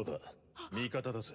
そうだ、味方だぜ。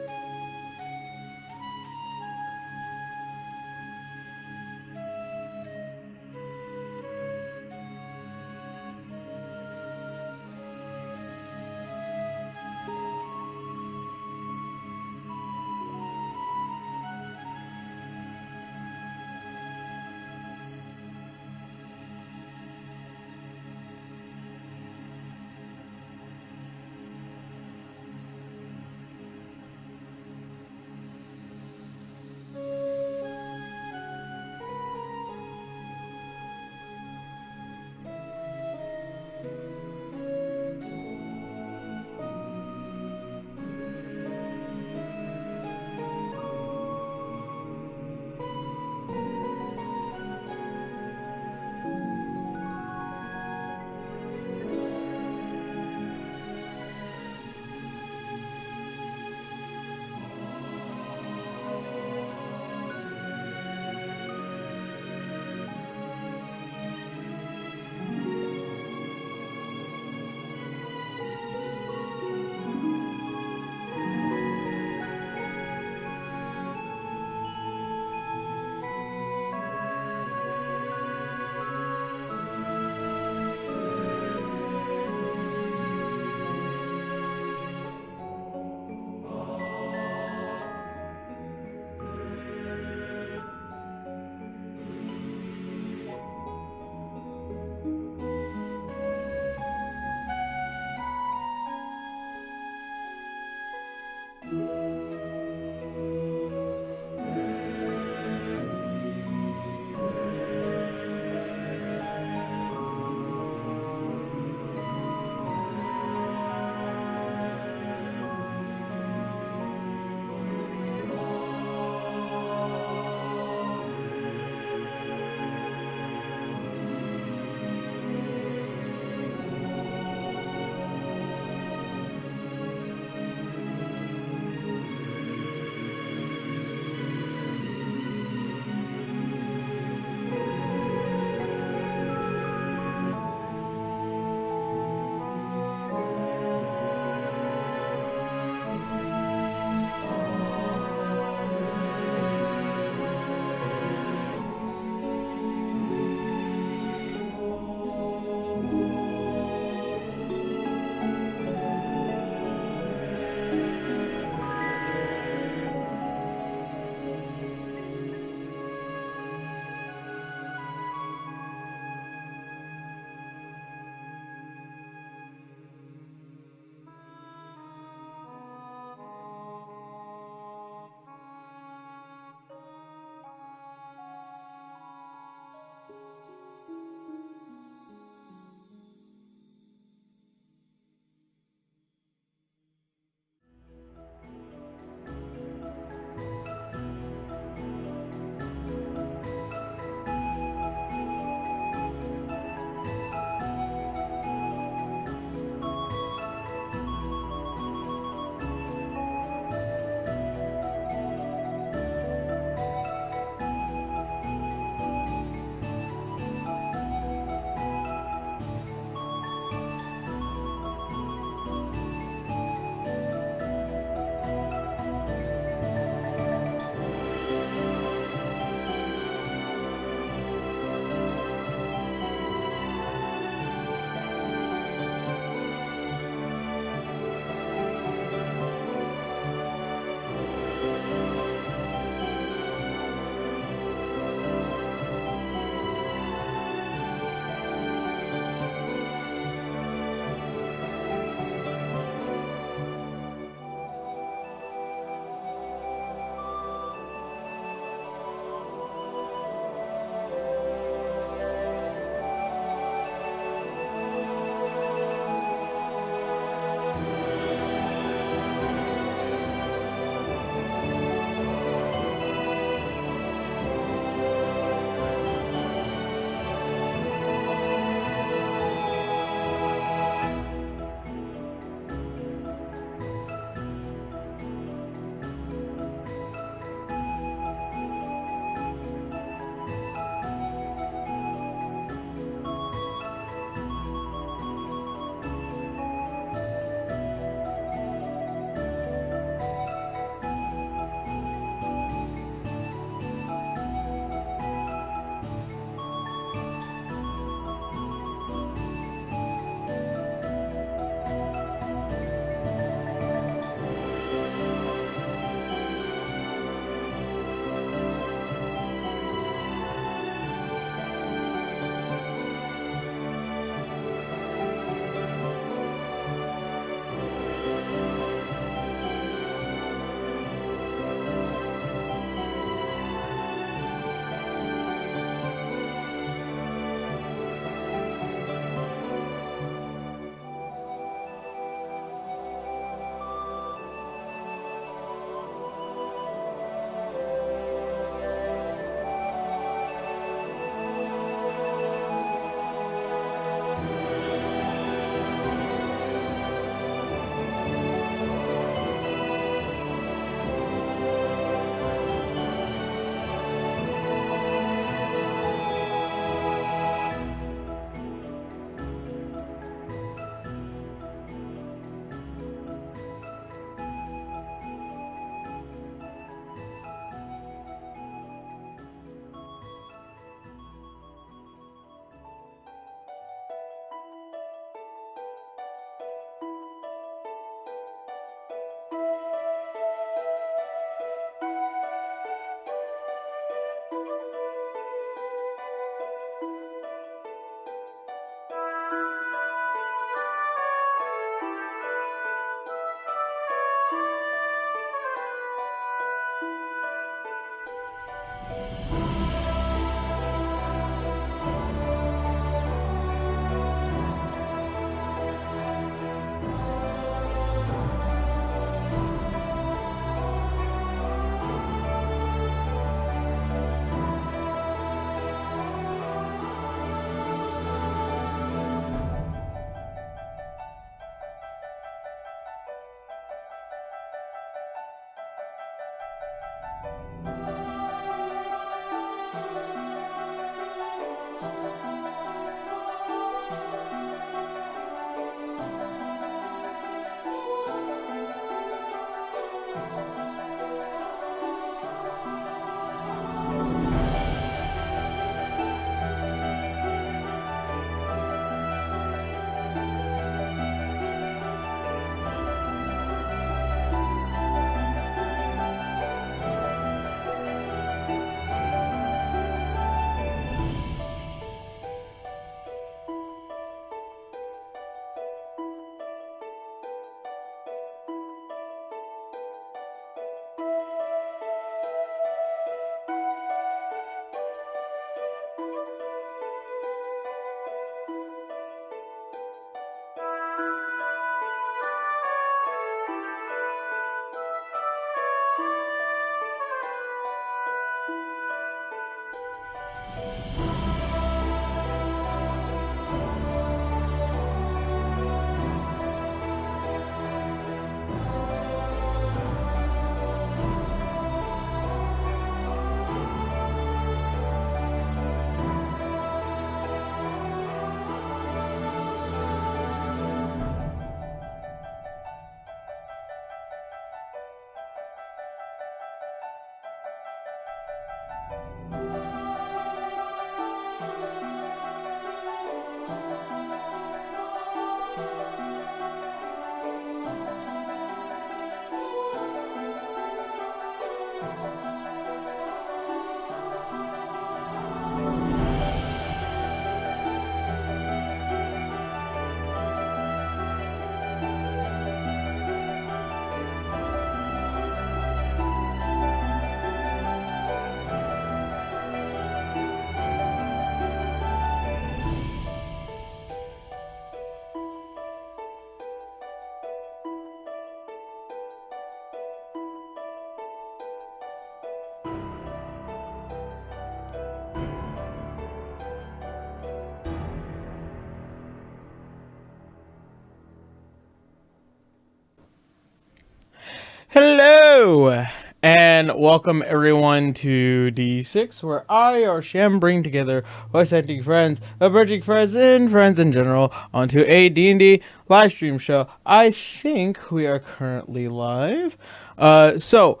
Hello, and welcome everyone to D6, where I, or Shem, bring together voice-acting friends, emerging friends, and friends in general onto a D&D live stream show. I think we are currently live. So,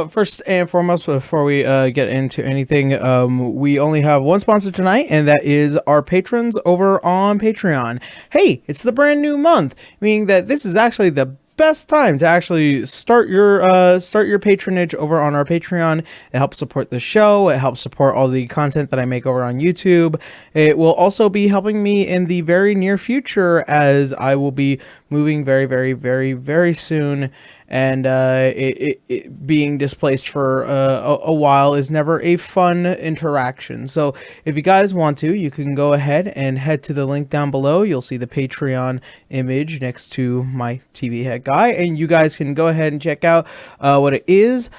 first and foremost, before we get into anything, we only have one sponsor tonight, and that is our patrons over on Patreon. Hey, it's the brand new month, meaning that this is actually the best time to actually start your patronage over on our Patreon. It helps support the show. It helps support all the content that I make over on YouTube. It will also be helping me in the very near future, as I will be moving very, very, very, very soon. And it being displaced for a while is never a fun interaction. So if you guys want to, you can go ahead and head to the link down below. You'll see the Patreon image next to my TV head guy, and you guys can go ahead and check out what it is.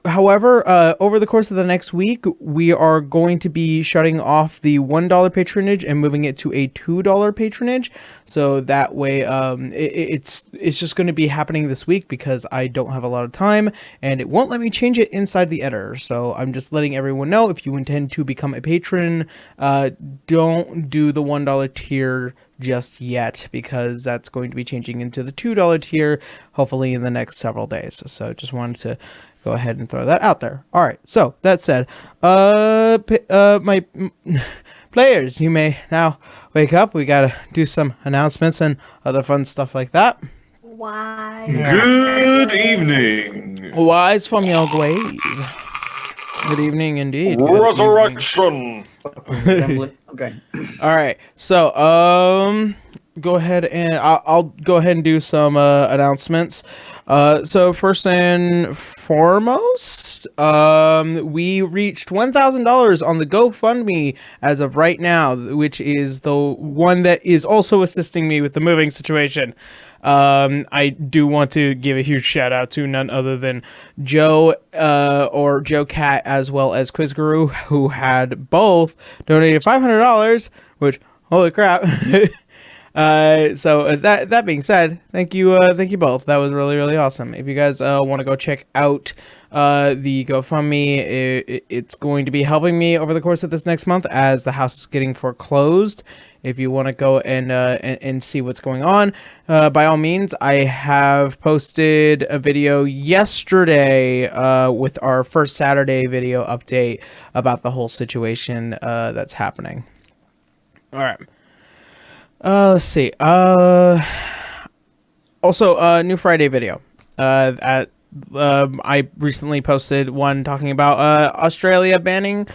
However, over the course of the next week, we are going to be shutting off the $1 patronage and moving it to a $2 patronage. So that way, it's just going to be happening this week because I don't have a lot of time, and it won't let me change it inside the editor. So I'm just letting everyone know, if you intend to become a patron, don't do the $1 tier just yet, because that's going to be changing into the $2 tier hopefully in the next several days. So just wanted to go ahead and throw that out there. All right, so that said, my players, you may now wake up. We gotta do some announcements and other fun stuff like that. Why? Good evening. Wise from your grave. Good evening indeed. Resurrection. Okay. All right, so go ahead and I'll go ahead and do some announcements. So first and foremost, we reached $1,000 on the GoFundMe as of right now, which is the one that is also assisting me with the moving situation. I do want to give a huge shout out to none other than Joe, or Joe Cat, as well as Quiz Guru, who had both donated $500, which, holy crap. So that being said, thank you both. That was really, really awesome. If you guys want to go check out the GoFundMe, it's going to be helping me over the course of this next month as the house is getting foreclosed. If you want to go and see what's going on, by all means, I have posted a video yesterday with our first Saturday video update about the whole situation that's happening. All right. Let's see. Also, new Friday video. I recently posted one talking about Australia banning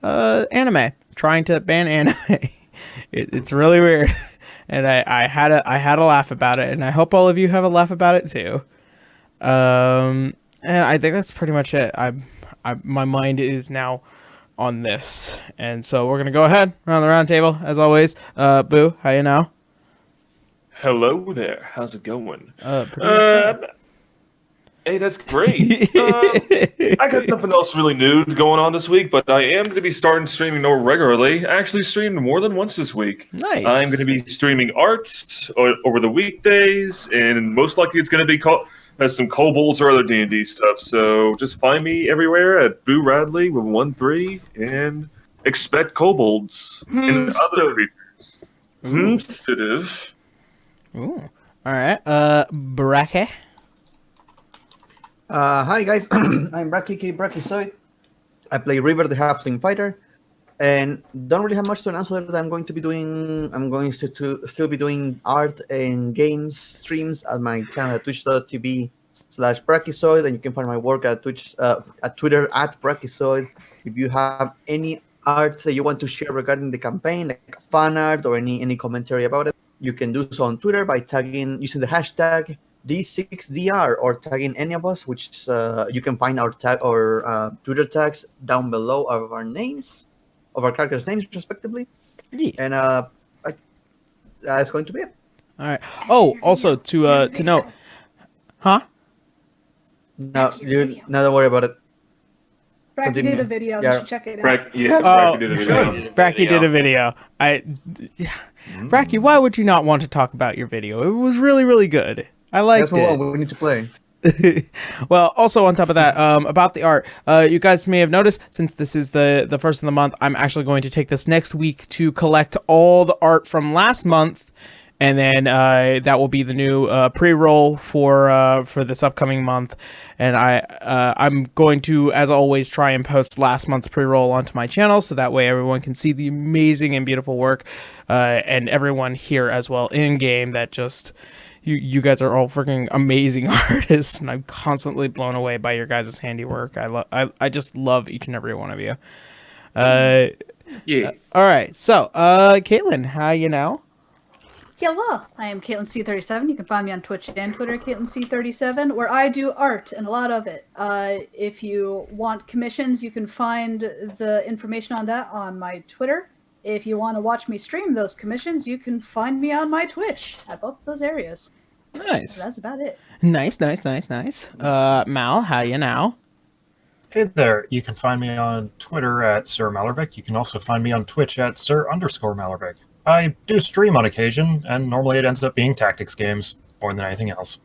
anime, trying to ban anime. It's really weird, and I had a laugh about it, and I hope all of you have a laugh about it too. And I think that's pretty much it. My mind is now on this, and so we're gonna go ahead around the round table as always. Boo, how you now? Hello there. How's it going? Hey, that's great. I got nothing else really new going on this week, but I am going to be starting streaming more regularly. I actually streamed more than once this week. Nice. I'm going to be streaming arts over the weekdays, and most likely it's going to be some kobolds or other D&D stuff. So just find me everywhere at Boo Radley with 1-3 and expect kobolds and other creatures. Instead. Ooh. All right. Bracky. Hi guys, I'm Brachyzoid. I play River the Halfling Fighter, and don't really have much to announce other than I'm going to still be doing art and games streams at my channel at twitch.tv/Brachyzoid, and you can find my work at Twitter at Brachyzoid. If you have any art that you want to share regarding the campaign, like fan art or any commentary about it, you can do so on Twitter by using the hashtag D6DR or tagging any of us, which you can find our Twitter tags down below of our names, of our characters' names, respectively. Yeah. And that's going to be it. All right. Oh, also to note, huh? No, don't worry about it. Bracky did a video. You should check it out. Bracky did a video. Bracky did a video. Bracky, why would you not want to talk about your video? It was really, really good. I liked That's it. what we need to play. Well, also on top of that, about the art, you guys may have noticed, since this is the first of the month, I'm actually going to take this next week to collect all the art from last month, and then that will be the new pre-roll for this upcoming month. And I'm going to, as always, try and post last month's pre-roll onto my channel, so that way everyone can see the amazing and beautiful work, and everyone here as well in game that just. You guys are all freaking amazing artists, and I'm constantly blown away by your guys' handiwork. I just love each and every one of you. Yeah. All right, so Caitlin, how you know? Hello, I am Caitlin C37. You can find me on Twitch and Twitter, Caitlin C37, where I do art and a lot of it. If you want commissions, you can find the information on that on my Twitter. If you want to watch me stream those commissions, you can find me on my Twitch at both of those areas. Nice. So that's about it. Nice. Mal, how you now? Hey there, you can find me on Twitter at Sir Malervik. You can also find me on Twitch at Sir_Malervik. I do stream on occasion, and normally it ends up being tactics games more than anything else.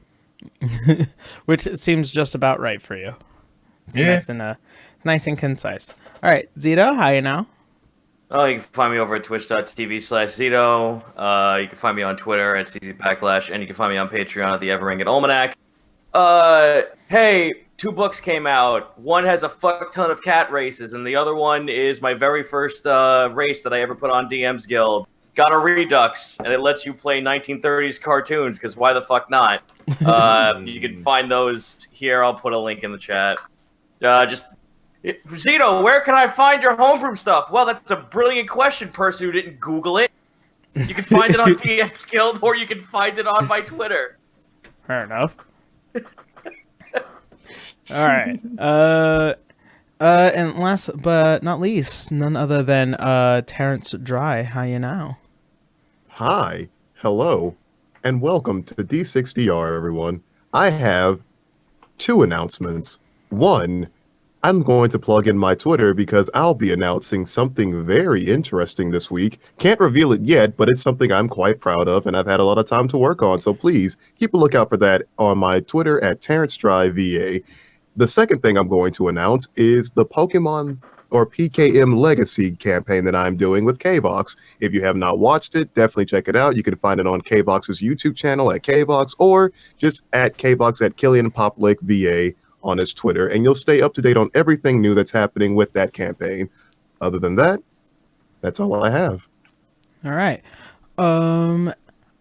Which seems just about right for you. It's Yeah. nice and concise. All right, Zito, how you now? Oh, you can find me over at twitch.tv/Zito. You can find me on Twitter at CZBacklash, and you can find me on Patreon at the Everringed Almanac. Hey, 2 books came out. One has a fuck ton of cat races, and the other one is my very first race that I ever put on DM's Guild. Got a Redux, and it lets you play 1930s cartoons, because why the fuck not? You can find those here. I'll put a link in the chat. Zito, where can I find your homebrew stuff? Well, that's a brilliant question, person who didn't Google it. You can find it on DM's Guild, or you can find it on my Twitter. Fair enough. All right. And last but not least, none other than Terrence Dry. How you now? Hi, hello, and welcome to D6DR, everyone. I have 2 announcements. One, I'm going to plug in my Twitter because I'll be announcing something very interesting this week. Can't reveal it yet, but it's something I'm quite proud of and I've had a lot of time to work on, so please keep a lookout for that on my Twitter at TerrenceDryVA. The second thing I'm going to announce is the Pokemon or PKM Legacy campaign that I'm doing with Kvox. If you have not watched it, definitely check it out. You can find it on Kvox's YouTube channel at Kvox, or just at Kvox at Killian Poplick VA on his Twitter, and you'll stay up to date on everything new that's happening with that campaign. Other than that, that's all I have. All right. I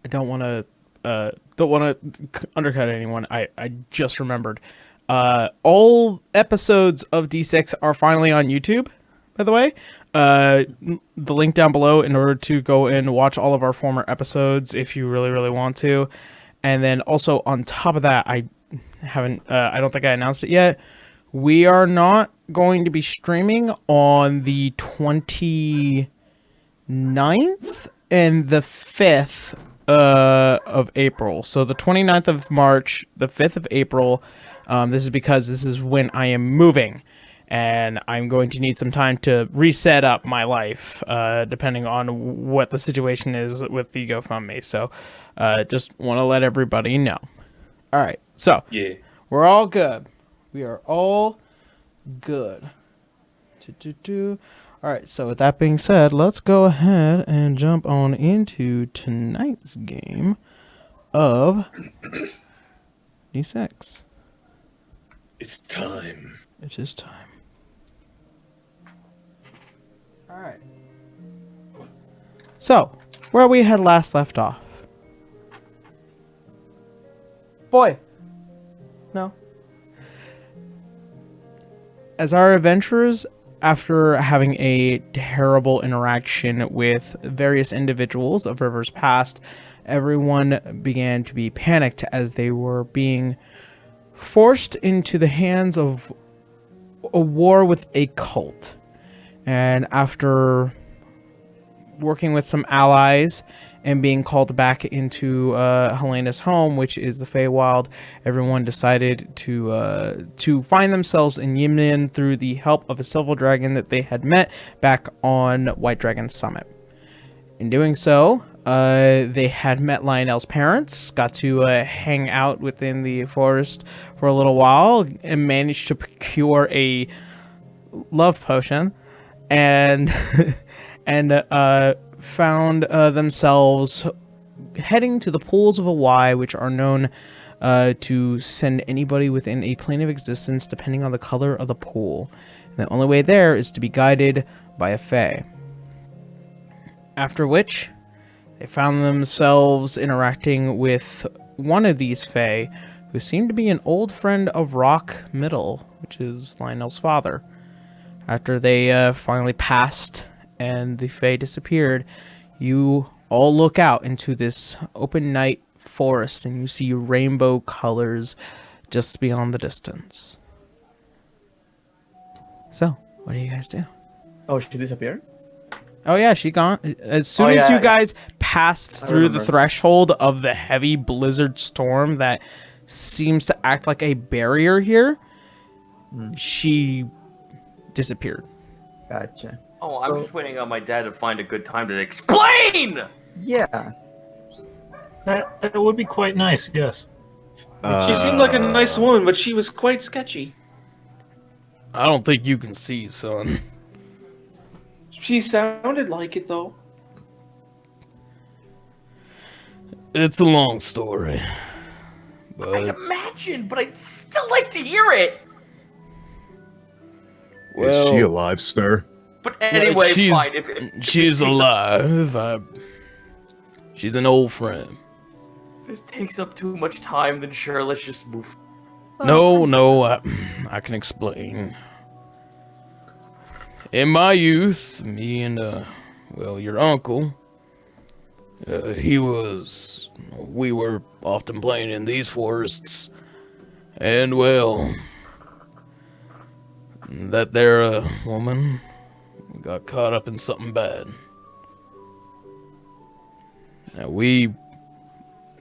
don't want to undercut anyone. I just remembered. All episodes of D6 are finally on YouTube, by the way. The link down below in order to go and watch all of our former episodes if you really, really want to. And then also on top of that, I don't think I announced it yet. We are not going to be streaming on the 29th and the 5th of April. So the 29th of March, the 5th of April. This is because this is when I am moving, and I'm going to need some time to reset up my life, depending on what the situation is with the GoFundMe. So just want to let everybody know. All right, so Yeah. we're all good. We are all good. All right, so with that being said, let's go ahead and jump on into tonight's game of D6. It's time. It is time. All right. So, where we had last left off. Boy. No. As our adventurers, after having a terrible interaction with various individuals of Rivers Past, everyone began to be panicked as they were being forced into the hands of a war with a cult. And after working with some allies and being called back into Helena's home, which is the Feywild, everyone decided to find themselves in Yimnin through the help of a silver dragon that they had met back on White Dragon Summit. In doing so, they had met Lionel's parents, got to hang out within the forest for a little while, and managed to procure a love potion, and found themselves heading to the pools of Hawaii, which are known to send anybody within a plane of existence depending on the color of the pool. And the only way there is to be guided by a fae. After which, they found themselves interacting with one of these fae, who seemed to be an old friend of Rock Middle, which is Lionel's father. After they finally passed and the fae disappeared, you all look out into this open night forest and you see rainbow colors just beyond the distance. So, what do you guys do? Oh, she disappeared? Oh yeah, she gone. As soon as you guys passed through the threshold of the heavy blizzard storm that seems to act like a barrier here, she disappeared. Gotcha. Oh, I'm just waiting on my dad to find a good time to explain! Yeah. That would be quite nice, yes. She seemed like a nice woman, but she was quite sketchy. I don't think you can see, son. She sounded like it, though. It's a long story. But I imagine, but I'd still like to hear it! Is she alive, sir? But anyway, she's, fine. If she's alive. She's an old friend. If this takes up too much time, then sure, let's just move. No, I can explain. In my youth, me and, your uncle, we were often playing in these forests, and, that there, woman got caught up in something bad. Now, we,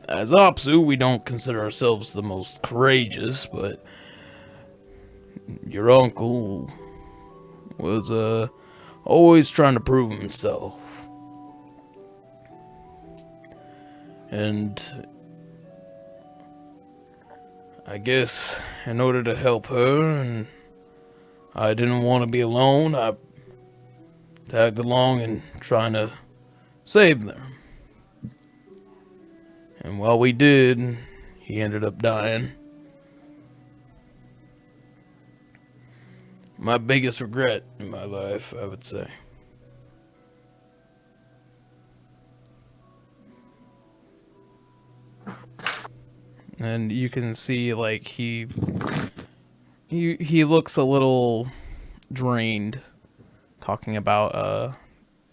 as Apsu, we don't consider ourselves the most courageous, but your uncle was always trying to prove himself. And I guess in order to help her, and I didn't want to be alone, I tagged along and trying to save them. And while we did, he ended up dying. My biggest regret in my life, I would say. And you can see, like, he looks a little drained, talking about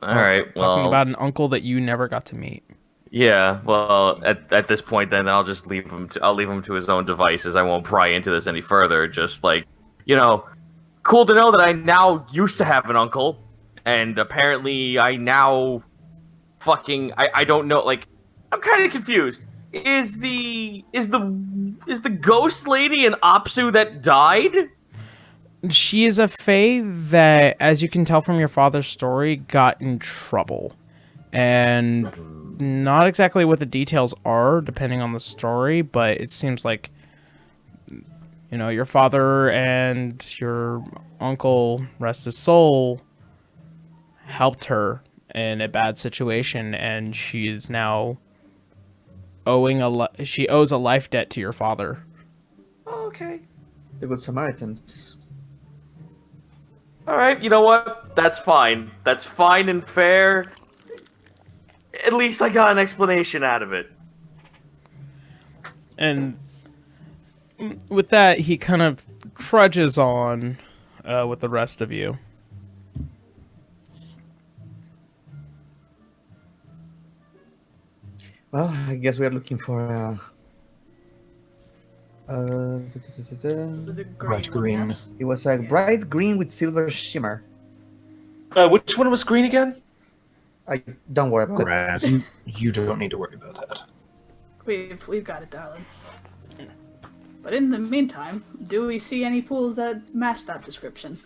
talking about an uncle that you never got to meet. Yeah, well, at this point, then I'll just leave him. I'll leave him to his own devices. I won't pry into this any further. Just like, cool to know that I now used to have an uncle, and apparently I now I don't know. Like, I'm kind of confused. Is the ghost lady an Apsu that died? She is a fae that, as you can tell from your father's story, got in trouble. And not exactly what the details are, depending on the story, but it seems like, your father and your uncle, rest his soul, helped her in a bad situation, and she is now she owes a life debt to your father. Oh, okay. The Good Samaritans. All right, you know what? That's fine. That's fine and fair. At least I got an explanation out of it. And with that, he kind of trudges on with the rest of you. Well, I guess we are looking for Was it Bright green. Yes. it was a bright green with silver shimmer. Which one was green again? Don't worry about it. Grass. You don't need to worry about that. We've got it, darling. But in the meantime, do we see any pools that match that description?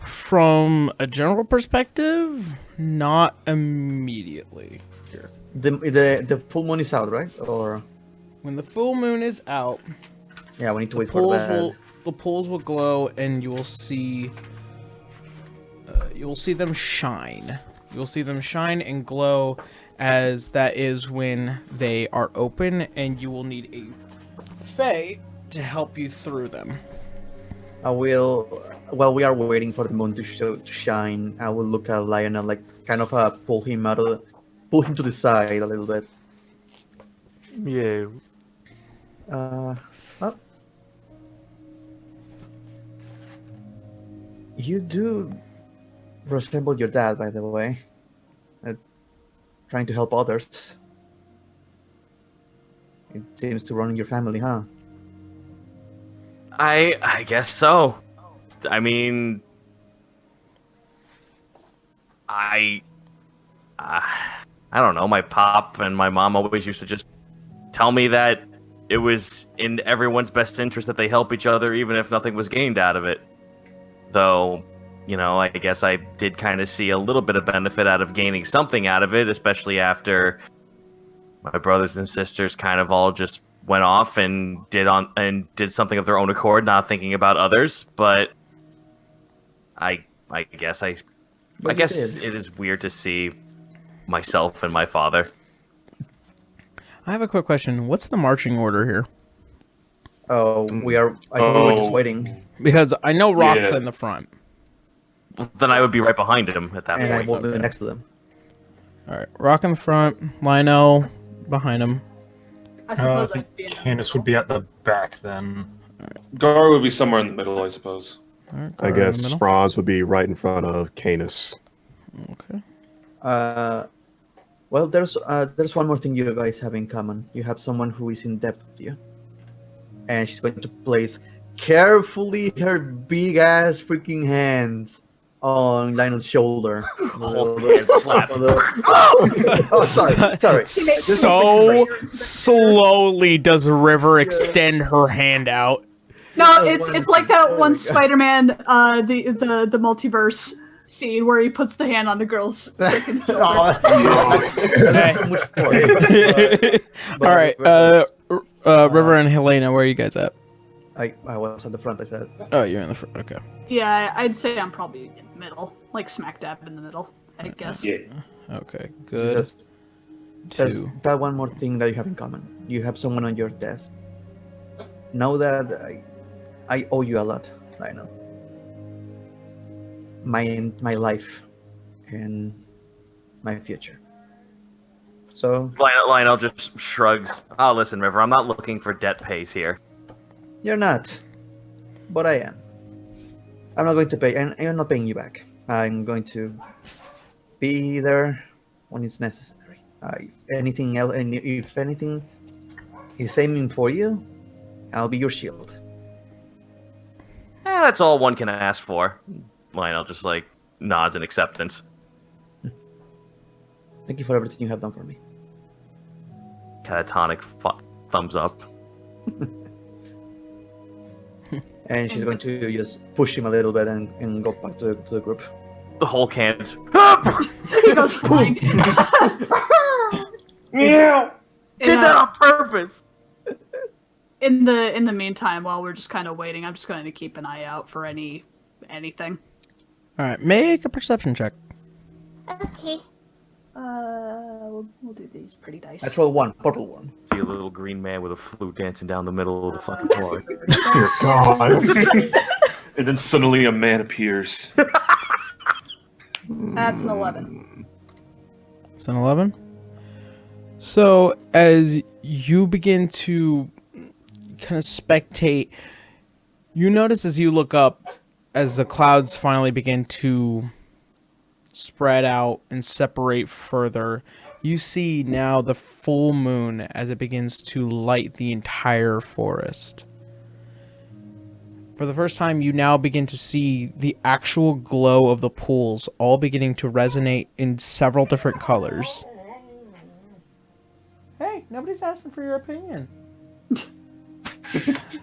From a general perspective, not immediately. Here. The full moon is out, right? Or When the full moon is out, yeah, we need to the wait for that. pools will glow, and you will see them shine. You will see them shine and glow, as that is when they are open, and you will need a Fey to help you through them. I will. While we are waiting for the moon to shine, I will look at Lionel, like kind of pull him to the side a little bit. Yeah. Well, you do resemble your dad, by the way. Trying to help others. It seems to run in your family, huh? I guess so. I mean, I don't know. My pop and my mom always used to just tell me that it was in everyone's best interest that they help each other, even if nothing was gained out of it. Though, you know, I guess I did kind of see a little bit of benefit out of gaining something out of it, especially after my brothers and sisters kind of all just went off and did something of their own accord, not thinking about others. But I guess it is weird to see myself and my father. I have a quick question. What's the marching order here? Oh, I think we were just waiting. Because I know Rock's Yeah. in the front. Then I would be right behind him at that And I point. will be Okay. next to them. All right, Rock in the front, Lionel behind him. I I suppose think I'd be in the Canis would be at the back then. Gar would be somewhere in the middle, I suppose. All right, I Gar in the guess middle. Franz would be right in front of Canis. Okay. Well, there's one more thing you guys have in common. You have someone who is in debt with you, and she's going to place carefully her big ass freaking hands on Lionel's shoulder. Whole hand slap. Oh, sorry. So slowly does River extend her hand out. No, it's like that one Spider-Man, the multiverse scene where he puts the hand on the girl's freaking shoulder. All right, River and Helena, where are you guys at? I was at the front. I said. Oh, you're in the front. Okay. Yeah, I'd say I'm probably in the middle, like smack dab in the middle, I guess. Yeah. Okay. She Good. says, There's Two. that one more thing that you have in common. You have someone on your death. Know that I owe you a lot, Lionel. My life and my future. So Lionel just shrugs. Oh, listen, River, I'm not looking for debt pays here. you're not, but I am. I'm not going to pay, and I'm not paying you back. I'm going to be there when it's necessary. Anything else, and if anything is aiming for you, I'll be your shield. That's all one can ask for. Lionel just like nods in acceptance. Thank you for everything you have done for me. Catatonic thumbs up. And she's going to just push him a little bit and go back to the group. The whole can's. He goes flying. Yeah, did that on purpose. In the meantime, while we're just kind of waiting, I'm just going to keep an eye out for anything. All right. Make a perception check. Okay. We'll do these pretty dice. Natural one, purple one. See a little green man with a flute dancing down the middle of the fucking floor. Dear God. And then suddenly a man appears. That's an 11. It's an 11. So as you begin to kind of spectate, you notice as you look up, as the clouds finally begin to spread out and separate further, you see now the full moon as it begins to light the entire forest. For the first time, you now begin to see the actual glow of the pools all beginning to resonate in several different colors. Hey, nobody's asking for your opinion.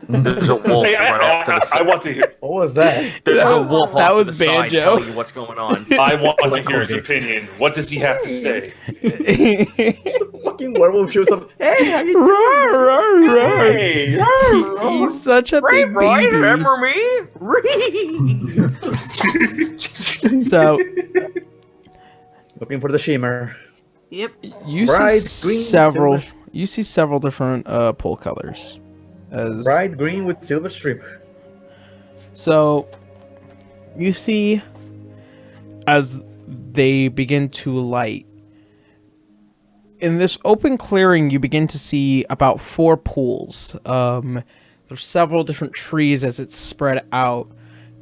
There's a wolf Hey, right off to the I side. want to hear. What was that? There's a wolf That off was to the side Banjo. telling you what's going on. I want to Like hear his Corgi. opinion. What does he have to say? Fucking werewolf shows up. Hey, how you Roar, roar, roar. Hey, He's such a Ray, big Roy, baby. remember me? So looking for the shimmer? Yep. you Bright see green, several. silver. You see several different pool colors. As Bright green with silver strip. so, you see as they begin to light. In this open clearing, you begin to see about 4 pools. There's several different trees as it's spread out,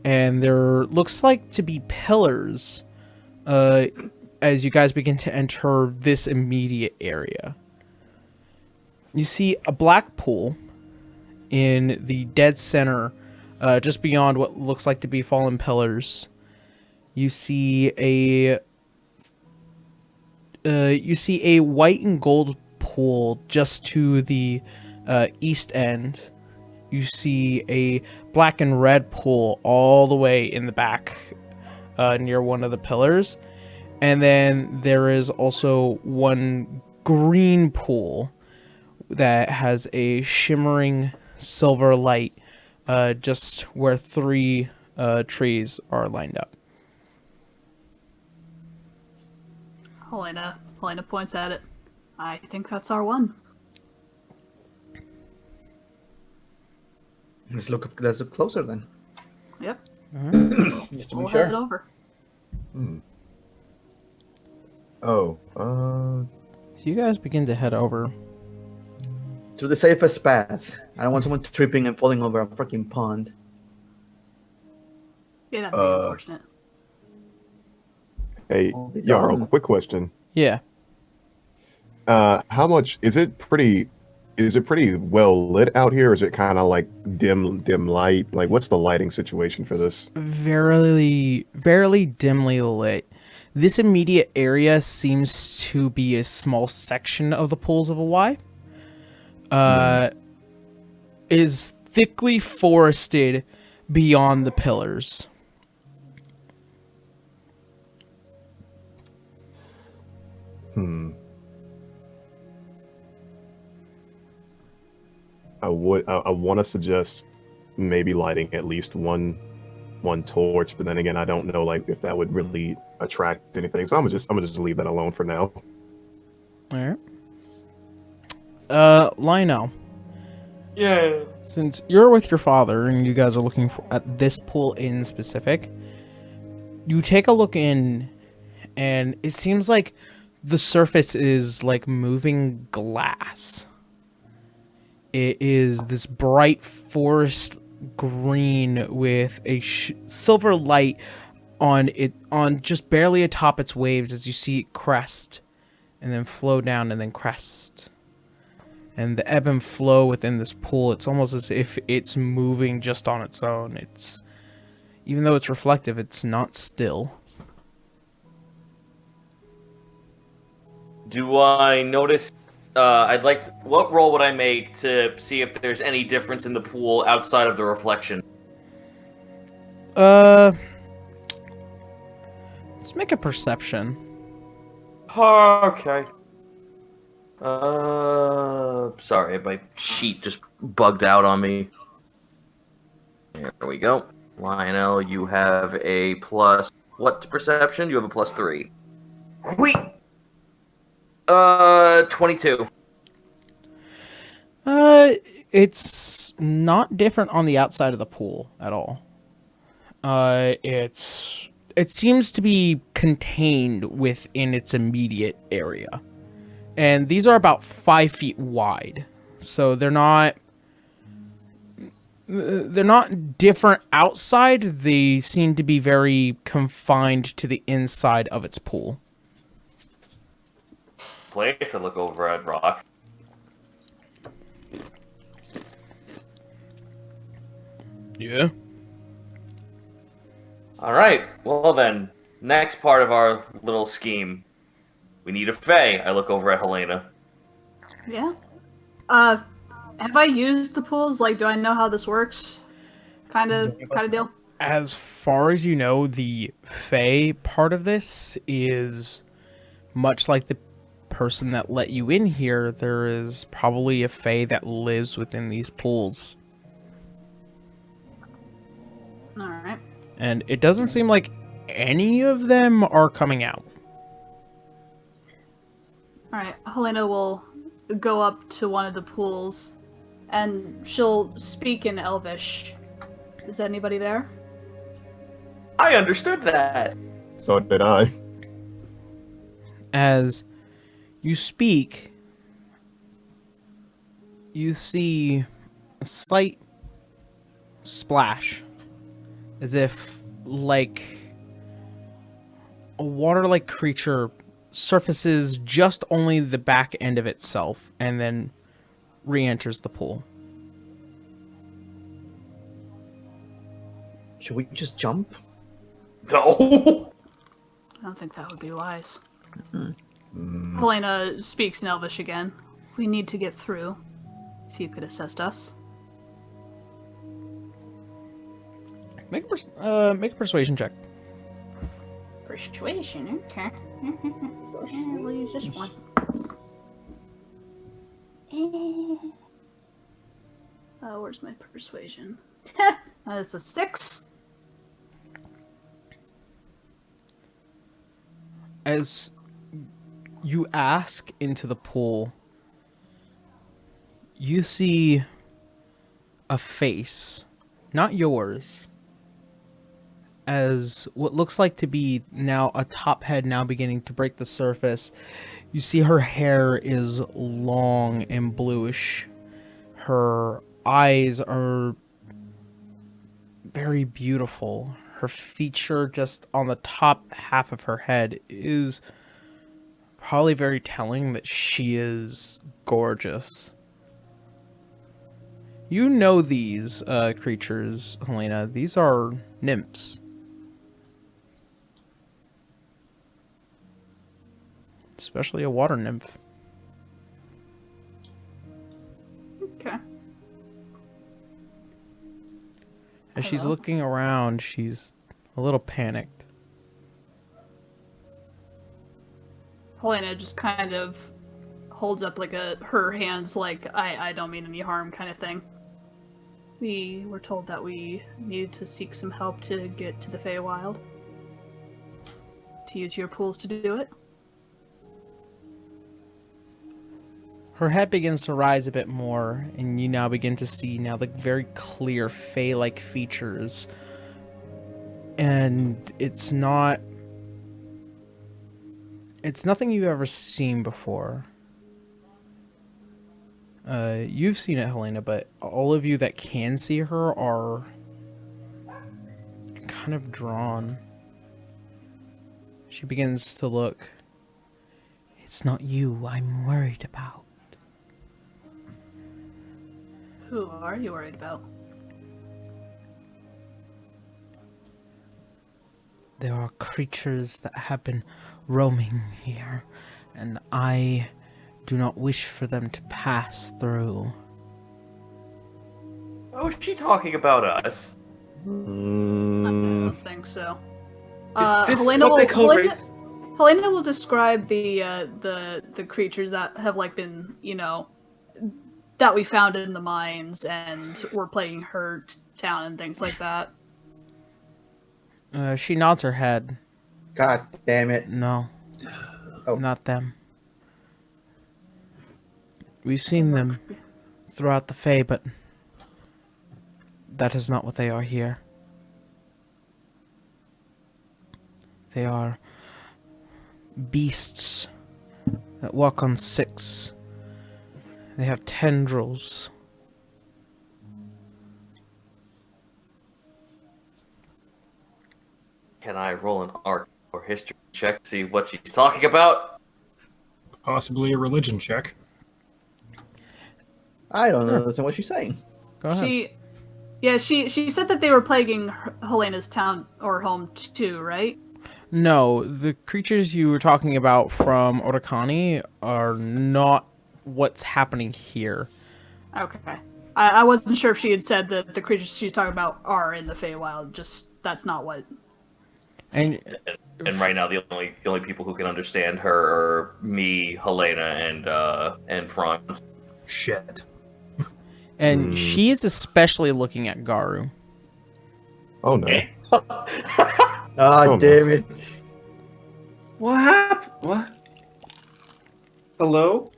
and there looks like to be pillars as you guys begin to enter this immediate area. You see a black pool in the dead center, just beyond what looks like to be fallen pillars. You see a white and gold pool just to the east end. You see a black and red pool all the way in the back near one of the pillars. And then there is also one green pool that has a shimmering silver light just where 3 trees are lined up. Helena points at it. I think that's our one. Let's look closer then. Yep. Just to We'll be head sure. over. Oh, So you guys begin to head over. To the safest path. I don't want someone tripping and falling over a freaking pond. Yeah, that'd be unfortunate. hey, I'll be Jarl, gone. quick question. Yeah. How much is it pretty well lit out here, or is it kind of like dim light? Like, what's the lighting situation for this? Very dimly lit. This immediate area seems to be a small section of the pools of a Y. Is thickly forested beyond the pillars. I want to suggest maybe lighting at least one torch, but then again, I don't know like if that would really attract anything. So I'm gonna just leave that alone for now. All right. Lionel. Yeah. Since you're with your father and you guys are looking at this pool in specific, you take a look in, and it seems like the surface is like moving glass. It is this bright forest green with a silver light on it, on just barely atop its waves as you see it crest and then flow down and then crest. And the ebb and flow within this pool, it's almost as if it's moving just on its own. It's, even though it's reflective, it's not still. Do I notice? I'd like to, what roll would I make to see if there's any difference in the pool outside of the reflection? Let's make a perception. Okay. Sorry, my sheet just bugged out on me. There we go. Lionel, you have a plus what to perception? You have a plus 3. Wheat. 22. It's not different on the outside of the pool at all. It seems to be contained within its immediate area. And these are about 5 feet wide. So they're not different outside. They seem to be very confined to the inside of its pool. Place, I look over at Rock. Yeah. Alright, well then, next part of our little scheme. We need a Fey. I look over at Helena. Yeah. Have I used the pools? Like, do I know how this works? Kind of deal. As far as you know, the Fey part of this is much like the person that let you in here. There is probably a Fey that lives within these pools. All right. And it doesn't seem like any of them are coming out. All right. Helena will go up to one of the pools, and she'll speak in Elvish. Is anybody there? I understood that. So did I. As you speak, you see a slight splash, as if like a water-like creature surfaces just only the back end of itself and then re-enters the pool. Should we just jump? No. I don't think that would be wise. Helena speaks in Elvish again. We need to get through. If you could assist us. Make a persuasion check. Persuasion, okay. We'll use this one. Where's my persuasion? That's a 6. As you ask into the pool, you see a face, not yours, as what looks like to be now a top head now beginning to break the surface. You see her hair is long and bluish. Her eyes are very beautiful. Her feature just on the top half of her head is probably very telling that she is gorgeous. You know these creatures, Helena. These are nymphs. Especially a water nymph. Okay. As she's looking around, she's a little panicked. Helena just kind of holds up like her hands like, I don't mean any harm kind of thing. We were told that we needed to seek some help to get to the Feywild. To use your pools to do it. Her head begins to rise a bit more, and you now begin to see now the very clear Fey-like features. And it's nothing you've ever seen before. You've seen it, Helena, but all of you that can see her are kind of drawn. She begins to look. It's not you I'm worried about. Who are you worried about? There are creatures that have been roaming here, and I do not wish for them to pass through. Oh, is she talking about us? I don't think so. Is this Helena what they call race? Helena will describe the creatures that have like been, that we found in the mines and were plaguing her town and things like that. She nods her head. God damn it. No. Oh. Not them. We've seen them throughout the Fae, but that is not what they are here. They are beasts that walk on 6. They have tendrils. Can I roll an art or history check to see what she's talking about? Possibly a religion check. I don't understand what she's saying. Go ahead. She said that they were plaguing Helena's town or home too, right? No, the creatures you were talking about from Otakani are not what's happening here. Okay. I wasn't sure if she had said that the creatures she's talking about are in the Feywild. Just that's not what. And And right now, the only people who can understand her are me, Helena, and Franz. Shit. and she is especially looking at Garu. Oh no. Damn it. What happened? What? Hello?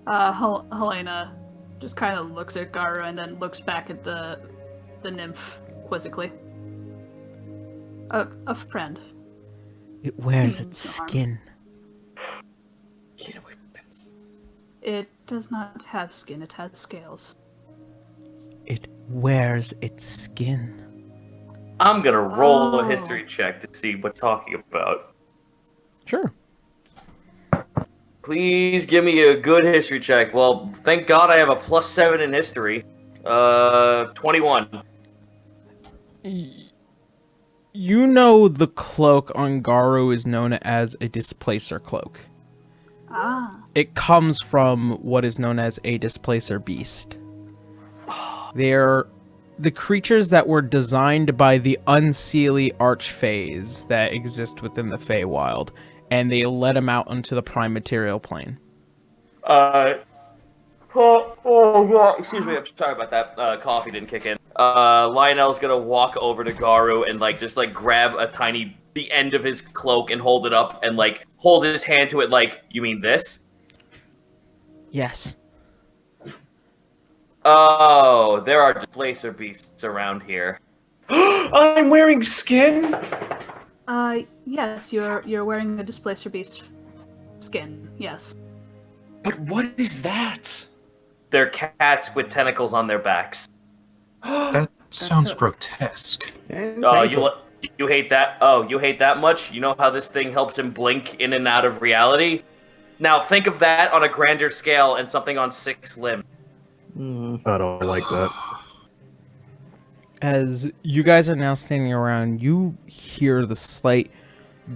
Helena just kind of looks at Garu and then looks back at the nymph quizzically. A friend. It wears its no harm. skin. Get away from this. It does not have skin. It has scales. It wears its skin. I'm gonna roll Oh. a history check to see what talking about. Sure. Please give me a good history check. Well, thank God I have a +7 in history. 21. You know the cloak on Garu is known as a displacer cloak. Ah. It comes from what is known as a displacer beast. They're the creatures that were designed by the Seelye archfays that exist within the Feywild, and they let them out into the prime material plane. Excuse me, I'm sorry about that. Coffee didn't kick in. Lionel's gonna walk over to Garu and just grab the end of his cloak and hold it up and hold his hand to it you mean this? Yes. Oh, there are displacer beasts around here. I'm wearing skin? Yes, you're wearing the displacer beast skin. Yes. But what is that? They're cats with tentacles on their backs. That sounds grotesque. Oh, you hate that? Oh, you hate that much? You know how this thing helps him blink in and out of reality? Now think of that on a grander scale and something on 6 limbs. I don't like that. As you guys are now standing around, you hear the slight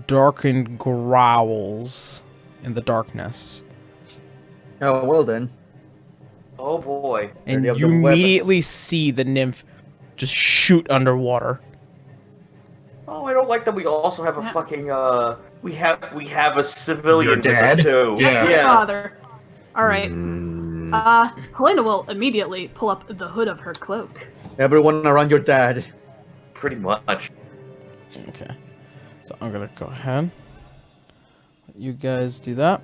darkened growls in the darkness. Oh, well then. Oh boy. And Dirty of you the weapons. immediately see the nymph just shoot underwater. Oh, I don't like that we also have a fucking, we have a civilian Your with us dad? too. Yeah. Father. All right. Mm, Helena will immediately pull up the hood of her cloak. Everyone around your dad. Pretty much. Okay. So I'm going to go ahead. Let you guys do that.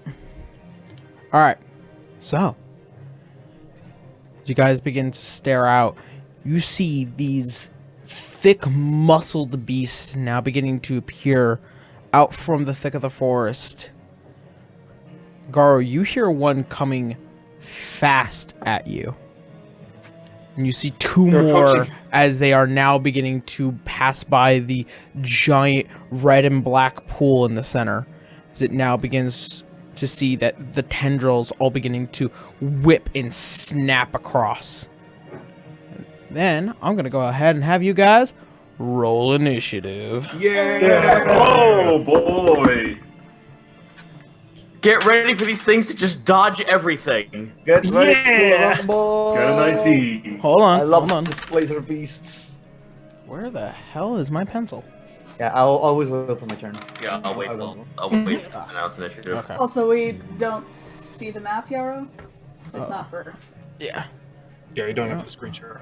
All right. So, as you guys begin to stare out, you see these thick, muscled beasts now beginning to appear out from the thick of the forest. Garu, you hear one coming fast at you. And you see two They're more approaching. as they are now beginning to pass by the giant red and black pool in the center. As it now begins to see that the tendrils all beginning to whip and snap across. And then I'm going to go ahead and have you guys roll initiative. Yeah. Oh boy. Get ready for these things to just dodge everything. Get ready Yeah. to rumble. Got an 19. Hold on. I love hold on. displacer beasts. Where the hell is my pencil? Yeah, I'll always wait for my turn. Yeah, I'll wait I till will. I'll wait to announce initiative. Okay. Also, we don't see the map, Yarrow. It's not for. Yeah. Yeah, you don't have to screen share.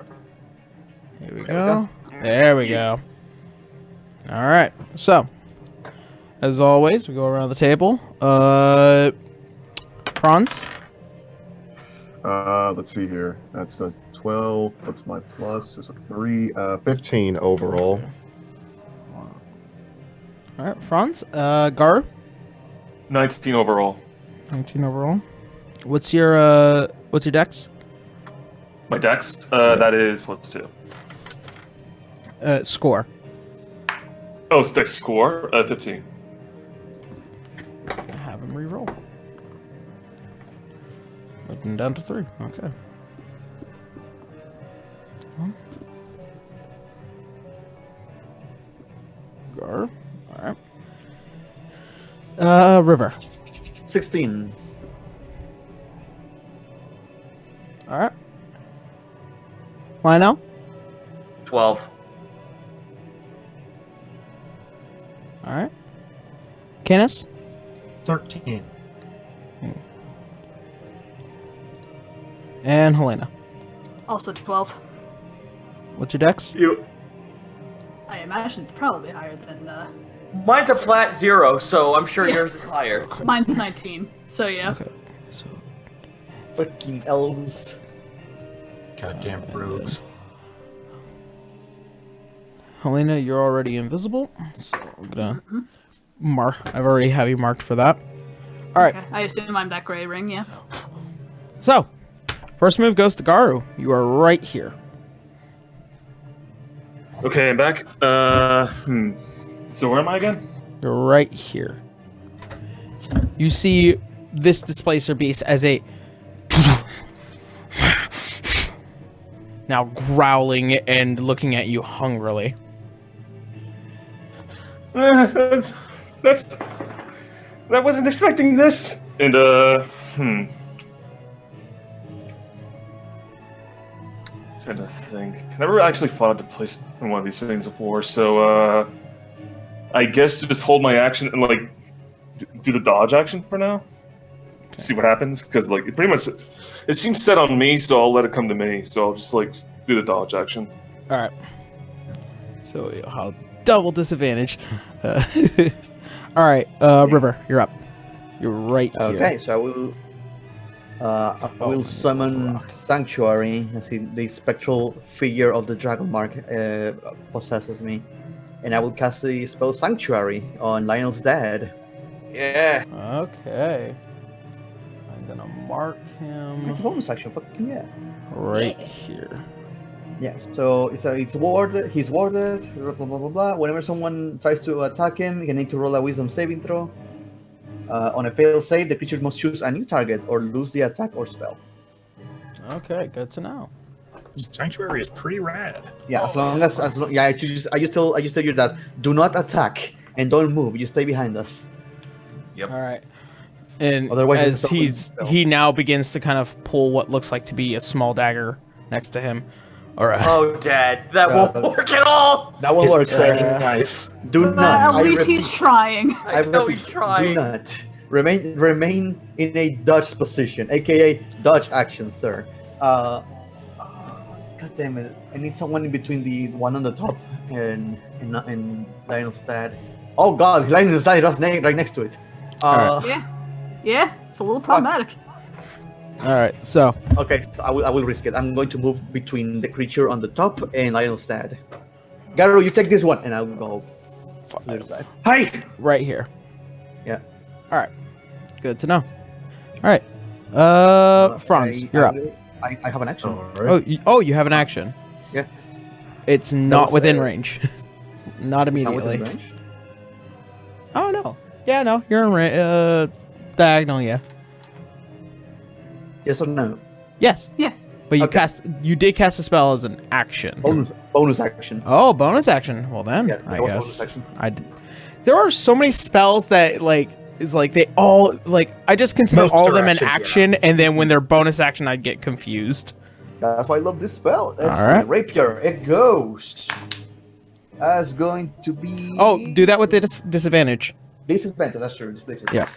Here we go. There we go. All right. So, as always, we go around the table. Franz. let's see here. That's a 12. What's my plus? It's a 3. 15 overall. All right, Franz. Gar. 19 overall. 19 overall. What's your dex? My dex, that is +2. Score. Oh, it's dex score, 15. Have him re-roll. Looking down to 3. Okay. Gar. All right. River. 16. All right. Lionel? 12. All right. Canis? 13. And Helena. Also 12. What's your dex? I imagine it's probably higher than Mine's a flat 0, so I'm sure yours is higher. mine's 19. So yeah. Okay. So Freaking elves. Goddamn rogues. Helena, you're already invisible. So I'm gonna mark. I've already have you marked for that. All right. Okay. I assume I'm that gray ring, yeah. So, first move goes to Garu. You are right here. Okay, I'm back. So where am I again? You're right here. You see this displacer beast as a now growling and looking at you hungrily. That wasn't expecting this. And trying to think. I never actually fought a place in one of these things before, so I guess to just hold my action and like do the dodge action for now. Okay. See what happens, because like it pretty much it seems set on me, so I'll let it come to me. So I'll just like do the dodge action. All right. So you'll have double disadvantage. All right, River, you're up. You're right here. Okay, so I will summon Sanctuary. I see the spectral figure of the dragon mark possesses me, and I will cast the spell Sanctuary on Lionel's dad. Yeah. Okay. I'm gonna mark him It's a bonus action, fucking yeah. right here. Yes, so it's warded. He's warded. Blah blah blah blah. Whenever someone tries to attack him, you need to roll a Wisdom saving throw. On a failed save, the creature must choose a new target or lose the attack or spell. Okay, good to know. Sanctuary is pretty rad. Yeah, as long as yeah, I just tell you that do not attack and don't move. You stay behind us. Yep. All right. And Otherwise, as he now begins to kind of pull what looks like to be a small dagger next to him. All right. Oh, Dad, that won't work at all. That won't work, sir. Knife. Do not. At least he's trying. I know he's trying. Do not remain in a dodge position, aka dodge action, sir. God damn it! I need someone in between the one on the top and Lionel's dad. Oh God, Lionel's dad is right next to it. Yeah, it's a little problematic. All right. So Okay, so I will risk it. I'm going to move between the creature on the top and Lionel's dad. Garu, you take this one, and I'll go to the other side. Hi. right here. Yeah. All right. Good to know. All right. Franz, you're up. I have an action. You have an action. Yeah. It's not was, within range. Not Is that within immediately. range? Oh no. Yeah, no. You're in diagonal. Yeah. Yes or no? Yes. Yeah. But you Okay. You did cast a spell as an action. Bonus action. Oh, bonus action. Well then, Yeah, I that was bonus guess action. there are so many spells that they all I just consider Most all of are them an actions, yeah. action, and then when they're bonus action, I'd get confused. That's why I love this spell. That's All right. Rapier. It goes. That's going to be. Oh, do that with the disadvantage. Disadvantage. That's true. Displacer. Yeah.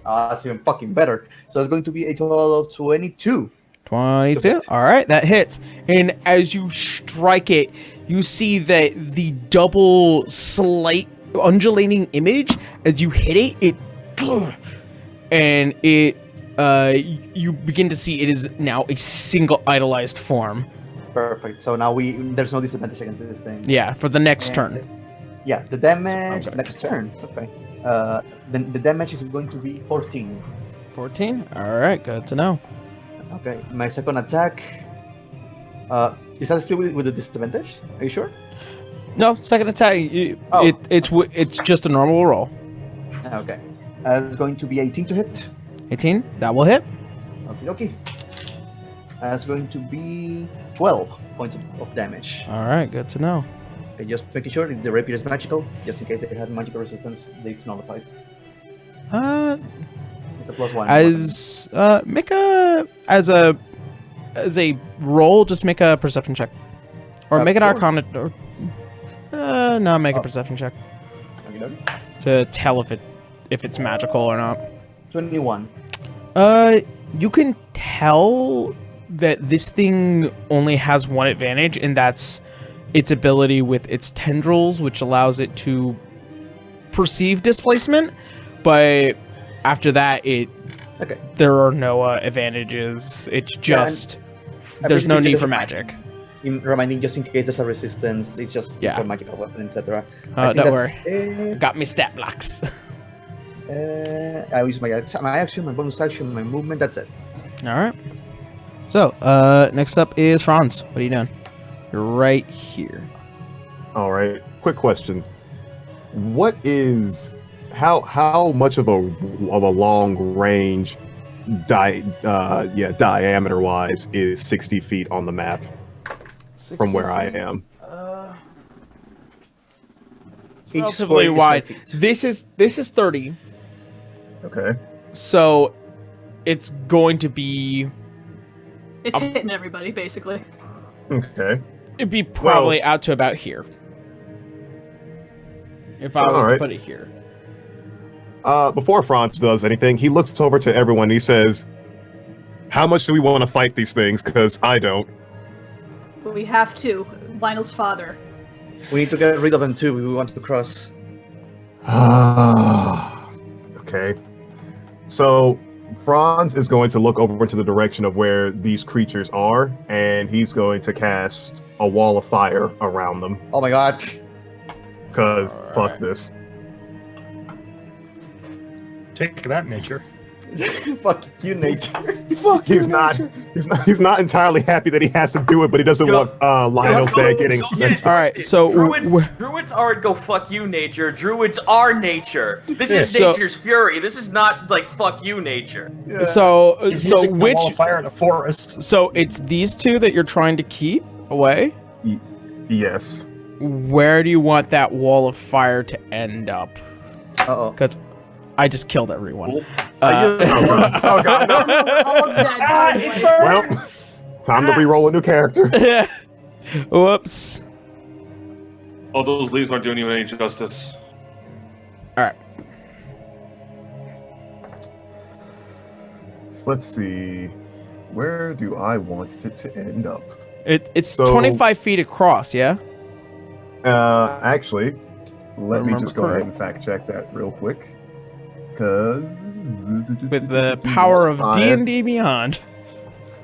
That's even fucking better. So it's going to be a total of 22. 22. All right, that hits. And as you strike it, you see that the double slight undulating image as you hit it, and it you begin to see it is now a single idolized form. Perfect. So now there's no disadvantage against this thing. Yeah, for the next And turn. Yeah, the damage Okay. next turn. Okay. Then the damage is going to be 14. 14. All right, good to know. Okay. My second attack. Is that still with the disadvantage? Are you sure? No, second attack. Oh. It's just a normal roll. Okay. It's going to be 18 to hit. 18. That will hit. Okay, okay. That's going to be 12 points of damage. All right, good to know. Okay, just making sure if the rapier is magical, just in case it had magical resistance, it's nullified. Uh, It's a +1. as make a as a roll, just make a perception check, or make an sure. Arcana, or no, make a perception check to tell if it's magical or not. 21. You can tell that this thing only has one advantage, and that's its ability with its tendrils, which allows it to perceive displacement. But after that, there are no advantages. It's just there's no need for magic. Reminding just in case there's a resistance, it's just it's a magical weapon, etc. Don't worry. Got me stat blocks. I use my action, my bonus action, my movement. That's it. All right. So, next up is Franz. What are you doing? You're right here. All right. Quick question. What is how much of a long range diameter wise is 60 feet on the map from where I am? Relatively wide. This is 30. Okay. So it's going to be. It's hitting everybody, basically. Okay. It'd be probably out to about here. If I was to put it here. Before Franz does anything, he looks over to everyone and he says, "How much do we want to fight these things? Because I don't." But we have to. Lionel's father. We need to get rid of them too. We want to cross. Okay. So Franz is going to look over into the direction of where these creatures are, and he's going to cast a wall of fire around them. Oh my god. Because fuck this. Take that, nature. Fuck you, nature. Fuck He's not entirely happy that he has to do it, but he doesn't want Lionel getting. All right, so Druids aren't go fuck you, nature. Druids are nature. This is so- nature's fury. This is not like fuck you, nature. so He's using the which wall of fire in a forest. so it's these two that you're trying to keep away. Yes. Where do you want that wall of fire to end up? Uh-oh. Because I just killed everyone. Oh god, no. All dead. Well, time to re-roll a new character. Whoops. All those leaves aren't doing you any justice. All right. So let's see. Where do I want it to end up? It's So- 25 feet across, yeah? Actually, let me Remember just go ahead and fact check that real quick. Because With the power of D&D Beyond.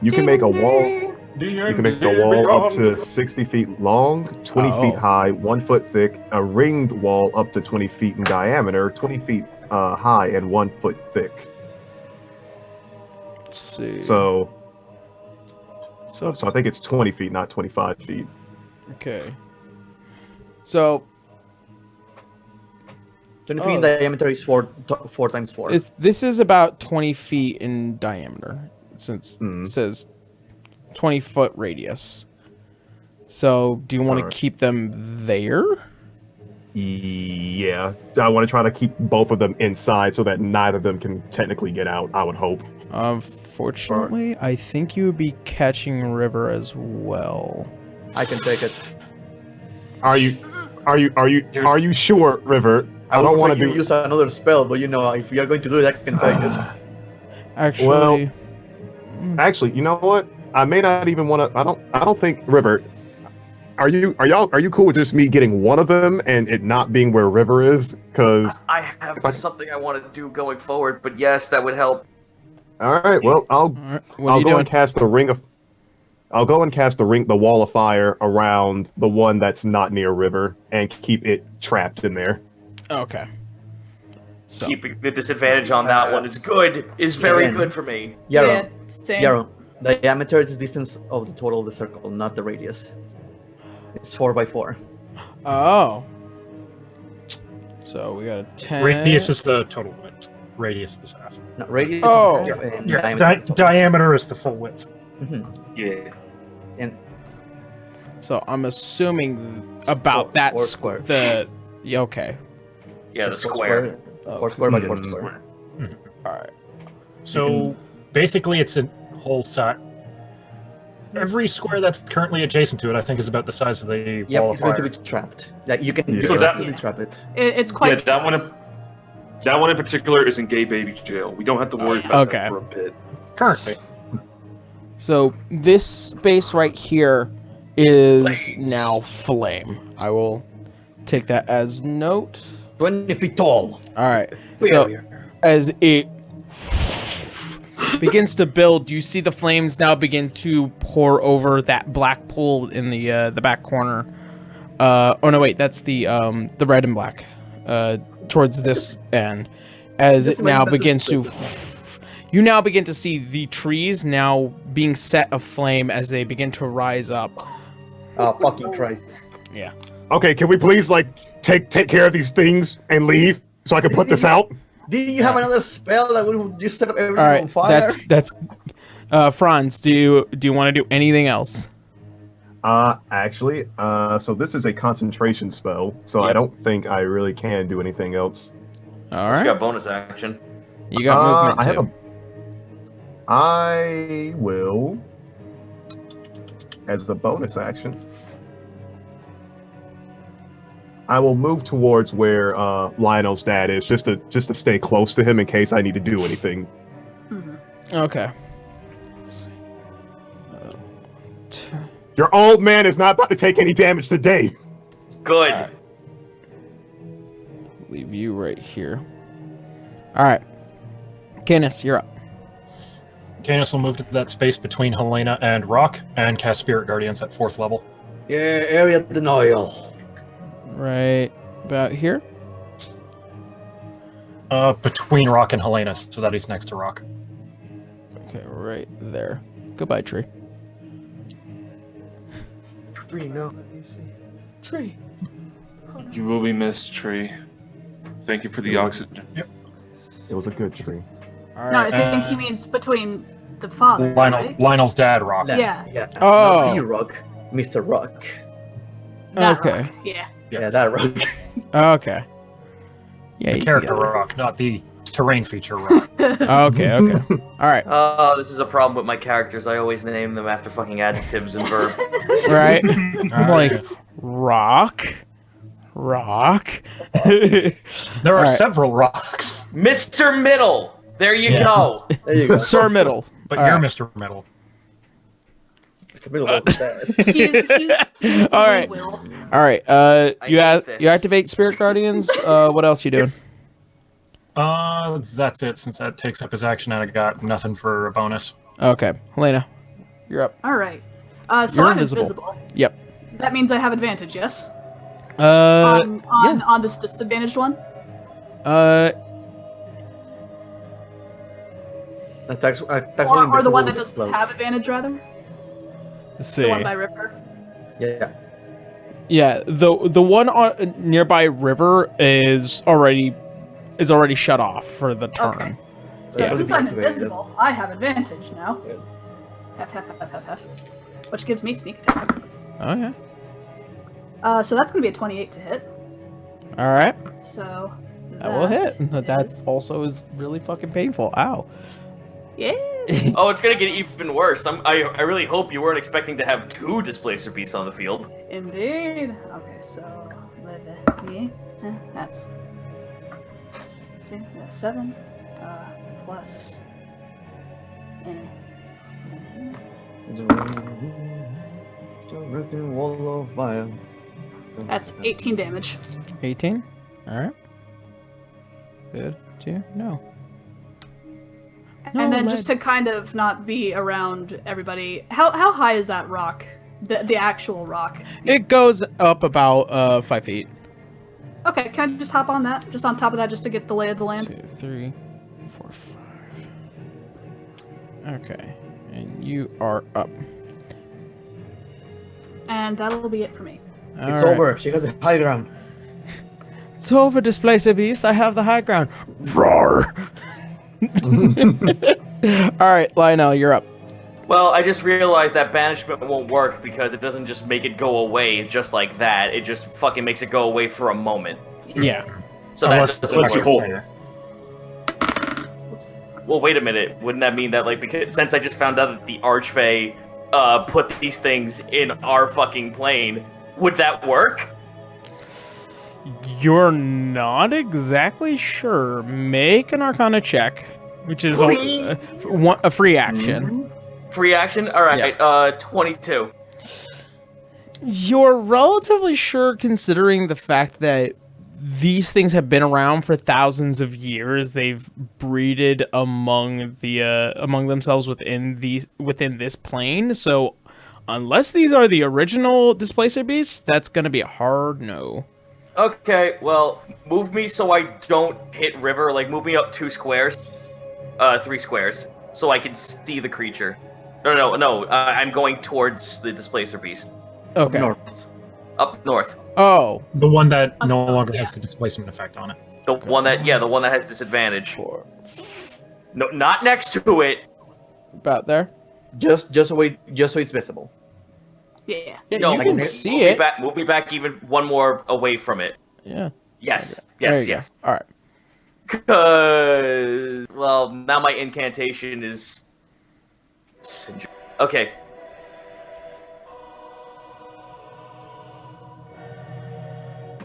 you can make a wall. You can make a wall up to 60 feet long, 20 feet high, 1 foot thick, a ringed wall up to 20 feet in diameter, 20 feet high, and 1 foot thick. Let's see. So I think it's 20 feet, not 25 feet. Okay. So 20 feet in diameter is 4 times 4. this is about 20 feet in diameter, since it says 20-foot radius. So do you want to keep them there? Yeah, I want to try to keep both of them inside so that neither of them can technically get out, I would hope. Fortunately, I think you would be catching River as well. I can take it. Are you sure, River? I don't want to use another spell, but if we are going to do it, I can take it. Actually, Actually, you know what? I may not even want to. I don't think River. Are you cool with just me getting one of them and it not being where River is? Because I have something I want to do going forward, but yes, that would help. all right, well, I'll go and cast the ring of. I'll go and cast the wall of fire around the one that's not near River and keep it trapped in there. Okay. So. Keeping the disadvantage on that one is good. Is very good for me. Yarrow, Same. Yarrow, the diameter is the distance of the total of the circle, not the radius. It's 4 by 4. Oh. So we got a 10. Radius is the total width. Radius is half. No, radius Oh. is half, and Yeah, diameter is diameter is the full width. Yeah. And So I'm assuming about that four square. Okay. Yeah, the square. 4 square by 4 square. All right. So basically, it's a whole side. Every square that's currently adjacent to it, I think, is about the size of the Yep, wall it's of going to fire. be trapped. Like you can So definitely trap it. It's quite. That one in particular is in gay baby jail. We don't have to worry about Okay. that for a bit. Currently. So this space right here is now flame. I will take that as note. 20 feet tall. All right. So as it begins to build, you see the flames now begin to pour over that black pool in the back corner. Oh no, wait, that's the red and black. Towards this end, as it now begins to. You now begin to see the trees now being set aflame as they begin to rise up. Oh, fucking Christ. Yeah. Okay, can we please take care of these things and leave so I can put this out? Did you have another spell that will just set up everything All right. on fire? That's. Franz, do you want to do anything else? Actually, so this is a concentration spell, so I don't think I really can do anything else. All You right. got bonus action. You got movement too. I will, as the bonus action, I will move towards where Lionel's dad is, just to stay close to him in case I need to do anything. Okay. Your old man is not about to take any damage today. Good. All right. Leave you right here. All right. Canis, you're up. Canis will move to that space between Helena and Rock and cast Spirit Guardians at 4th level. Yeah, area denial. Right about here. Between Rock and Helena, so that he's next to Rock. Okay, right there. Goodbye, tree. Tree. You will be missed, Tree. Thank you for the oxygen. It was a good tree. All No, right. I think he means between the father. Right? Lionel's dad, Rock. Yeah. Not Oh. the Rock, Mr. Rock. That Okay. rock, Yeah. Yeah, that Rock. Okay. Yeah. The you character got Rock, not the terrain feature Rock. it. Okay. Okay. All right. This is a problem with my characters. I always name them after fucking adjectives and verbs. Right. I'm like rock. There are All right. several Rocks, Mr. Middle. There you go. There you go. Sir Middle. but All you're right. Mr. Middle. It's the middle of that. He's All right. Will. All right. You hate this. you activate Spirit Guardians. What else you doing? That's it, since that takes up his action, and I got nothing for a bonus. Okay, Helena, you're up. All right. So You're I'm invisible. invisible. Yep. That means I have advantage, yes? Yeah. On this disadvantaged one? Attacks Or only the one that invisible doesn't with have advantage, rather? Let's The see. one by River? Yeah. Yeah, the one on nearby river is already shut off for the turn. Okay. So Yeah. since I'm Activated. invisible, I have advantage now. F. Which gives me sneak attack. Oh yeah. So that's going to be a 28 to hit. All right, So that will hit. is- That also is really fucking painful. Ow. Yeah. Oh, it's gonna get even worse. I really hope you weren't expecting to have 2 displacer beasts on the field. Indeed. Okay, so that's 7 plus. Wall of fire. That's 18 damage. 18. All right. Good to know. No And then lead. just to kind of not be around everybody, how high is that rock? The actual rock? It goes up about 5 feet. Okay, can I just hop on that? Just on top of that, just to get the lay of the land? 2, 3, 4, 5. Okay, and you are up. And that'll be it for me. All It's right. over. She has the high ground. It's over, Displacer Beast. I have the high ground. Roar. All right, Lionel, you're up. Well, I just realized that banishment won't work because it doesn't just make it go away just like that. It just fucking makes it go away for a moment. Yeah. So Unless that unless you doesn't hold work. it. Well, wait a minute. Wouldn't that mean that, like, because since I just found out that the Archfey put these things in our fucking plane. Would that work? You're not exactly sure. Make an Arcana check, which is a free action. Free action? Alright, 22. You're relatively sure, considering the fact that these things have been around for thousands of years. They've breeded among themselves within this plane. So, unless these are the original displacer beasts, that's going to be a hard no. Okay, well, move me so I don't hit river. Like, move me up 2 squares. 3 squares. So I can see the creature. No. I'm going towards the displacer beast. Okay. Up north. Oh. The one that no longer has the displacement effect on it. The one that has disadvantage. No, not next to it. About there. Just so it's visible. Yeah. No, you can see it. Move me back even one more away from it. Yeah. Yes. There you Yes. go. All right. Cause now my incantation is. Okay.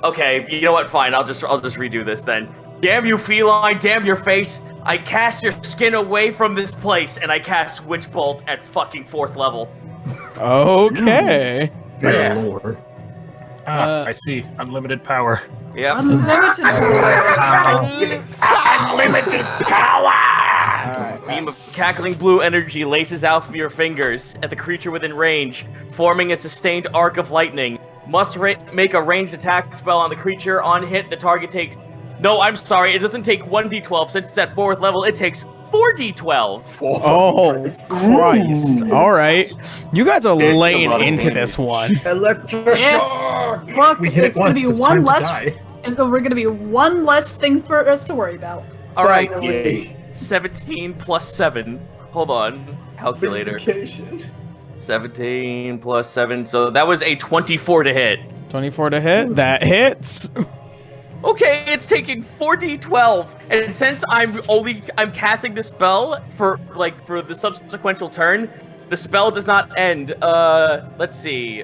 Okay, you know what? Fine. I'll just redo this then. Damn you, feline! Damn your face! I cast your skin away from this place, and I cast Witch Bolt at fucking 4th level. Okay. Dear Lord. I see. Unlimited power. Yeah. Unlimited. Unlimited power! All right. Beam of cackling blue energy laces out from your fingers at the creature within range, forming a sustained arc of lightning. Must make a ranged attack spell on the creature. On hit, the target takes... No, I'm sorry. It doesn't take 1d12. Since it's at 4th level, it takes 4d12. Oh, Christ. All right. You guys are laying into this one. Electroshock! Look, We hit it it's gonna once. be It's one time to less. die. And we're gonna be one less thing for us to worry about. All right. Finally. 17 plus 7. Hold on. Calculator. 17 plus 7. So that was a 24 to hit. 24 to hit. That hits. Okay, it's taking 4d12, and since I'm casting the spell for the subsequent turn, the spell does not end. Let's see.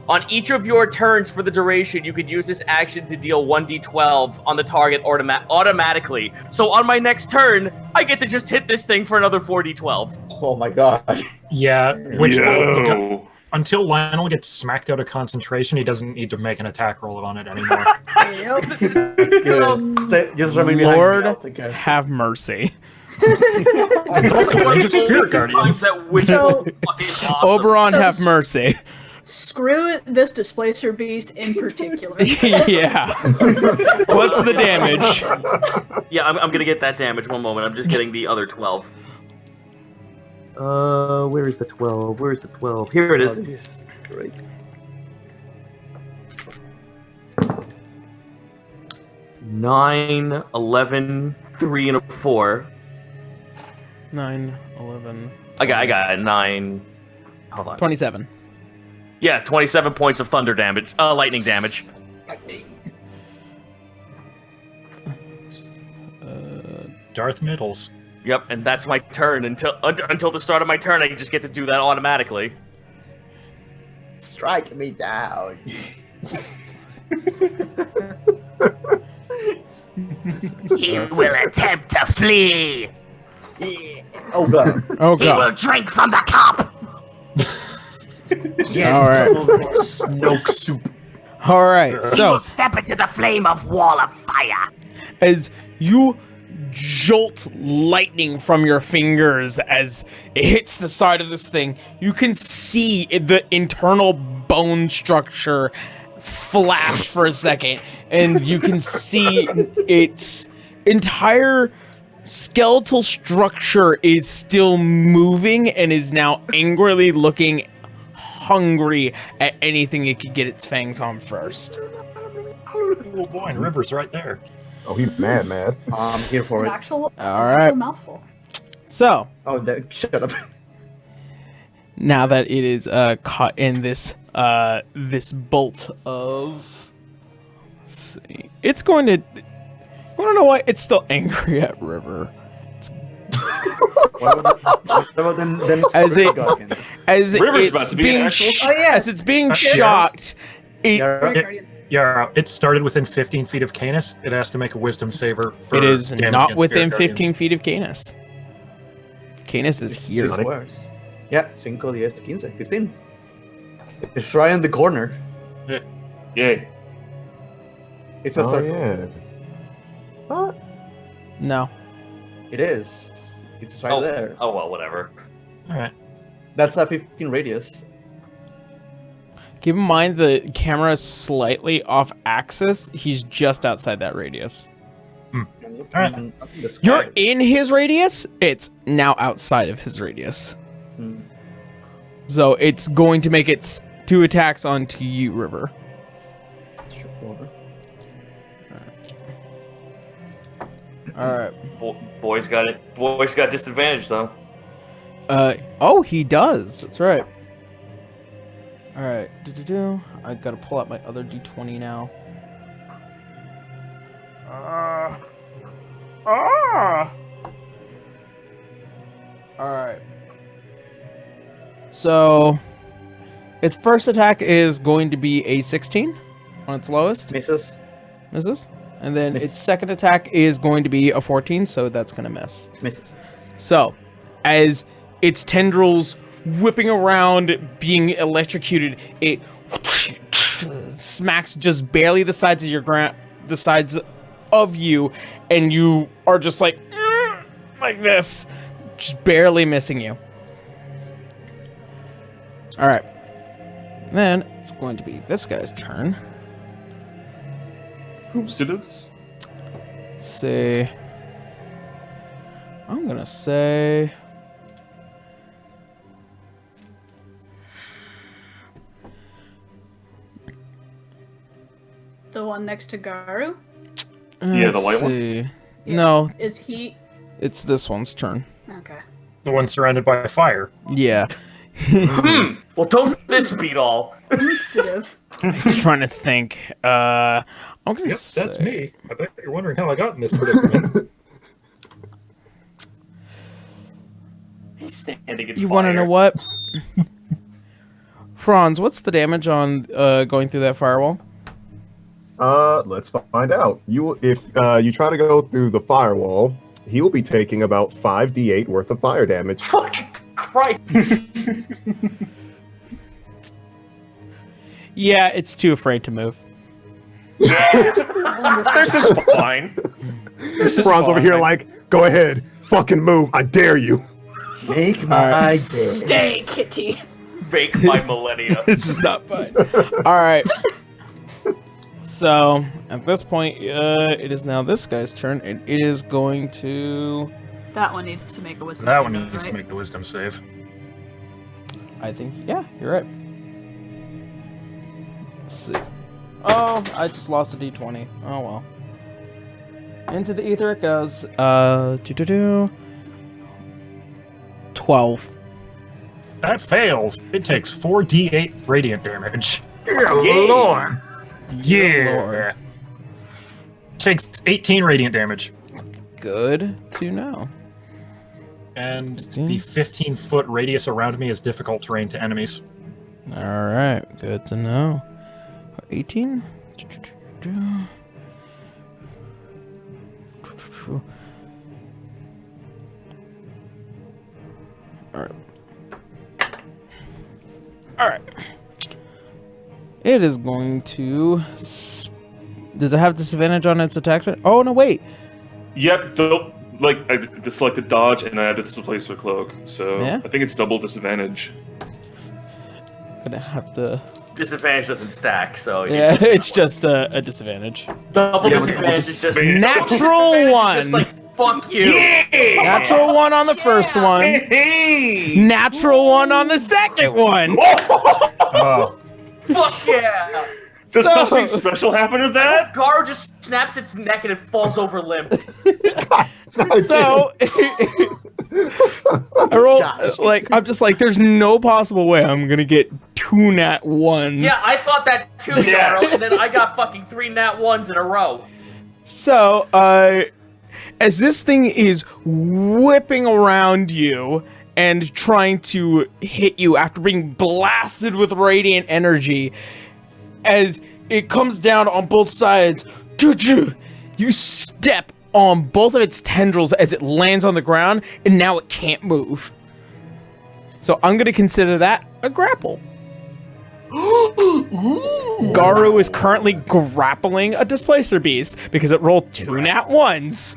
On each of your turns for the duration, you could use this action to deal 1d12 on the target automatically. So on my next turn, I get to just hit this thing for another 4d12. Oh my god. Yeah, which Yo. until Lionel gets smacked out of concentration, he doesn't need to make an attack roll on it anymore. Just run me behind me, Lord, I'll take care. have mercy. It's also a range of spirit guardians. So- Oberon, So- have mercy. Screw this displacer beast in particular. Yeah. What's the damage? Yeah, I'm gonna get that damage. One moment. I'm just getting the other 12. Where is the 12? Where's the 12? Here it Oh, is. this is great. 9, 11, 3, and a 4. 9, 11, I got it. 9. Hold on. 27. Yeah, 27 points of thunder damage. Lightning damage. Darth Middles. Yep, and that's my turn. Until the start of my turn, I just get to do that automatically. Strike me down. He will attempt to flee. Yeah. Oh god. Oh, God. Drink from the cup. Yes. All right. Snoke soup. All right. So, Step into the flame of wall of fire. as you jolt lightning from your fingers as it hits the side of this thing, you can see the internal bone structure flash for a second, and you can see its entire skeletal structure is still moving and is now angrily looking hungry at anything it could get its fangs on first. Oh boy, and River's right there. Oh, he's mad. I'm here for An it. actual right. mouthful. So, Shut up. now that it is caught in this this bolt of, let's see, it's going to, I don't know why it's still angry at River. It's What about them As it- Guardians? As River's about it's to be an being actual- Oh, yeah. as it's being shocked, it, Yeah, Fairy It- Guardians. Yeah, it started within 15 feet of Canis. It has to make a wisdom saver. For it is damage not against within Spirit 15 Guardians. feet of Canis. Canis is here. Six squares. Yeah, 5, 10, 15. 15. It's right in the corner. Yay. It's a Oh circle. yeah. What? No. It is. It's right there. Oh well, whatever. All right. That's a 15 radius. Keep in mind the camera is slightly off axis. He's just outside that radius. Alright. Mm, up in the sky. You're in his radius. It's now outside of his radius. Mm. So it's going to make its 2 attacks onto you, River. Sure, over. All right. Boy's got it. Boy's got disadvantage though. Oh, he does. That's right. All right. I gotta pull out my other D20 now. All right. So, its first attack is going to be a 16 on its lowest. Misses. Misses. And then Miss. its second attack is going to be a 14, so that's gonna miss. Misses. So, as its tendrils whipping around, being electrocuted, it smacks just barely the sides of the sides of you, and you are just like this, just barely missing you. All right. Then it's going to be this guy's turn. Who's to this? I'm gonna say. The one next to Garu? Yeah, the white one? one. Yeah. No, Is he... it's this one's turn. Okay. The one surrounded by fire. Yeah. Well, don't this beat all. Initiative. Just trying to think. I'm gonna Yep, say, that's me. I bet you're wondering how I got in this predicament. He's standing in You fire. want to know what? Franz, what's the damage on going through that firewall? Let's find out. If you try to go through the firewall, he will be taking about 5d8 worth of fire damage. Fucking Christ. Yeah, it's too afraid to move. There's this fine. Franz over here like, go ahead, fucking move, I dare you. Make my day. Stay, kitty. Make my millennia. This is not fun. All right. So at this point, it is now this guy's turn, and it is going to. That one needs to make a wisdom That save, one right? needs to make a wisdom save. I think, yeah, you're right. Let's see. Oh, I just lost a d20. Oh well. Into the ether it goes. 12. That fails. It takes 4d8 radiant damage. Lord. Yeah. Lord. Takes 18 radiant damage. Good to know. And the 15-foot radius around me is difficult terrain to enemies. All right, good to know. 18. All right. All right. It is going to. Does it have disadvantage on its attacks? Oh no! Wait. Yep, I just selected dodge and I added displacer cloak, so Yeah? I think it's double disadvantage. Gonna have to. Disadvantage doesn't stack, so you Yeah, just- it's just a disadvantage. double Yeah, disadvantage is just Natural double disadvantage is one. Just like fuck you. Natural one on the first one. Natural one on the second one. Oh, Fuck yeah. Does So- something special happen with that? Garu just snaps its neck and it falls over limp. So I roll I'm just like, there's no possible way I'm gonna get 2 nat 1s. Yeah, I thought that too, Yeah. Garu, and then I got fucking 3 nat 1s in a row. So as this thing is whipping around you and trying to hit you after being blasted with radiant energy, as it comes down on both sides, you step on both of its tendrils as it lands on the ground, and now it can't move. So I'm going to consider that a grapple. Garu is currently grappling a displacer beast because it rolled 2 nat 1s.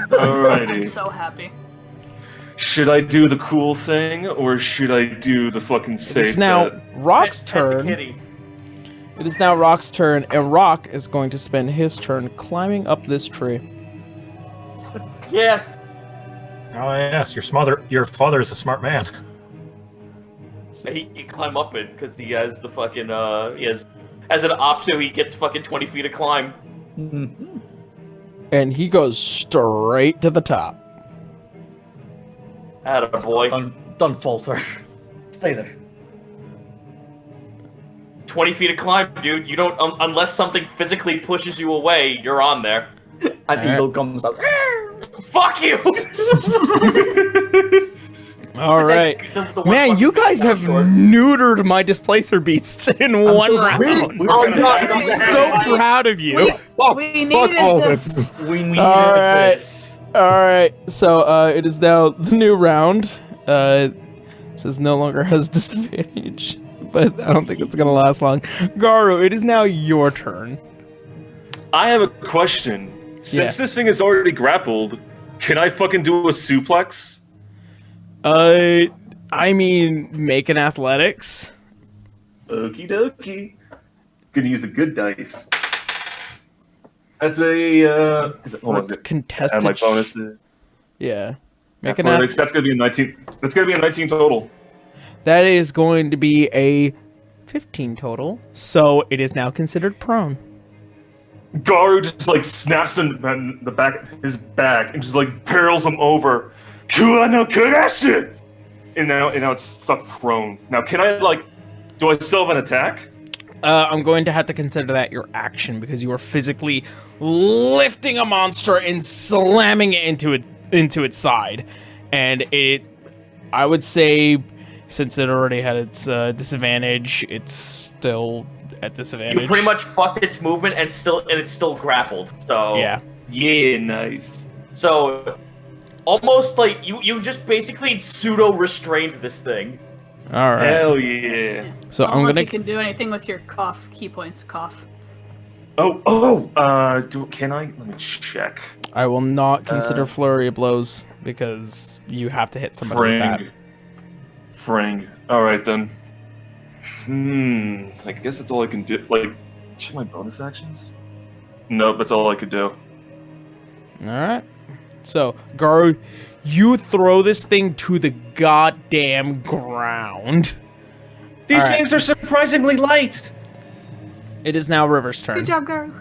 Alrighty. I'm so happy. Should I do the cool thing or should I do the fucking safe? It's now bet? Rock's Pet the turn. kitty. It is now Rock's turn, and Rock is going to spend his turn climbing up this tree. Yes. Oh yes, your father is a smart man. He can climb up it because he has the fucking he has as an option he gets fucking 20 feet of climb. And he goes straight to the top. Atta boy. Don't fall, sir. Stay there. 20 feet of climb, dude. You don't unless something physically pushes you away, you're on there. An eagle comes out. Fuck you. All right. The one Man, fucking you guys have short. neutered my displacer beasts in one round. I'm so proud of you. We needed this. We need All right. this. All right. So it is now the new round. It says no longer has disadvantage, but I don't think it's gonna last long. Garu, it is now your turn. I have a question. Since this thing is already grappled, can I fucking do a suplex? I mean, make an athletics. Okie dokie. Gonna use the good dice. That's a hold on, It's add contested. my bonuses. Yeah. Make an Athletics. That's gonna be a 19. That's gonna be a 19 total. That is going to be a 15 total. So it is now considered prone. Garu just like snaps the back his back and just like barrels him over. And now it's stuck prone. Now can I do I still have an attack? I'm going to have to consider that your action because you are physically lifting a monster and slamming it into its side, and I would say, since it already had its disadvantage, it's still at disadvantage. You pretty much fucked its movement and it's still grappled. So Yeah. Yeah, nice. So almost like you just basically pseudo restrained this thing. All right. Hell yeah. So I'm Unless gonna. you can do anything with your cough key points. Cough. Can I? Let me check. I will not consider flurry of blows because you have to hit somebody with that. Fring. All right then. I guess that's all I can do. Check my bonus actions. Nope, that's all I could do. All right. So Garu, you throw this thing to the goddamn ground. These All right. things are surprisingly light. It is now River's turn. Good job, Garu.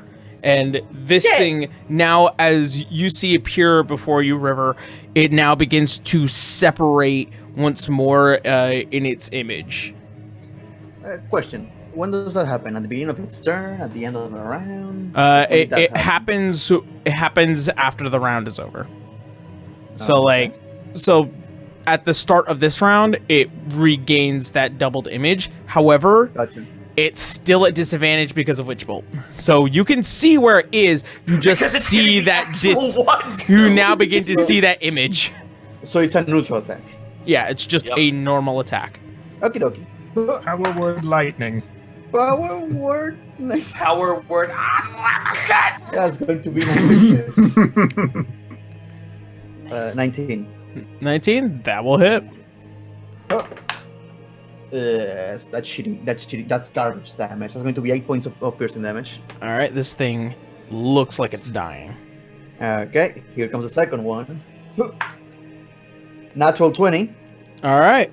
And this thing, now as you see appear before you, River, it now begins to separate once more in its image. Question. When does that happen? At the beginning of its turn? At the end of the round? It happens after the round is over. So so at the start of this round, it regains that doubled image. However, Gotcha. it's still at disadvantage because of Witch Bolt. So you can see where it is. You just Because it's see getting that actual ones. you now begin to see that image. So it's a neutral attack. Yeah, it's just Yep. a normal attack. Okie dokie. Power word lightning. Power word. Power word unlimited. That's going to be my 19. 19, that will hit. Oh. That's cheating. That's cheating. That's garbage damage. That's going to be 8 points of piercing damage. All right, this thing looks like it's dying. Okay, here comes the second one. Natural 20. All right,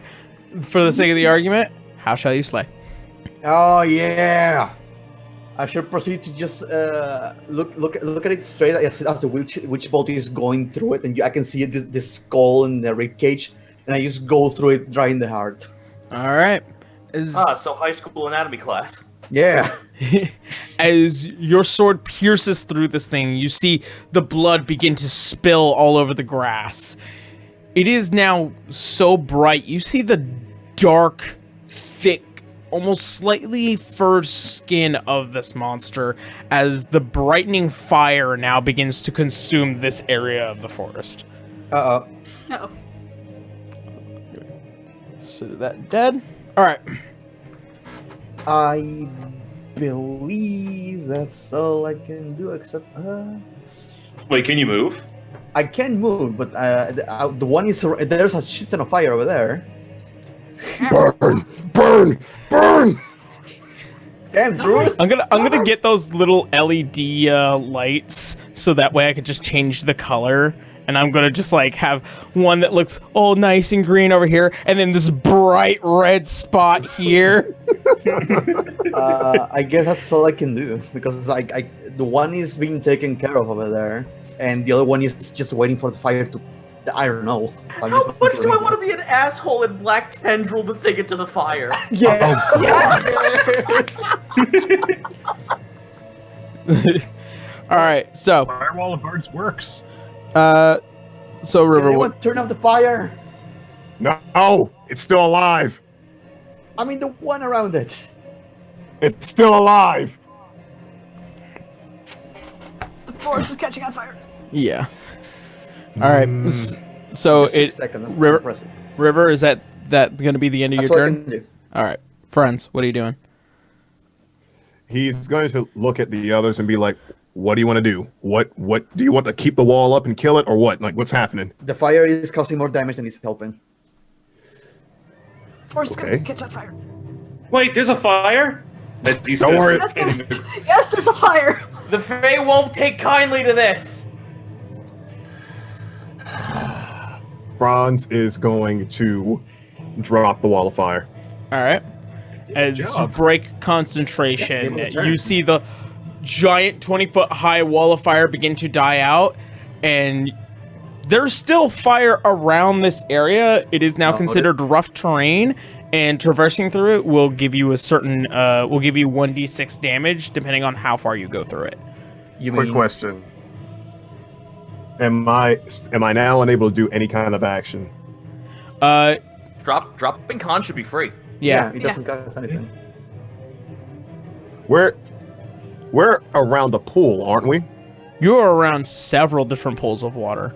for the sake of the argument, how shall you slay? Oh yeah. I should proceed to just look at it straight as the witch bolt is going through it, and I can see it, the skull and the rib cage, and I just go through it, dry in the heart. All right. So high school anatomy class. Yeah. As your sword pierces through this thing, you see the blood begin to spill all over the grass. It is now so bright. You see the dark, thick, almost slightly furred skin of this monster as the brightening fire now begins to consume this area of the forest. Uh-oh. No. Consider that dead. All right. I believe that's all I can do, except Wait, can you move? I can move, but the one is there's a shit ton of fire over there. Burn! Burn! Burn! Damn, Drew! I'm gonna get those little LED lights so that way I can just change the color. And I'm gonna just like have one that looks all nice and green over here, and then this bright red spot here. I guess that's all I can do because the one is being taken care of over there, and the other one is just waiting for the fire to. I don't know. How much do I want to be an asshole and black tendril the thing into the fire? Yeah. All right, so Firewall of Bards works. so River, Anyone turn off the fire? No! It's still alive! I mean, the one around it. It's still alive! The forest is catching on fire. yeah. All right, so Just 6 seconds. That's River, impressive. River, is that gonna be the end of That's your all I turn? can do. All right, friends, what are you doing? He's going to look at the others and be like, what do you want to do? What do you want to keep the wall up and kill it, or what? Like, what's happening? The fire is causing more damage than it's helping. Forest is Okay. gonna catch on fire. Wait, there's a fire? Don't worry. Yes, there's a fire. The Fae won't take kindly to this. Bronze is going to drop the wall of fire. All right. As you break concentration, you see the giant 20-foot high wall of fire begin to die out, and there's still fire around this area. It is now considered rough terrain, and traversing through it will give you a certain will give you 1d6 damage depending on how far you go through it. Quick question. Am I now unable to do any kind of action? Dropping con should be free. Yeah. It doesn't cost anything. We're around a pool, aren't we? You're around several different pools of water.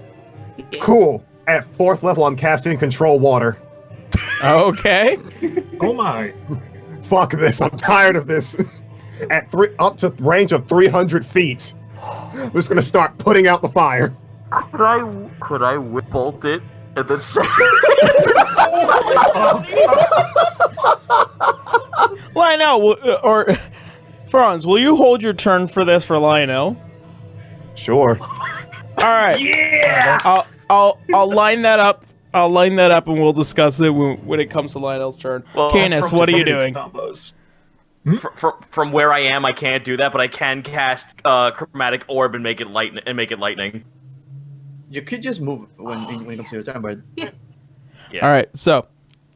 Cool. At 4th level, I'm casting Control Water. Okay. Oh my. Fuck this. I'm tired of this. At up to range of 300 feet, I'm just gonna start putting out the fire. Could I whip bolt it and then say Lionel, or Franz, will you hold your turn for this for Lionel? Sure. All right. Yeah. I'll line that up. I'll line that up, and we'll discuss it when it comes to Lionel's turn. Well, Canis, From what are you Divinity doing? Combos. From where I am, I can't do that, but I can cast chromatic orb and make it lightning. You could just move when it comes to your turn, but Yeah. All right. So,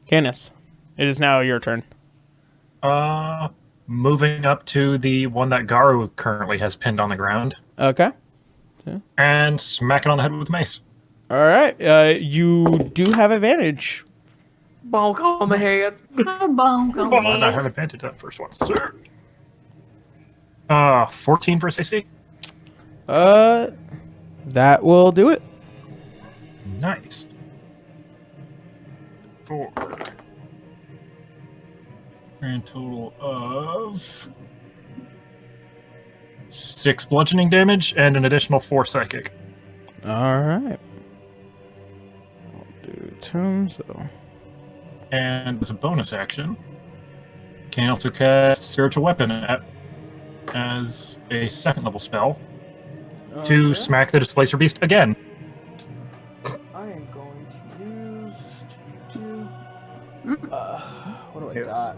Canis, it is now your turn. Moving up to the one that Garu currently has pinned on the ground Okay. and smack it on the head with mace. All right. You do have advantage. Bonk on the head. And I have advantage that first one, sir. 14 for 60. That will do it. Nice. 4. Grand total of 6 bludgeoning damage and an additional 4 psychic. All right. I'll do 10. So. And as a bonus action, can also cast Spiritual Weapon as a 2nd level spell to smack the Displacer Beast again. I am going to use. What do I got?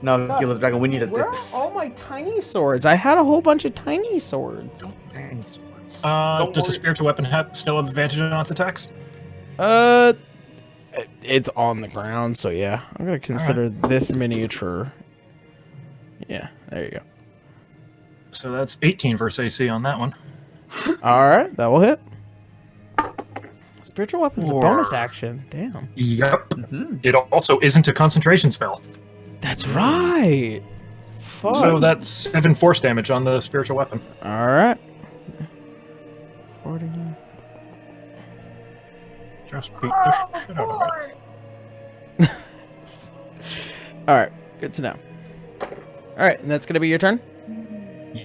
no, God, kill the dragon. We needed Where are this. all my tiny swords? I had a whole bunch of tiny swords. Does the Spiritual Weapon still have advantage on its attacks? It's on the ground, so yeah. I'm gonna consider this miniature Yeah, there you go. So that's 18 versus AC on that one. All right, that will hit. Spiritual weapon's a Or- bonus action. Damn. Yep. It also isn't a concentration spell. That's right. Fuck. So that's 7 force damage on the spiritual weapon. All right. 40. Just beat the shit out of it. All right, good to know. All right, and that's gonna be your turn.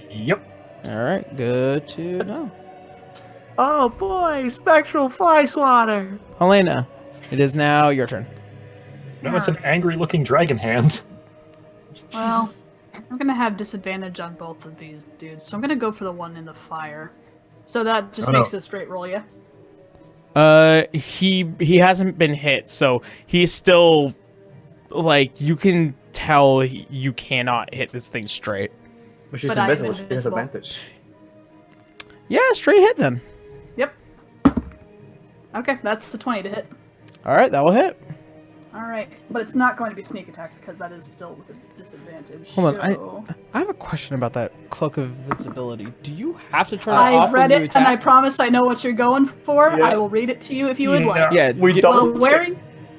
Yep. All right, good to know. Oh boy, spectral fly swatter. Helena, it is now your turn. No, it's an angry-looking dragon hand. Well, I'm gonna have disadvantage on both of these dudes, so I'm gonna go for the one in the fire. So that just makes it a straight roll, yeah? He hasn't been hit, so he's still like you can tell you cannot hit this thing straight. But she's But I'm invisible. She has invisible. advantage. Yeah, straight hit then. Yep. Okay, that's the 20 to hit. All right, that will hit. All right, but it's not going to be sneak attack because that is still with a disadvantage. Hold on, so- I have a question about that cloak of invincibility. Do you have to turn it off I've read when you it, and I attack? promise I know what you're going for. Yeah. I will read it to you if you would Yeah. like. Yeah, We you- don't.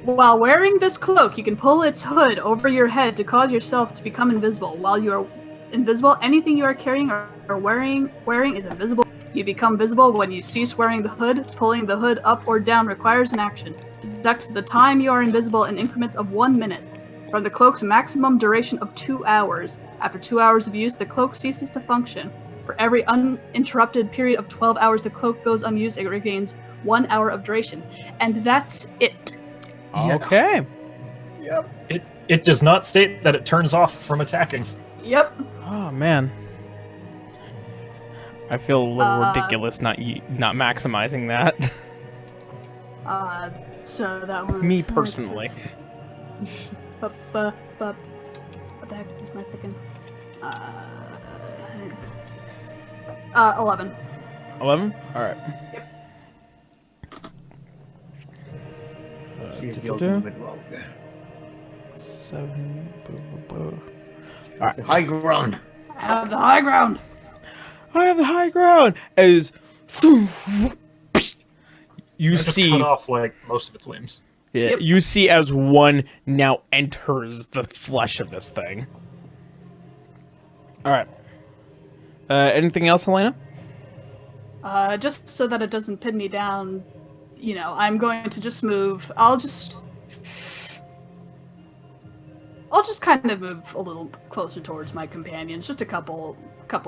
While wearing this cloak, you can pull its hood over your head to cause yourself to become invisible. While you are invisible, anything you are carrying or wearing is invisible. You become visible when you cease wearing the hood. Pulling the hood up or down requires an action. Deduct the time you are invisible in increments of 1 minute. From the cloak's maximum duration of 2 hours. After 2 hours of use, the cloak ceases to function. For every uninterrupted period of 12 hours the cloak goes unused, it regains 1 hour of duration. And that's it. Yeah. Okay. It does not state that it turns off from attacking. Yep. Oh man. I feel a little ridiculous not maximizing that. So that was... Me personally. What the heck is my freaking... 11. 11? Alright. She's the Da-da-da. ultimate rogue. 7. It's the high ground. I have the high ground. I have the high ground! As you I just see, cut off like most of its limbs. yeah, Yep. you see as one now enters the flesh of this thing. All right. Anything else, Helena? Just so that it doesn't pin me down, you know, I'm going to just move. I'll just kind of move a little closer towards my companions, just a couple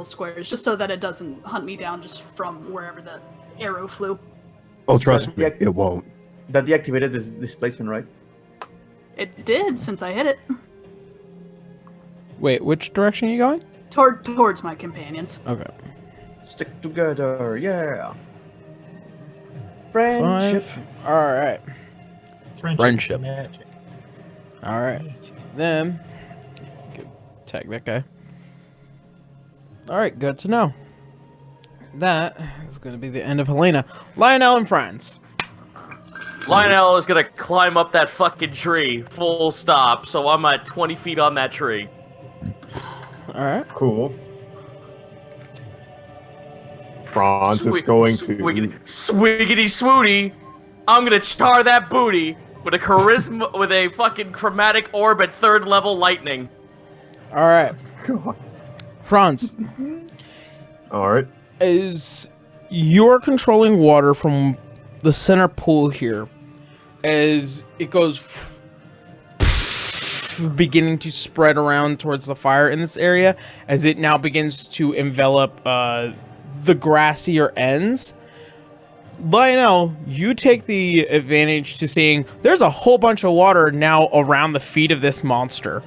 squares, just so that it doesn't hunt me down just from wherever the arrow flew. Oh, trust me, Yeah. it won't. That deactivated this displacement, right? It did since I hit it. Wait, which direction are you going? Towards my companions. Okay. Stick together, yeah. Friendship. 5. All right. Friendship. Magic. All right. Then tag that guy. All right, good to know. That is going to be the end of Helena. Lionel and friends. Lionel is gonna climb up that fucking tree, full stop, so I'm at 20 feet on that tree. All right. Cool. Franz is going to. Swiggity swooty, I'm gonna char that booty with a charisma, with a fucking chromatic orb at 3rd level lightning. All right. Franz, All right. as you're controlling water from the center pool here, as it goes beginning to spread around towards the fire in this area, as it now begins to envelop the grassier ends. Lionel, you take the advantage to seeing there's a whole bunch of water now around the feet of this monster.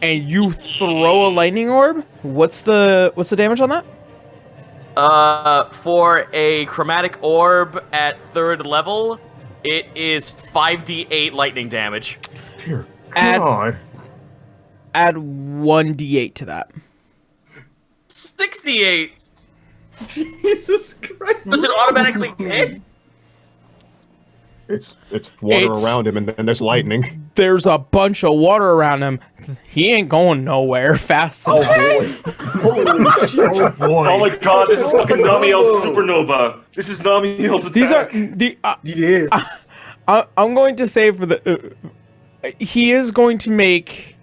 And you throw a lightning orb. What's the damage on that? For a chromatic orb at 3rd level, it is 5d8 lightning damage. Dear Add- God. Add 1d8 to that. 68. Jesus Christ. Does it automatically hit? It's water It's- around him, and then there's lightning. there's a bunch of water around him. He ain't going nowhere fast enough. Holy shit! Oh boy. Oh my god, this is fucking Namiel's supernova. This is Namiel's attack. These are the. It is. I'm going to say for the. He is going to make.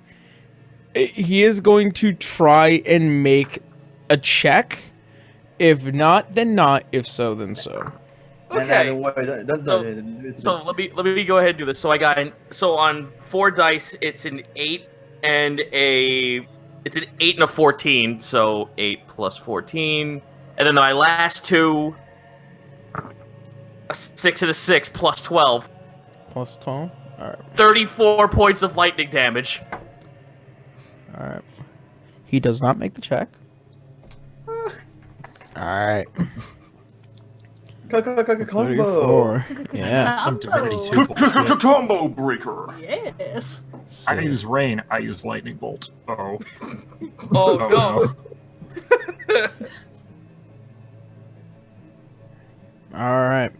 He is going to try and make a check. If not, then not. If so, then so. Okay. Don't worry. So let me go ahead and do this. So I got on 4 dice, it's an 8 and a 14. So 8 plus 14, and then my last 2, a 6 and a 6 plus 12. Plus 12. All right. 34 points of lightning damage. All right. He does not make the check. All right. Combo. 34. Yeah. Some Divinity 2 bullshit. Combo breaker. Yes. I use rain, I use lightning bolt. Oh. Oh no. All right.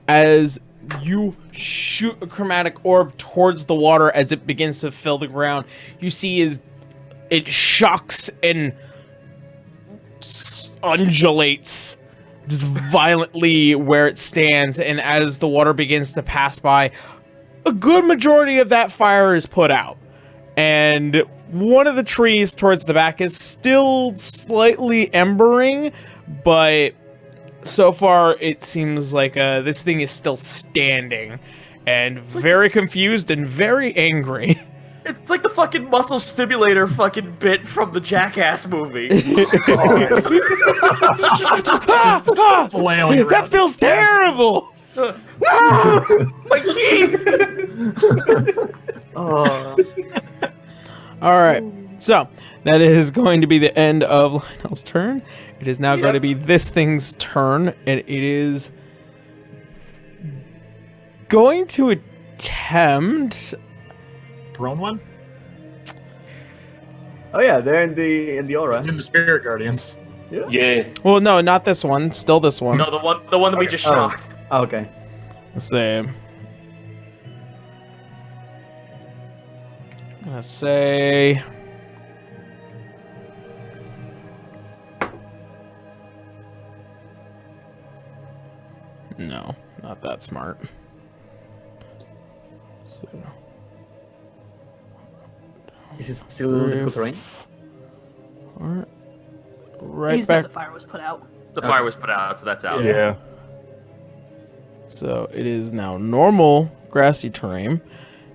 As you shoot a chromatic orb towards the water as it begins to fill the ground, you see as it shocks and undulates just violently where it stands, and as the water begins to pass by, a good majority of that fire is put out. And one of the trees towards the back is still slightly embering, but so far it seems like this thing is still standing and very confused and very angry. It's like the fucking muscle stimulator fucking bit from the Jackass movie. Flailing That around. feels terrible. My teeth! Oh. All right. So that is going to be the end of Lionel's turn. It is now going to be this thing's turn, and it is going to attempt. Prone one? Oh yeah, they're in the aura. It's in the Spirit Guardians. Yeah. Well, no, not this one. Still this one. No, the one that we just shocked. Oh, okay. Let's see. I'm gonna say. No, not that smart. So. Is it still difficult terrain? Alright. Right He's back. The fire was put out. The fire was put out, so that's out. Yeah. So it is now normal grassy terrain,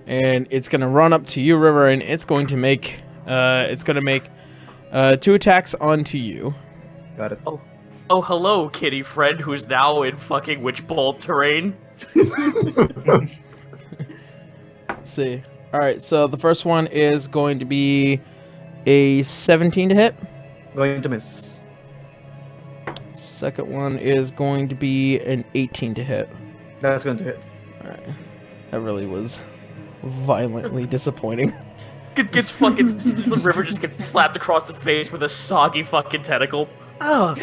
and it's gonna run up to you, River, and it's going to make 2 attacks onto you. Got it. Oh, hello, kitty friend, who's now in fucking Witch Bolt terrain. Let's see. All right, so the first one is going to be a 17 to hit. Going to miss. Second one is going to be an 18 to hit. That's going to hit. All right, that really was violently disappointing. Gets fucking the river just gets slapped across the face with a soggy fucking tentacle. Oh,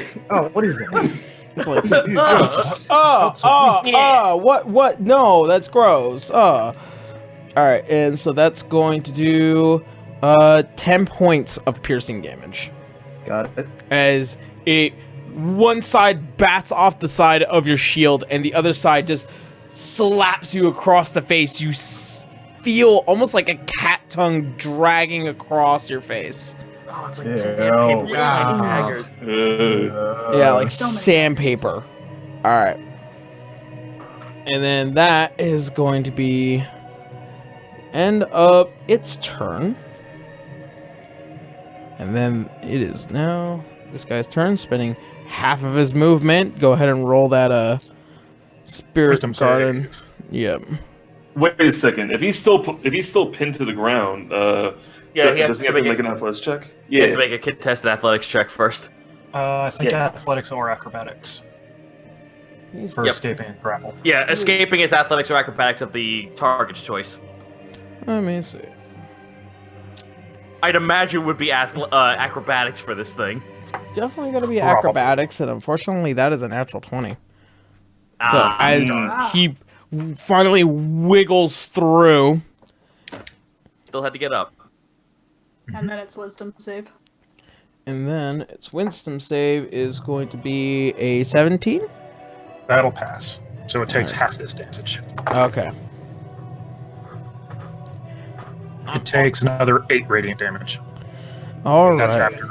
what is that? It's like, what? No, that's gross. All right, and so that's going to do 10 points of piercing damage. Got it. As one side bats off the side of your shield, and the other side just slaps you across the face. You feel almost like a cat tongue dragging across your face. Oh, it's like Wow. daggers. Yeah, like So many sandpaper. All right. And then that is going to be end of its turn. And then it is now this guy's turn, spending half of his movement. Go ahead and roll that spirit Wisdom garden. save. Yep. Wait a second. If he's still pinned to the ground, Yeah, he has does he to have to make make an athletics check? He has to make a contested athletics check first. I think Yeah. athletics or acrobatics. For Yep. escaping and grapple. Yeah, escaping is athletics or acrobatics of the target's choice. Let me see. I'd imagine would be acrobatics for this thing. Definitely going to be Probably. acrobatics, and unfortunately, that is a natural 20. So Ah, as he finally wiggles through, still had to get up. And then it's wisdom save. And then its wisdom save is going to be a 17. That'll pass. So it takes half this damage. Okay. It takes another 8 radiant damage. All That's right. after.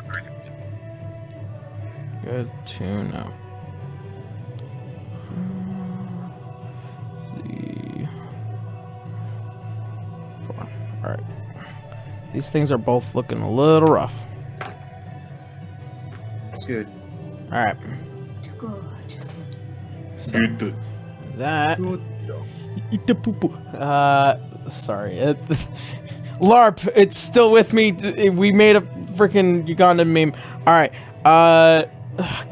Good to know. Let's see. 4. All right. These things are both looking a little rough. That's good. All right. Good. So Good. that. Eat the poo-poo. Sorry. LARP, it's still with me. We made a freaking Ugandan meme. All right.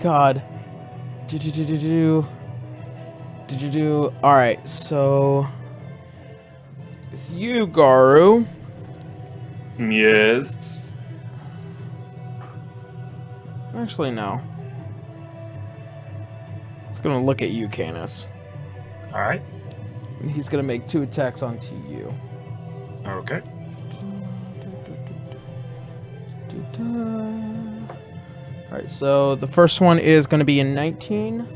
God. All right. So with you, Garu. Yes. Actually, no. It's gonna look at you, Canis. All right. He's gonna make 2 attacks onto you. Okay. Alright, so the first one is going to be a 19.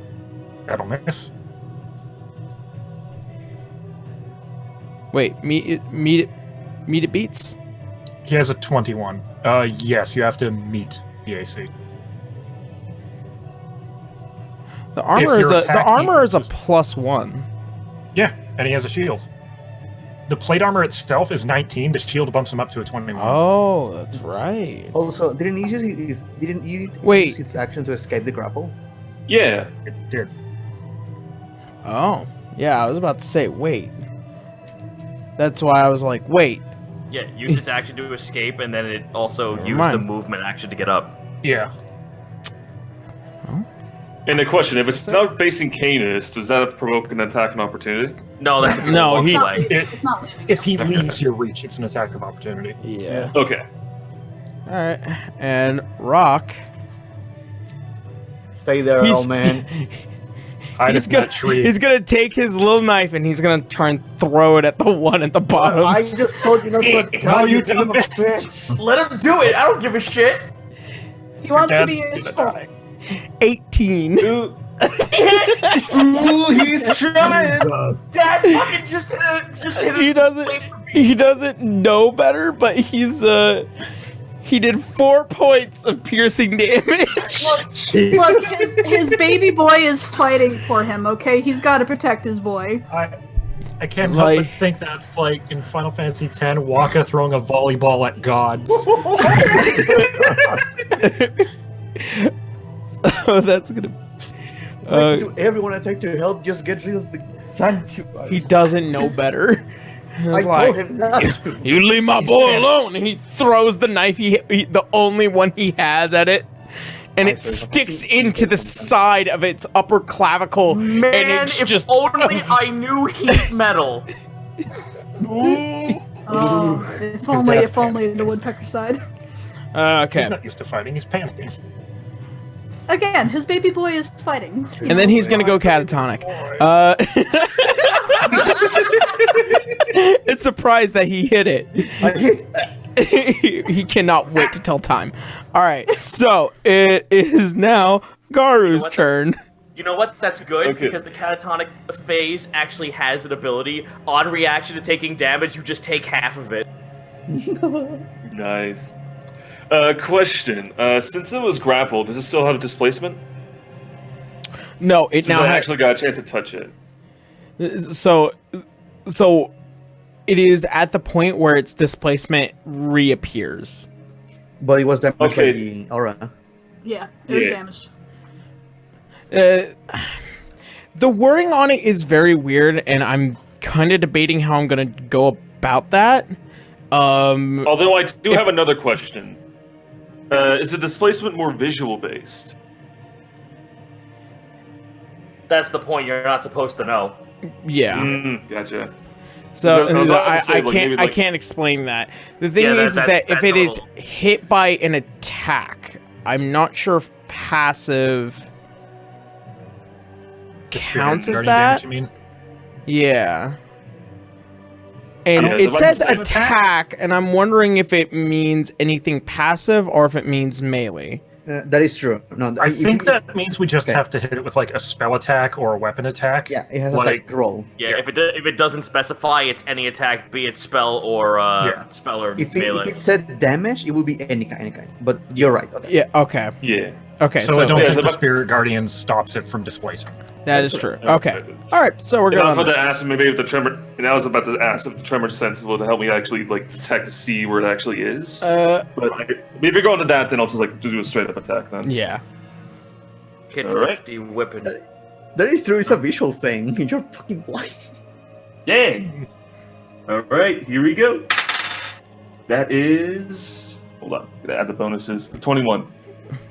That'll miss. Wait, meet it beats? He has a 21. Yes, you have to meet the AC. The armor is your a attack equals- +1. Yeah, and he has a shield. The plate armor itself is 19. The shield bumps him up to a 21. Oh, that's right. Also, didn't you use Wait. use its action to escape the grapple? Yeah. It did. Oh, yeah, I was about to say wait. That's why I was like, wait. Yeah, use its action to escape, and then it also Never used mind. the movement action to get up. Yeah. And the question, if it's not facing Canis, does that provoke an attack and opportunity? No, that's if you No, walk he- away. It's not leaving. If he leaves your reach, it's an attack of opportunity. Yeah. Okay. All right, and Rock. Stay there, He's- old man. Hide He's in gonna, that tree. he's gonna take his little knife and he's gonna try and throw it at the one at the bottom. I just told you not to attack. No, you son of a didn't. bitch. Let him do it. I don't give a shit. He wants to Dad's be gonna useful. die. 18. Ooh, Ooh, he's trying. Jesus. Dad fucking just hit He doesn't. He doesn't know better, but he did 4 points of piercing damage. Look, his baby boy is fighting for him, okay? He's got to protect his boy. I can't help but Like- think that's like in Final Fantasy X, Waka throwing a volleyball at gods. Oh, that's gonna. Why do everyone attack to help just get rid of the sanctuary? He doesn't know better. I It's told him not to. You leave my boy alone, and he throws the knife. He the only one he has at it, and it sticks into the side of its upper clavicle, and Man, it's if just. only I knew heat metal. Oh, if only the woodpecker side. Okay, He's not used to fighting, he's panicking. Again, his baby boy is fighting. and then he's gonna go catatonic. It's surprised that he hit it. I hit. He cannot wait to tell time. All right, so it is now Garu's what? turn. You know what? That's good, Okay. because the catatonic phase actually has an ability. On reaction to taking damage, you just take half of it. nice. Question. Since it was grappled, does it still have displacement? No, it Since now I has. actually got a chance to touch it. So it is at the point where its displacement reappears. But it was damaged by Okay. the aura. Yeah, it was Yeah. damaged. The wording on it is very weird, and I'm kind of debating how I'm gonna go about that. Although I do have another question. Is the displacement more visual based? That's the point. You're not supposed to know. Yeah. Gotcha. So I was about to say, I like, can't maybe, like- I can't explain that. The thing Yeah, is that if that's it a is little- hit by an attack, I'm not sure if passive The spirit counts as guardian that. damage, you mean? Yeah. And Yeah, it the says weapon- attack, and I'm wondering if it means anything passive or if it means melee. That is true. No, I if think you- that means we just Okay. have to hit it with like a spell attack or a weapon attack. Yeah, it has like, attack roll. Yeah, if it doesn't specify, it's any attack, be it spell or spell or If melee. it said damage, it will be any kind. But you're right. Okay. Yeah, okay. Yeah. Okay, So, I don't Yeah, think so the but- Spirit Guardian stops it from displacing. that is true. Okay. All right, so we're And good I was on about that. to ask him maybe if the tremor, and I was about to ask if the tremor's sensible to help me actually like detect to see where it actually is. But like, if you're going to that, then I'll just like do a straight up attack then. Yeah. Hit All right. 50 whipping. That is true. It's a visual thing. You're fucking blind. Yeah. All right, here we go. That is. Hold on, gotta add the bonuses. 21.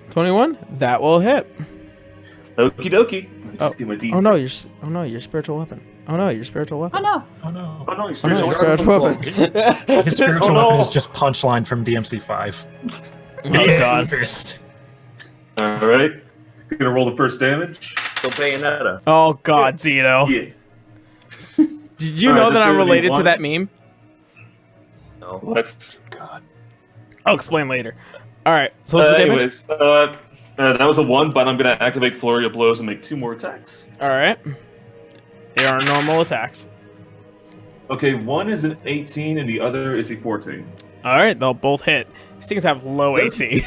21? That will hit. Okie dokie. Oh. Let's do my Oh no, your spiritual weapon. Oh no, your spiritual weapon. Oh no. Oh no. Oh no, Oh you no, spiritual your weapon. spiritual weapon. His spiritual Oh, no. weapon is just Punchline from DMC5. Oh god. Fist. All right, gonna roll the first damage. So Bayonetta. Oh god, Zeno. Yeah. Did you All right, know that that's I'm gonna be related to one. that meme? No. What? I'll explain later. All right. So what's the damage? Anyways, that was a 1, but I'm gonna activate Flurry of Blows and make 2 more attacks. All right. They are normal attacks. Okay, one is an 18 and the other is a 14. All right, they'll both hit. These things have low AC.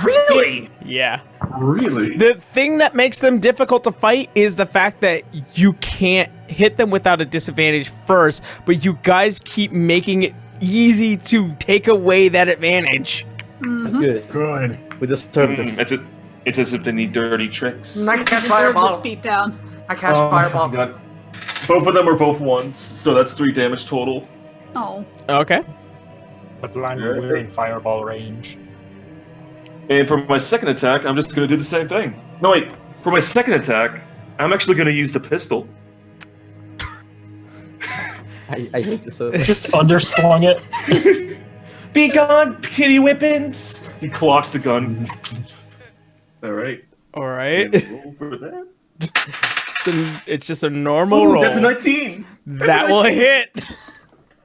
Really? Yeah. Really? The thing that makes them difficult to fight is the fact that you can't hit them without a disadvantage first, but you guys keep making it easy to take away that advantage. That's good. Good. We disturbed this. It's as if they need dirty tricks. I You cast deserve fireball. this beat down. I cast You fireball. got- both of them are both 1s, so that's 3 damage total. Oh. Okay. But we're in fireball range. And for my second attack, I'm just gonna do the same thing. No wait, for my second attack, I'm actually gonna use the pistol. I hate this so much. Just underslung it. Be gone, kitty whippins! He clocks the gun. Alright. All right. Roll for that. It's just a normal Ooh, roll. that's a 19! That will hit.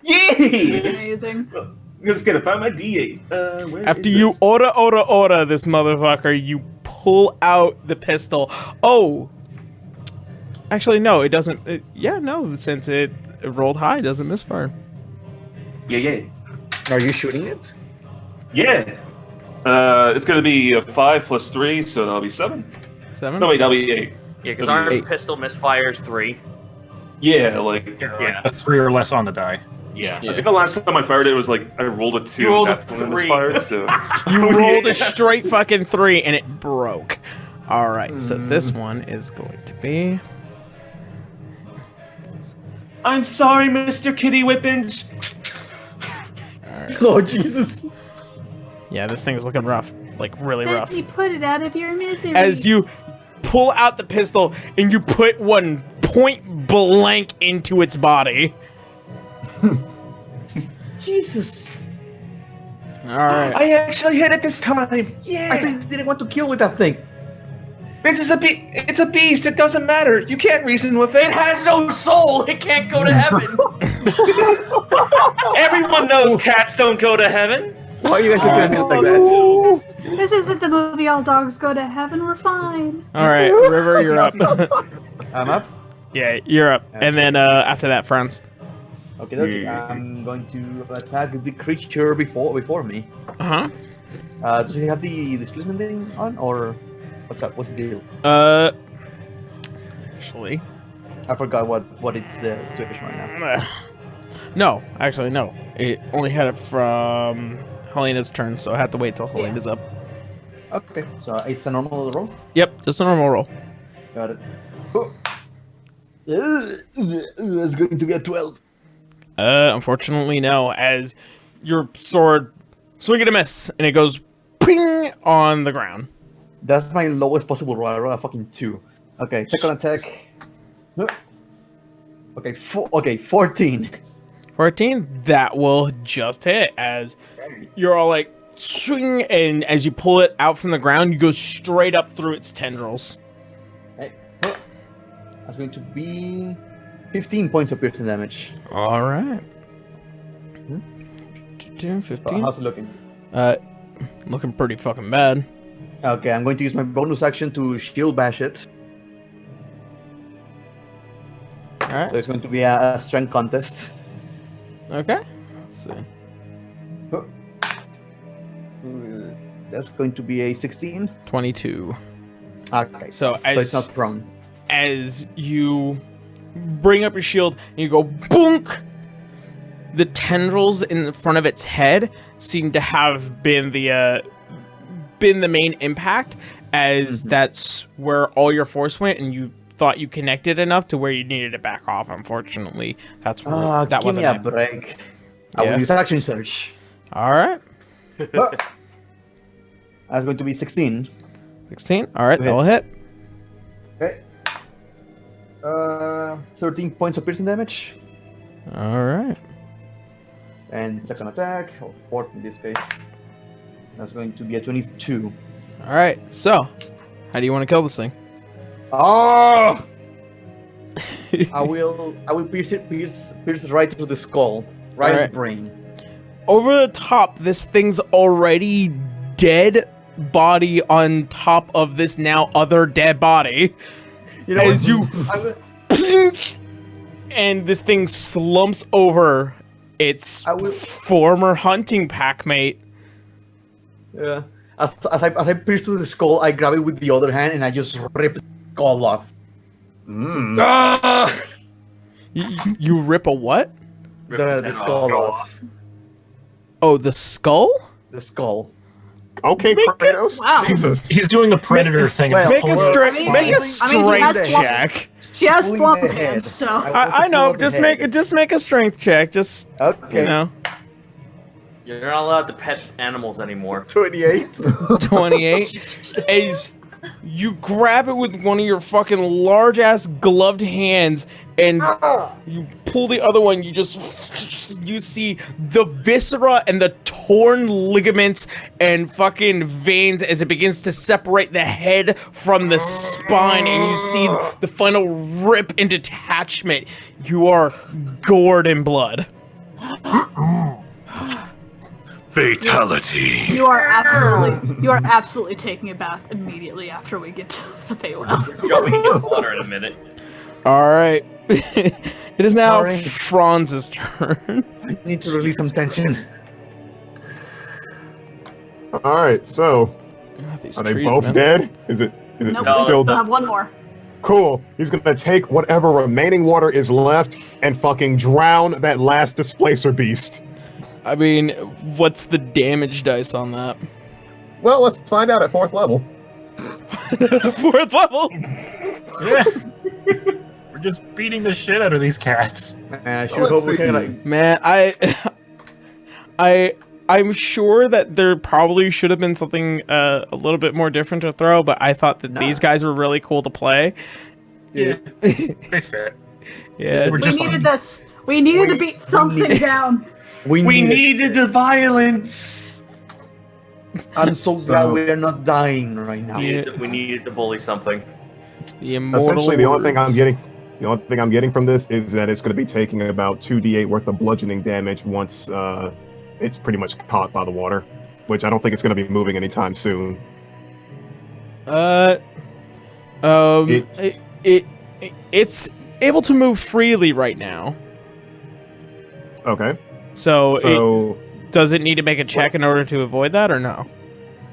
Yay! Amazing. I'm just gonna find my D8. Where After is you it? order this motherfucker, you pull out the pistol. Oh. Actually, no, it doesn't. Yeah, no, since it rolled high, it doesn't misfire. Yeah. Are you shooting it? Yeah! It's gonna be a 5 plus 3, so that'll be 7. 7? No, wait, that'll be 8. Yeah, because That'll our be 8. pistol misfires 3. Yeah, like, Yeah. A 3 or less on the die. Yeah. I think the last time I fired it was like, I rolled a 2. You rolled a that's when it 3. misfired, so. You Oh, rolled yeah. a straight fucking 3 and it broke. All right, so this one is going to be. I'm sorry, Mr. Kitty Whippins. Oh Jesus! Yeah, this thing is looking rough, like really rough. Let me put it out of your misery. As you pull out the pistol and you put one point blank into its body. Jesus! All right. I actually hit it this time. Yeah. I thought you didn't want to kill with that thing. It's a beast. It doesn't matter. You can't reason with It has no soul. It can't go to heaven. Everyone knows cats don't go to heaven. Why are you guys looking at me like that? This isn't the movie All Dogs Go to Heaven. We're fine. All right, River, you're up. I'm up. Yeah, you're up. And then after that, Franz. Okay, I'm going to attack the creature before me. Uh Does he have the displacement thing on, or what's up? What's the deal? huh. Actually, I forgot what it's the situation right now. no. Actually, no. It only had it from Helena's turn, so I have to wait till Helena's up. Okay, so it's a normal roll. Yep, just a normal roll. Got it. It's going to be a 12. Unfortunately, no. As your sword swing and a miss, and it goes ping on the ground. That's my lowest possible roll. I rolled a fucking 2. Okay, second attack. Okay, 14. 14. That will just hit. As you're all like swing, and as you pull it out from the ground, you go straight up through its tendrils. Okay. That's going to be 15 points of piercing damage. All right. 15. How's it looking? Looking pretty fucking bad. Okay, I'm going to use my bonus action to shield bash it. All right. So it's going to be a strength contest. Okay. Let's see. That's going to be a 16. 22. Okay, So it's not prone. as you bring up your shield and you go boonk, the tendrils in the front of its head seem to have been the main impact, as that's where all your force went, and you thought you connected enough to where you needed to back off. Unfortunately, that's where that give wasn't me a it. break. I Yeah. will use action search. All right. That's going to be 16. 16. All right, Go that will ahead. hit. Okay. 13 points of piercing damage. All right. And second attack, or fourth in this case. That's going to be a 22. All right. So, how do you want to kill this thing? Oh! I will pierce it right through the skull, right in Alright. the brain. Over the top, this thing's already dead body on top of this now other dead body. You know As you I will, and this thing slumps over its I will- former hunting pack mate. yeah. As I pierce through the skull, I grab it with the other hand and I just rip the skull off. Ah! You rip a what? The skull off. Oh, the skull? The skull. Okay, Kratos. Wow. Jesus. He's doing the predator thing. Well, Make a Well, strength. I mean, Make a he strength has check. She has Pulling swamp the head. hands, so. I know. Just make a strength check. Just Okay. you know, You're not allowed to pet animals anymore. 28. 28. As you grab it with one of your fucking large ass gloved hands and you pull the other one, you see the viscera and the torn ligaments and fucking veins as it begins to separate the head from the spine, and you see the final rip and detachment. You are gored in blood. Fatality. You are absolutely taking a bath immediately after we get to the Feywild. Jumping in water in a minute. All right. It is now Sorry. Franz's turn. I need to release some tension. All right, so These are they trees, both man. dead? Is it Nope. still One more. cool? He's gonna take whatever remaining water is left and fucking drown that last displacer beast. I mean, what's the damage dice on that? Well, let's find out at 4th level. 4th level. Yeah. We're just beating the shit out of these cats. I sure Let's hope we see. can like. Man, I'm sure that there probably should have been something a little bit more different to throw, but I thought that these guys were really cool to play. Yeah. They fit. Yeah. We're We just needed this. We needed to beat something down. We needed the violence. I'm so glad we are not dying right now. We needed to bully something. The immortal Essentially, the only thing words. I'm getting from this is that it's going to be taking about 2d8 worth of bludgeoning damage once it's pretty much caught by the water, which I don't think it's going to be moving anytime soon. It's able to move freely right now. Okay. So does it need to make a check in order to avoid that, or no?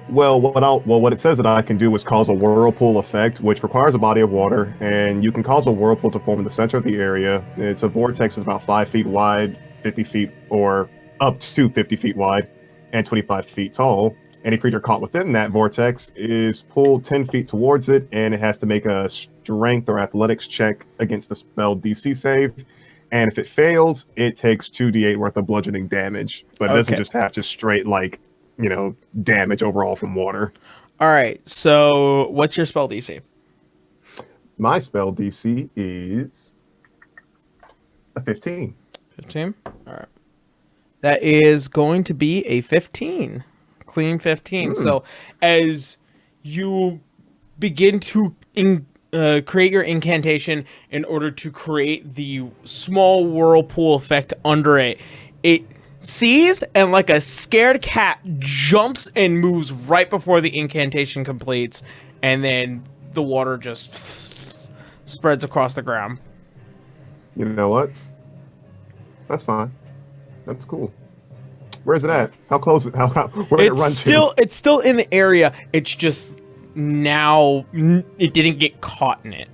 What it says that I can do is cause a whirlpool effect, which requires a body of water, and you can cause a whirlpool to form in the center of the area. It's a vortex that's about 5 feet wide, 50 feet, or up to 50 feet wide, and 25 feet tall. Any creature caught within that vortex is pulled 10 feet towards it, and it has to make a strength or athletics check against the spell DC save. And if it fails, it takes 2d8 worth of bludgeoning damage. But it doesn't Okay. just have just straight, damage overall from water. All right. So what's your spell DC? My spell DC is a 15. 15. All right. That is going to be a 15. Clean 15. So as you begin to create your incantation in order to create the small whirlpool effect under it, sees and like a scared cat jumps and moves right before the incantation completes, and then the water just spreads across the ground. You know what? That's fine. That's cool. Where's it at? How close? Where did it run to? It's still in the area. It's just now it didn't get caught in it.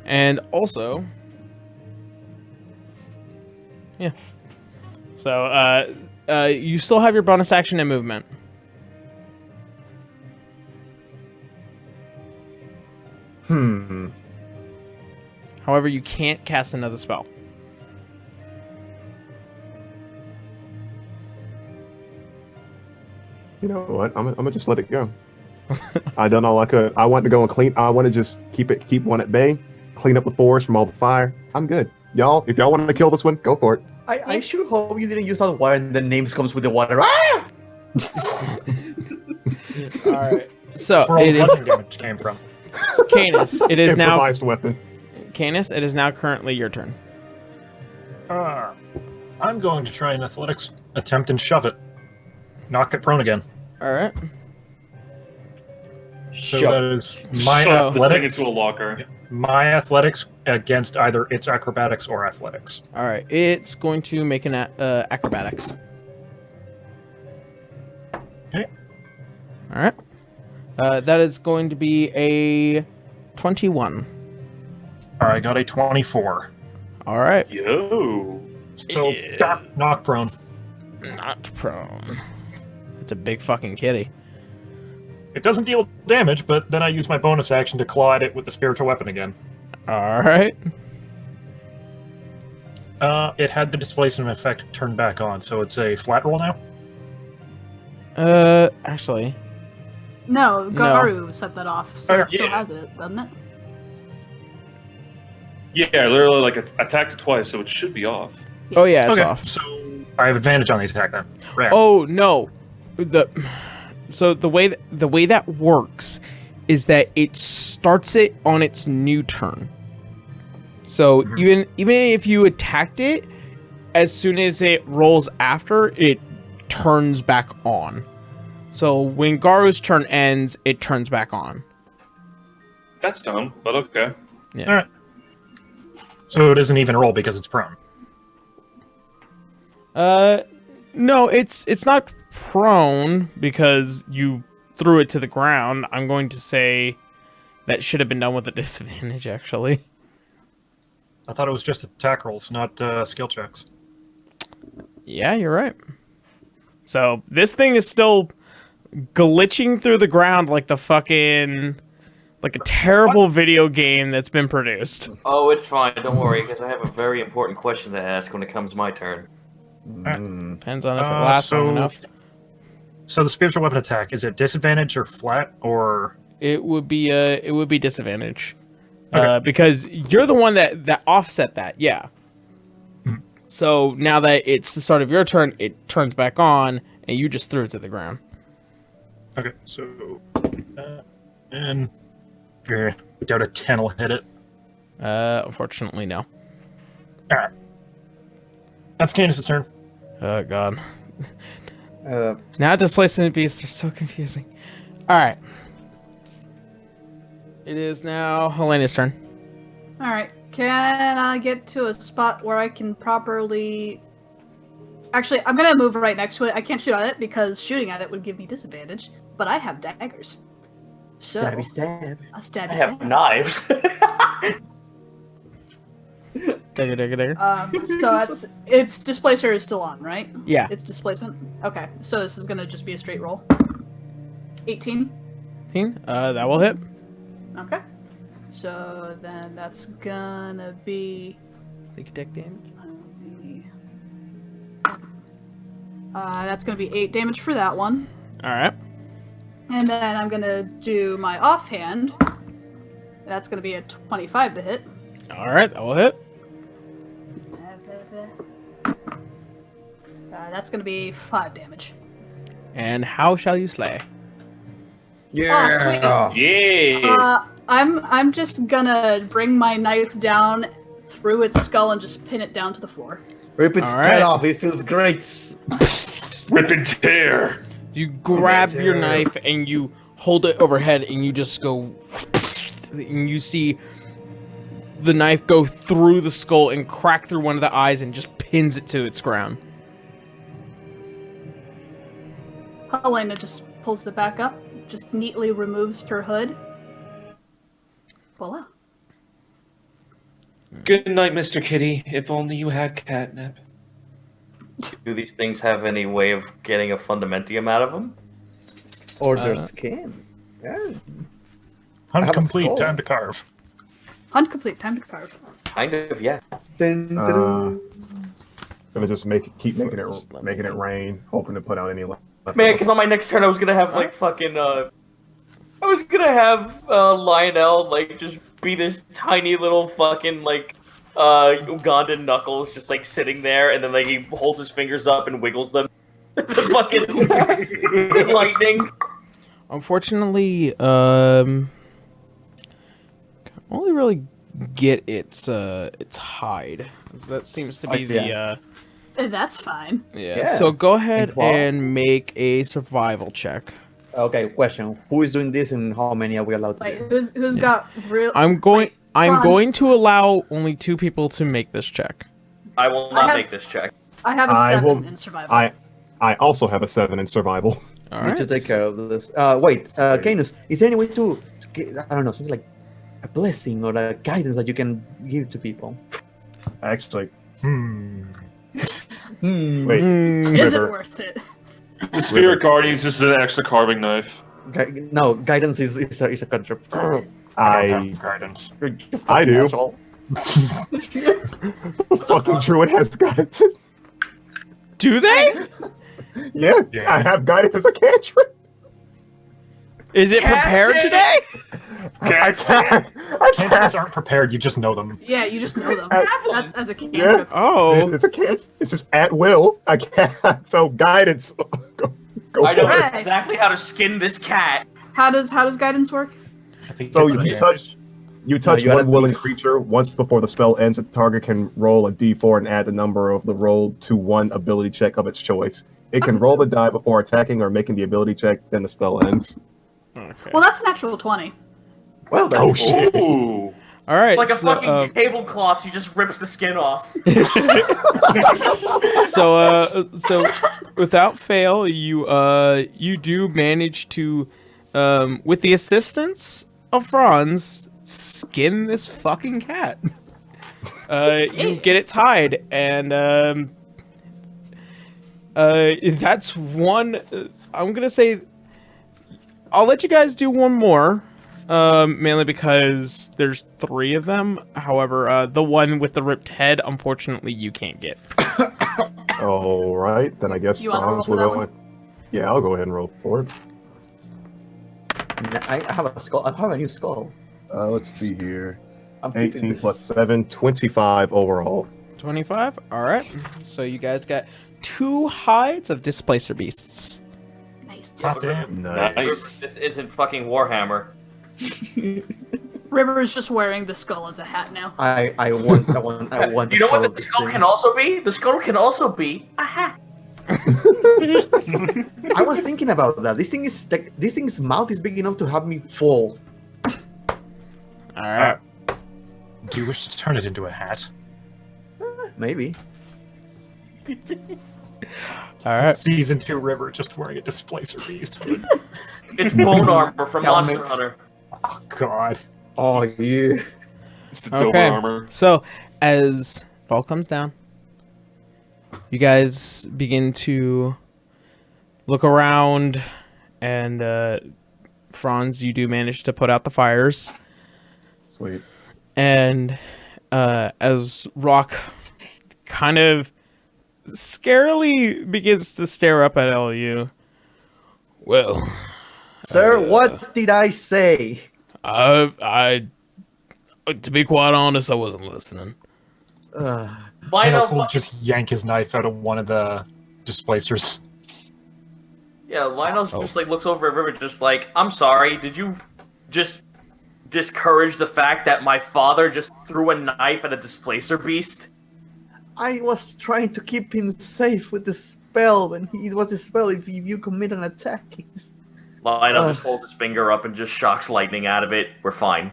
And also, yeah. So, you still have your bonus action and movement. However, you can't cast another spell. You know what? I'm gonna just let it go. I don't know. I want to go and clean. I want to just keep one at bay, clean up the forest from all the fire. I'm good. Y'all, if y'all want to kill this one, go for it. I sure hope you didn't use that water and the names comes with the water. Ah! All right. So That's where all the bludgeoning damage came from. Canis, it is now. Improvised weapon. Canis, it is now currently your turn. I'm going to try an athletics attempt and shove it. Knock it prone again. All right. So that is my Shove. This thing athletics. into a locker. My athletics against either its acrobatics or athletics. All right. It's going to make an acrobatics. Okay. All right. That is going to be a 21. All right, I got a 24. All right. Yo. So knock prone. Not prone. It's a big fucking kitty. It doesn't deal damage, but then I use my bonus action to claw at it with the spiritual weapon again. All right. It had the displacement effect turned back on, so it's a flat roll now. Actually, No, Garu set that off, so Okay. it still Yeah. has it, doesn't it? Yeah, literally like attacked twice, so it should be off. oh yeah, it's Okay, off. so I have advantage on the attack then. Rare. Oh no, so the way that works is that it starts it on its new turn. So even if you attacked it, as soon as it rolls after, it turns back on. So when Garu's turn ends, it turns back on. That's dumb, but okay. Yeah. All right. So it isn't even roll because it's prone. No, it's not prone because you threw it to the ground. I'm going to say that should have been done with a disadvantage, actually. I thought it was just attack rolls, not skill checks. Yeah, you're right. So this thing is still glitching through the ground like like a terrible video game that's been produced. Oh, it's fine. Don't worry, because I have a very important question to ask when it comes my turn. Depends on if it lasts long enough. So the spiritual weapon attack, is it disadvantage or flat or? It would be disadvantage. Okay. Because you're the one that offset that, yeah. So now that it's the start of your turn, it turns back on, and you just threw it to the ground. Okay, so and doubt a 10 will hit it. Unfortunately, no. All right, that's Candace's turn. Oh god. Now displacement beasts are so confusing. All right. It is now Helena's turn. All right. Can I get to a spot where I can properly... Actually, I'm going to move right next to it. I can't shoot at it because shooting at it would give me disadvantage, but I have daggers. So, Stabby stab. a stabby I have stab. knives. Dagger. So its displacer is still on, right? Yeah. Its displacement? Okay, so this is going to just be a straight roll. 18. That will hit. Okay. So then that's gonna be... Sneak attack damage. That's gonna be 8 damage for that one. Alright. And then I'm gonna do my offhand. That's gonna be a 25 to hit. Alright, that will hit. That's gonna be 5 damage. And how shall you slay? Oh, sweet. Yeah. I'm just gonna bring my knife down through its skull and just pin it down to the floor. Rip its All head right. off. It feels great. Rip and tear. You grab your knife and you hold it overhead and you just go, and you see the knife go through the skull and crack through one of the eyes and just pins it to its ground. Helena just pulls it back up, just neatly removes her hood. Voila. Good night, Mr. Kitty. If only you had catnip. Do these things have any way of getting a fundamentium out of them? Or their skin. Yeah. Hunt have a complete, skull. time to carve. Hunt complete, time to carve. Kind of, yeah. Dun, dun. Gonna just keep making it rain, hoping to put out any left. Man, because on my next turn I was gonna have like fucking I was gonna have Lionel like just be this tiny little fucking like Ugandan Knuckles just like sitting there, and then like he holds his fingers up and wiggles them. The fucking lightning. Unfortunately, only really get its hide. That seems to be yeah. That's fine. Yeah. So go ahead claw. and make a survival check. Okay, question. Who is doing this and how many are we allowed to Wait, do? who's got real? I'm going Franz. to allow only 2 people to make this check. I will I not have- make this check. I have a I 7 will- in survival. I also have a 7 in survival. All Need right. to take care of this. Wait, Canis, is there any way to get, I don't know, something like a blessing or a guidance that you can give to people? Actually, Hmm. wait. Is it River. worth it? The Spirit Guardians is an extra carving knife. No, guidance is a cantrip. I don't I have guidance. I do. Asshole. Fucking druid has guidance. Do they? Yeah, Yeah. I have guidance as a cantrip. Is it prepared it! today? I Cantrips can't. aren't prepared, you just know them. Yeah, you just know them. Have That, as a cantrip. Yeah. Oh. It's a can't. It's just at will. I can't. So guidance. Go I know for it. Right. exactly how to skin this cat. How does guidance work? I think So it's you okay. touch. You touch you gotta one willing creature once before the spell ends. The target can roll a d4 and add the number of the roll to one ability check of its choice. It can roll the die before attacking or making the ability check. Then the spell ends. Okay. Well, that's natural 20. Well, that's Oh shit! Ooh. All right. Like a so, fucking tablecloth, she just rips the skin off. so without fail, you do manage to, with the assistance of Franz, skin this fucking cat. You get it tied, and that's one. I'm gonna say, I'll let you guys do one more. Mainly because there's 3 of them. However, the one with the ripped head, unfortunately, you can't get. All right, then I guess You wanna roll Franz for will that go one? in. Yeah, I'll go ahead and roll for it. I have a skull. I have a new skull. Let's see here. I'm keeping 18 this. plus 7, 25 overall. 25. All right. So you guys got 2 hides of displacer beasts. Nice. God damn. Nice. This isn't fucking Warhammer. River is just wearing the skull as a hat now. I want. You know what the the skull can also be? The skull can also be a hat. I was thinking about that. This thing's mouth is big enough to have me fall. All right. Do you wish to turn it into a hat? Maybe. All right. Season 2 River just wearing a displacer beast. It's bone armor from Monster Helmets. Hunter. Oh god. Oh yeah. It's the Dober Okay. armor. So as it all comes down, you guys begin to look around, and Franz, you do manage to put out the fires. Sweet. And as Rock kind of scarily begins to stare up at LU, well, Sir, what did I say? I, to be quite honest, I wasn't listening. Lionel, Cass will just yank his knife out of one of the displacers. yeah, Lionel just like looks over at River, just like, I'm sorry. Did you just discourage the fact that my father just threw a knife at a displacer beast? I was trying to keep him safe with the spell, and it was a spell. If you commit an attack, he's... Lionel just holds his finger up and just shocks lightning out of it. We're fine.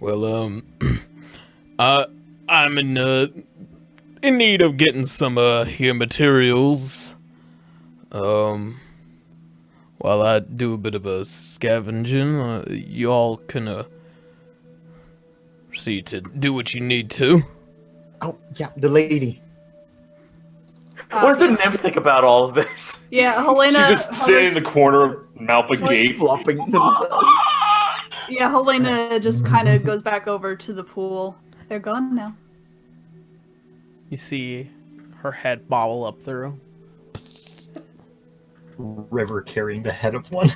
Well, I'm in need of getting some here materials. While I do a bit of a scavenging, you all can proceed to do what you need to. Oh yeah, the lady. What does the nymph think about all of this? Yeah, Helena. She's just sitting in the corner, mouth agape. Flopping to the side. Yeah, Helena just kind of goes back over to the pool. They're gone now. You see her head bobble up through. River carrying the head of one.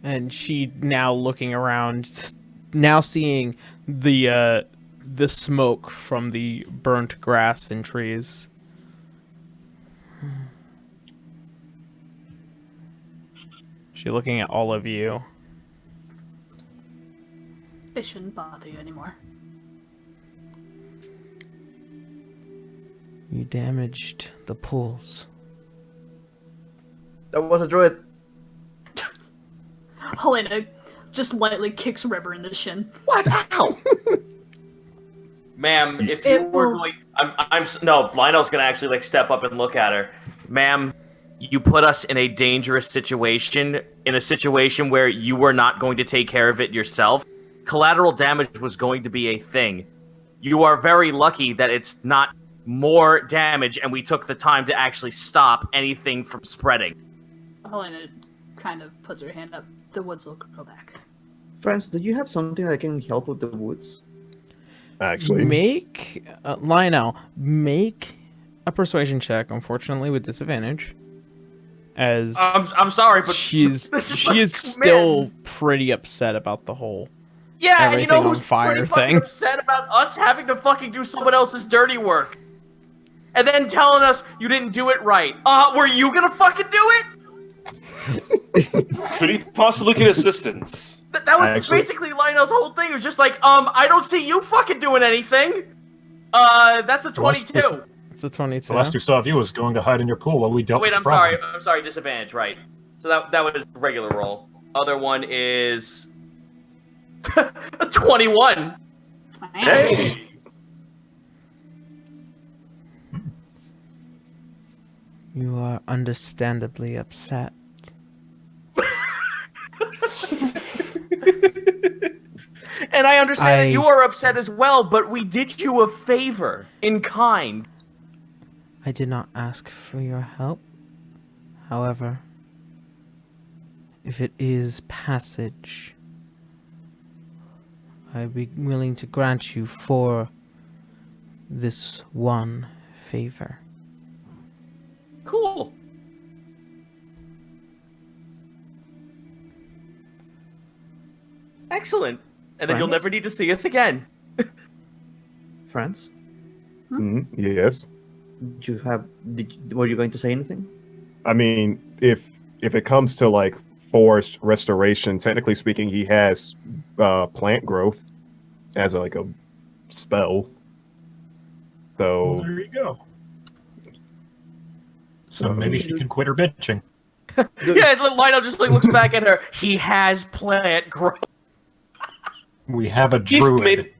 And she now looking around, now seeing the smoke from the burnt grass and trees. She's looking at all of you. They shouldn't bother you anymore. You damaged the pools. That was a druid. Helena just lightly kicks River in the shin. What? Ow! Ma'am, if you were going... No, Lionel's gonna actually, like, step up and look at her. Ma'am, you put us in a dangerous situation, in a situation where you were not going to take care of it yourself. Collateral damage was going to be a thing. You are very lucky that it's not more damage, and we took the time to actually stop anything from spreading. Helena kind of puts her hand up. The woods will grow back. Friends, do you have something that can help with the woods? Actually, Lionel, make a persuasion check, unfortunately with disadvantage. As I'm sorry, but she is still pretty upset about the whole and you know who's on fire pretty fucking thing. upset about us having to fucking do someone else's dirty work, and then telling us you didn't do it right. Were you gonna fucking do it? Could he possibly get assistance? That was basically Lionel's whole thing. It was just like, I don't see you fucking doing anything. That's a 22. It's a 22. The last we saw of you was going to hide in your pool while we dealt with the I'm problem. sorry. I'm sorry. Disadvantage, right? So that was regular roll. Other one is a 21. Hey. You are understandably upset. And I understand that you are upset as well, but we did you a favor in kind. I did not ask for your help. However, if it is passage, I'd be willing to grant you for this one favor. Cool. Excellent. And then you'll never need to see us again. Friends? Yes. Were you going to say anything? I mean, if it comes to like forest restoration, technically speaking, he has plant growth as like a spell. So Well, there you go. So maybe she can quit her bitching. Yeah, Lionel just like looks back at her. He has plant growth. We have a druid.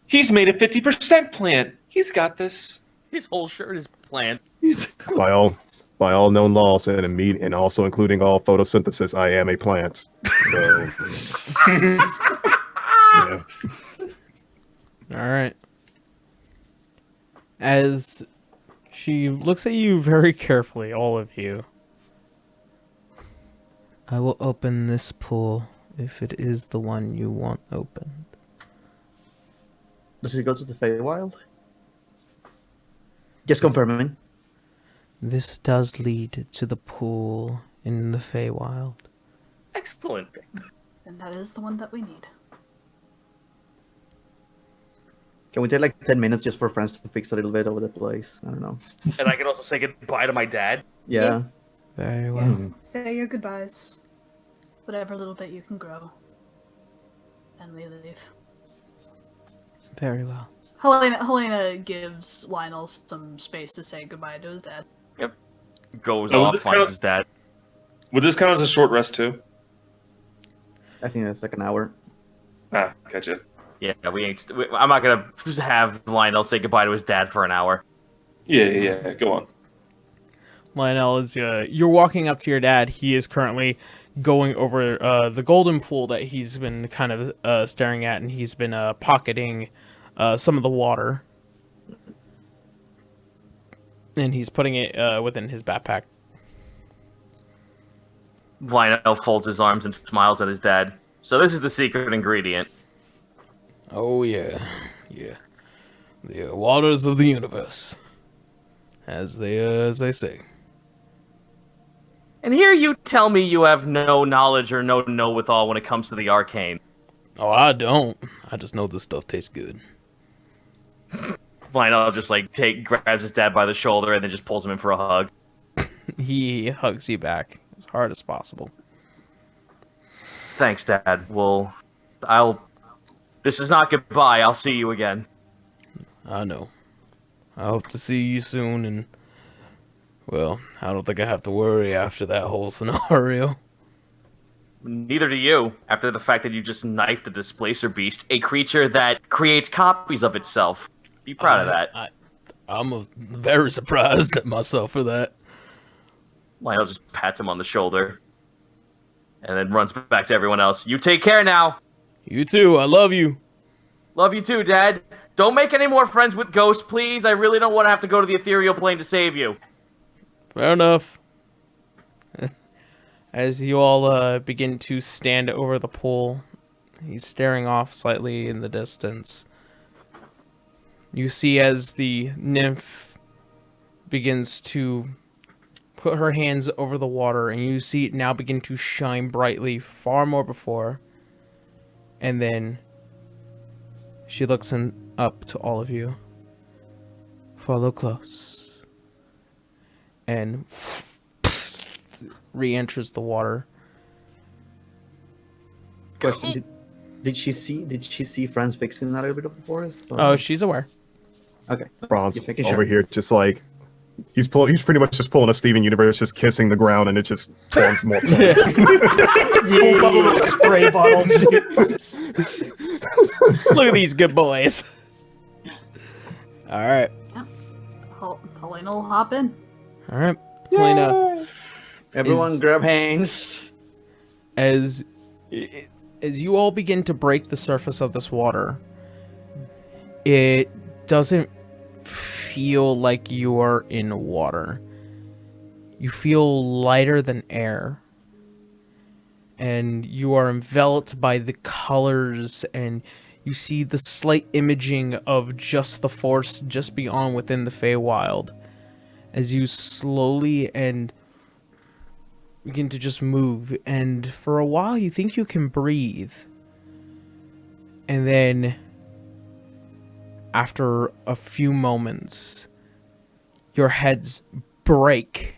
He's made a 50% plant. He's got this. His whole shirt is plant. by all known laws and also including all photosynthesis, I am a plant. So yeah. All right. As she looks at you very carefully, all of you. I will open this pool if it is the one you want opened. Does it go to the Feywild? Just confirming. This does lead to the pool in the Feywild. Excellent. And that is the one that we need. Can we take like 10 minutes just for friends to fix a little bit over the place? I don't know. And I can also say goodbye to my dad. Yeah. Very well. Yes. Say your goodbyes. whatever little bit you can grow. And we leave. Very well. Helena gives Lionel some space to say goodbye to his dad. Goes Oh, off, this finds count- his dad. Would this count as a short rest too? I think that's like an hour. Ah, gotcha. Yeah, I'm not gonna have Lionel say goodbye to his dad for an hour. Yeah. Go on. Lionel is you're walking up to your dad. He is currently going over the golden pool that he's been kind of staring at, and he's been pocketing some of the water, and he's putting it within his backpack. Lionel folds his arms and smiles at his dad. So this is the secret ingredient. Oh, yeah. The waters of the universe. As they say. And here you tell me you have no knowledge or no know-withal when it comes to the arcane. Oh, I don't. I just know this stuff tastes good. Lionel just grabs his dad by the shoulder and then just pulls him in for a hug. He hugs you back as hard as possible. Thanks, Dad. Well, this is not goodbye. I'll see you again. I know. I hope to see you soon, and, well, I don't think I have to worry after that whole scenario. Neither do you, after the fact that you just knifed a displacer beast, a creature that creates copies of itself. Be proud of that. I'm very surprised at myself for that. Lionel just pats him on the shoulder and then runs back to everyone else. You take care now. You too. I love you. Love you too, Dad. Don't make any more friends with ghosts, please. I really don't want to have to go to the ethereal plane to save you. Fair enough. As you all begin to stand over the pool, he's staring off slightly in the distance. You see as the nymph begins to put her hands over the water, and you see it now begin to shine brightly far more before. And then she looks up to all of you. Follow close. And re-enters the water. Question: Did she see Franz fixing that a little bit of the forest? Or- Oh, she's aware. okay. Bronze Just making over sure. here, just like he's pretty much just pulling a Steven Universe, just kissing the ground, and it just forms more. Pulls out a little spray bottle. Look at these good boys. All right. Helena will hop in. All right. Helena, Everyone, grab hands. as you all begin to break the surface of this water, it doesn't feel like you are in water. You feel lighter than air. And you are enveloped by the colors, and you see the slight imaging of just the force just beyond within the Feywild. As you slowly and begin to just move, and for a while you think you can breathe. And then after a few moments, your heads break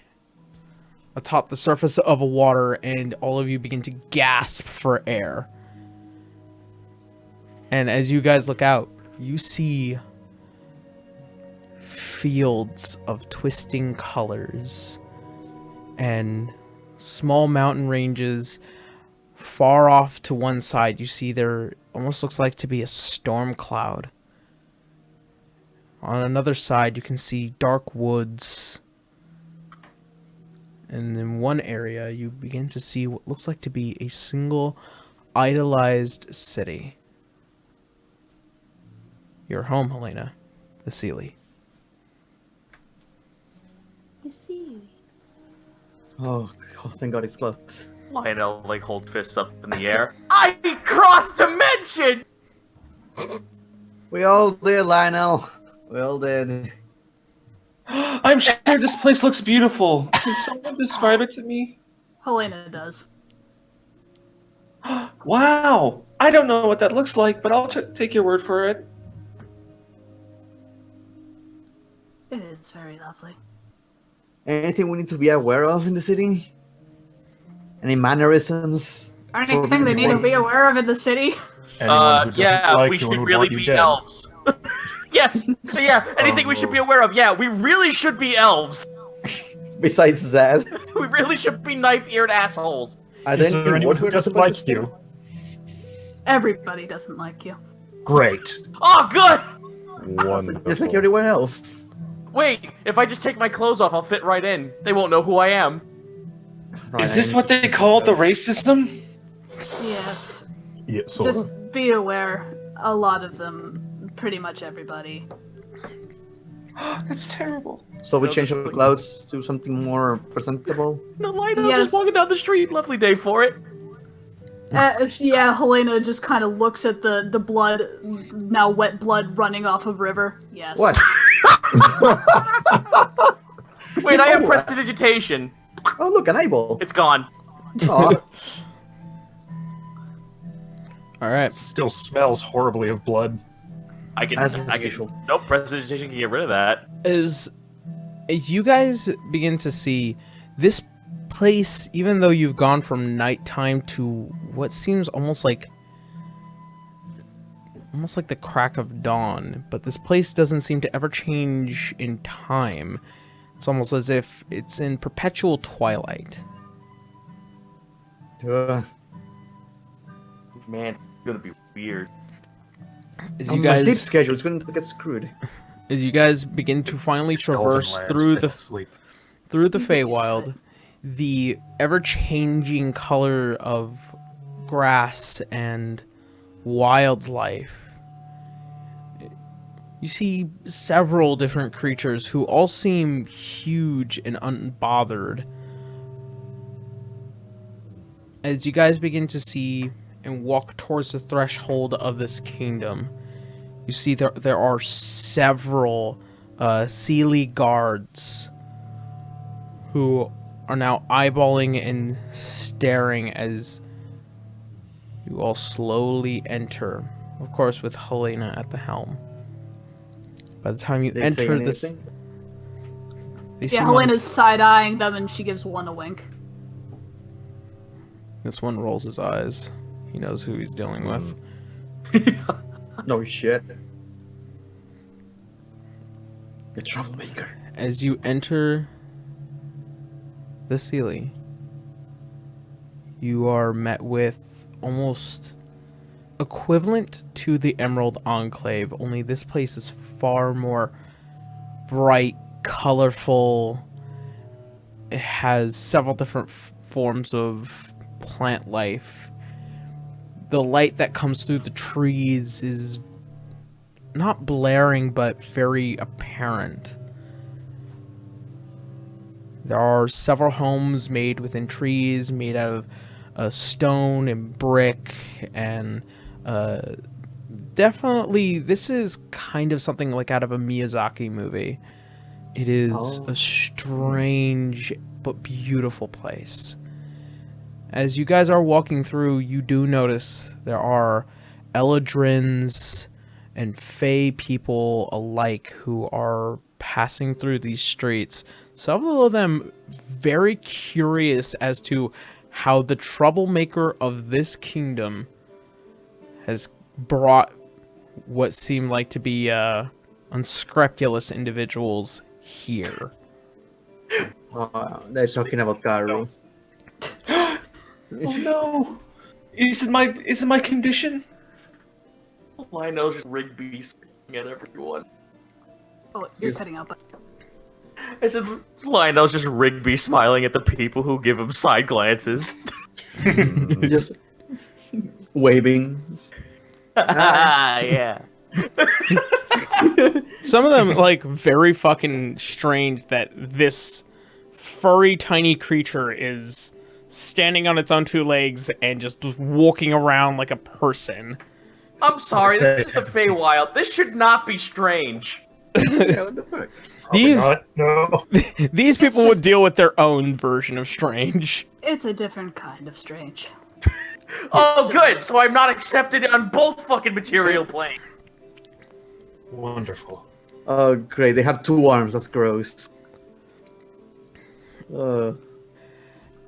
atop the surface of a water, and all of you begin to gasp for air. And as you guys look out, you see fields of twisting colors and small mountain ranges. Far off to one side, you see there almost looks like to be a storm cloud. On another side, you can see dark woods. And in one area, you begin to see what looks like to be a single idolized city. Your home, Helena, the Seelye. I see. Oh, thank God it's close. Lionel hold fists up in the air. I crossed dimension. We all did, Lionel. We all did. I'm sure this place looks beautiful. Can someone describe it to me? Helena does. Wow. I don't know what that looks like, but I'll take your word for it. It is very lovely. Anything we need to be aware of in the city? Any mannerisms Anything they need to be aware of in the city? Anyone who doesn't Yeah, like we you should and would really want you be dead. elves. Yes, yeah, anything we should be aware of. Yeah, we really should be elves. Besides that, We really should be knife-eared assholes. are Is there there any anyone who words doesn't for like you? Everybody doesn't like you. Great. Oh, good! Wonderful. Just like everywhere else. Wait, if I just take my clothes off, I'll fit right in. They won't know who I am. Is this what they call the race system? Yes. Yeah, sort Just of. be aware. A lot of them, pretty much everybody. That's terrible. So we No, change just our like- clothes to something more presentable. No, Lionel's Yes. just walking down the street. Lovely day for it. Yeah, Helena just kind of looks at the blood, now wet blood running off of River. Yes. What? Wait, I have prestidigitation. Oh, look, an eyeball. It's gone. Aw. All right. Still smells horribly of blood. I can. As I usual. can. Nope, prestidigitation can get rid of that. As you guys begin to see this place, even though you've gone from nighttime to what seems almost like the crack of dawn, but this place doesn't seem to ever change in time. It's almost as if it's in perpetual twilight. Man, it's gonna be weird. As My you guys sleep schedule is going to get screwed. as you guys begin to finally traverse through the Feywild, the ever-changing color of grass and wildlife. You see several different creatures who all seem huge and unbothered. As you guys begin to see and walk towards the threshold of this kingdom, you see there are several Seelye guards who are now eyeballing and staring as you all slowly enter, of course with Helena at the helm. By the time you They enter say this, anything? they Yeah, seem Helena's side-eyeing them and she gives one a wink. this one rolls his eyes. He knows who he's dealing with. No shit. The troublemaker. As you enter the Seelye, you are met with almost equivalent to the Emerald Enclave, only this place is far more bright, colorful. It has several different forms of plant life. The light that comes through the trees is not blaring, but very apparent. There are several homes made within trees, made out of stone and brick, and definitely this is kind of something like out of a Miyazaki movie. It is a strange but beautiful place. As you guys are walking through, you do notice there are Eladrins and Fey people alike who are passing through these streets. Several of them very curious as to how the troublemaker of this kingdom has brought what seem like to be unscrupulous individuals here. They're talking about Karu. Oh no! Is it my condition? Lionel's just Rigby at everyone. Oh, you're Yes. cutting out, but I said Lionel's just Rigby smiling at the people who give him side glances. Just waving. Yeah. Some of them like very fucking strange that this furry tiny creature is standing on its own two legs and just walking around like a person. I'm sorry, this is the Feywild. This should not be strange. Yeah, what the fuck? These No. these people would deal with their own version of strange. it's a different kind of strange. Oh, good. So I'm not accepted on both fucking material planes. Wonderful. Oh, great. They have two arms. That's gross.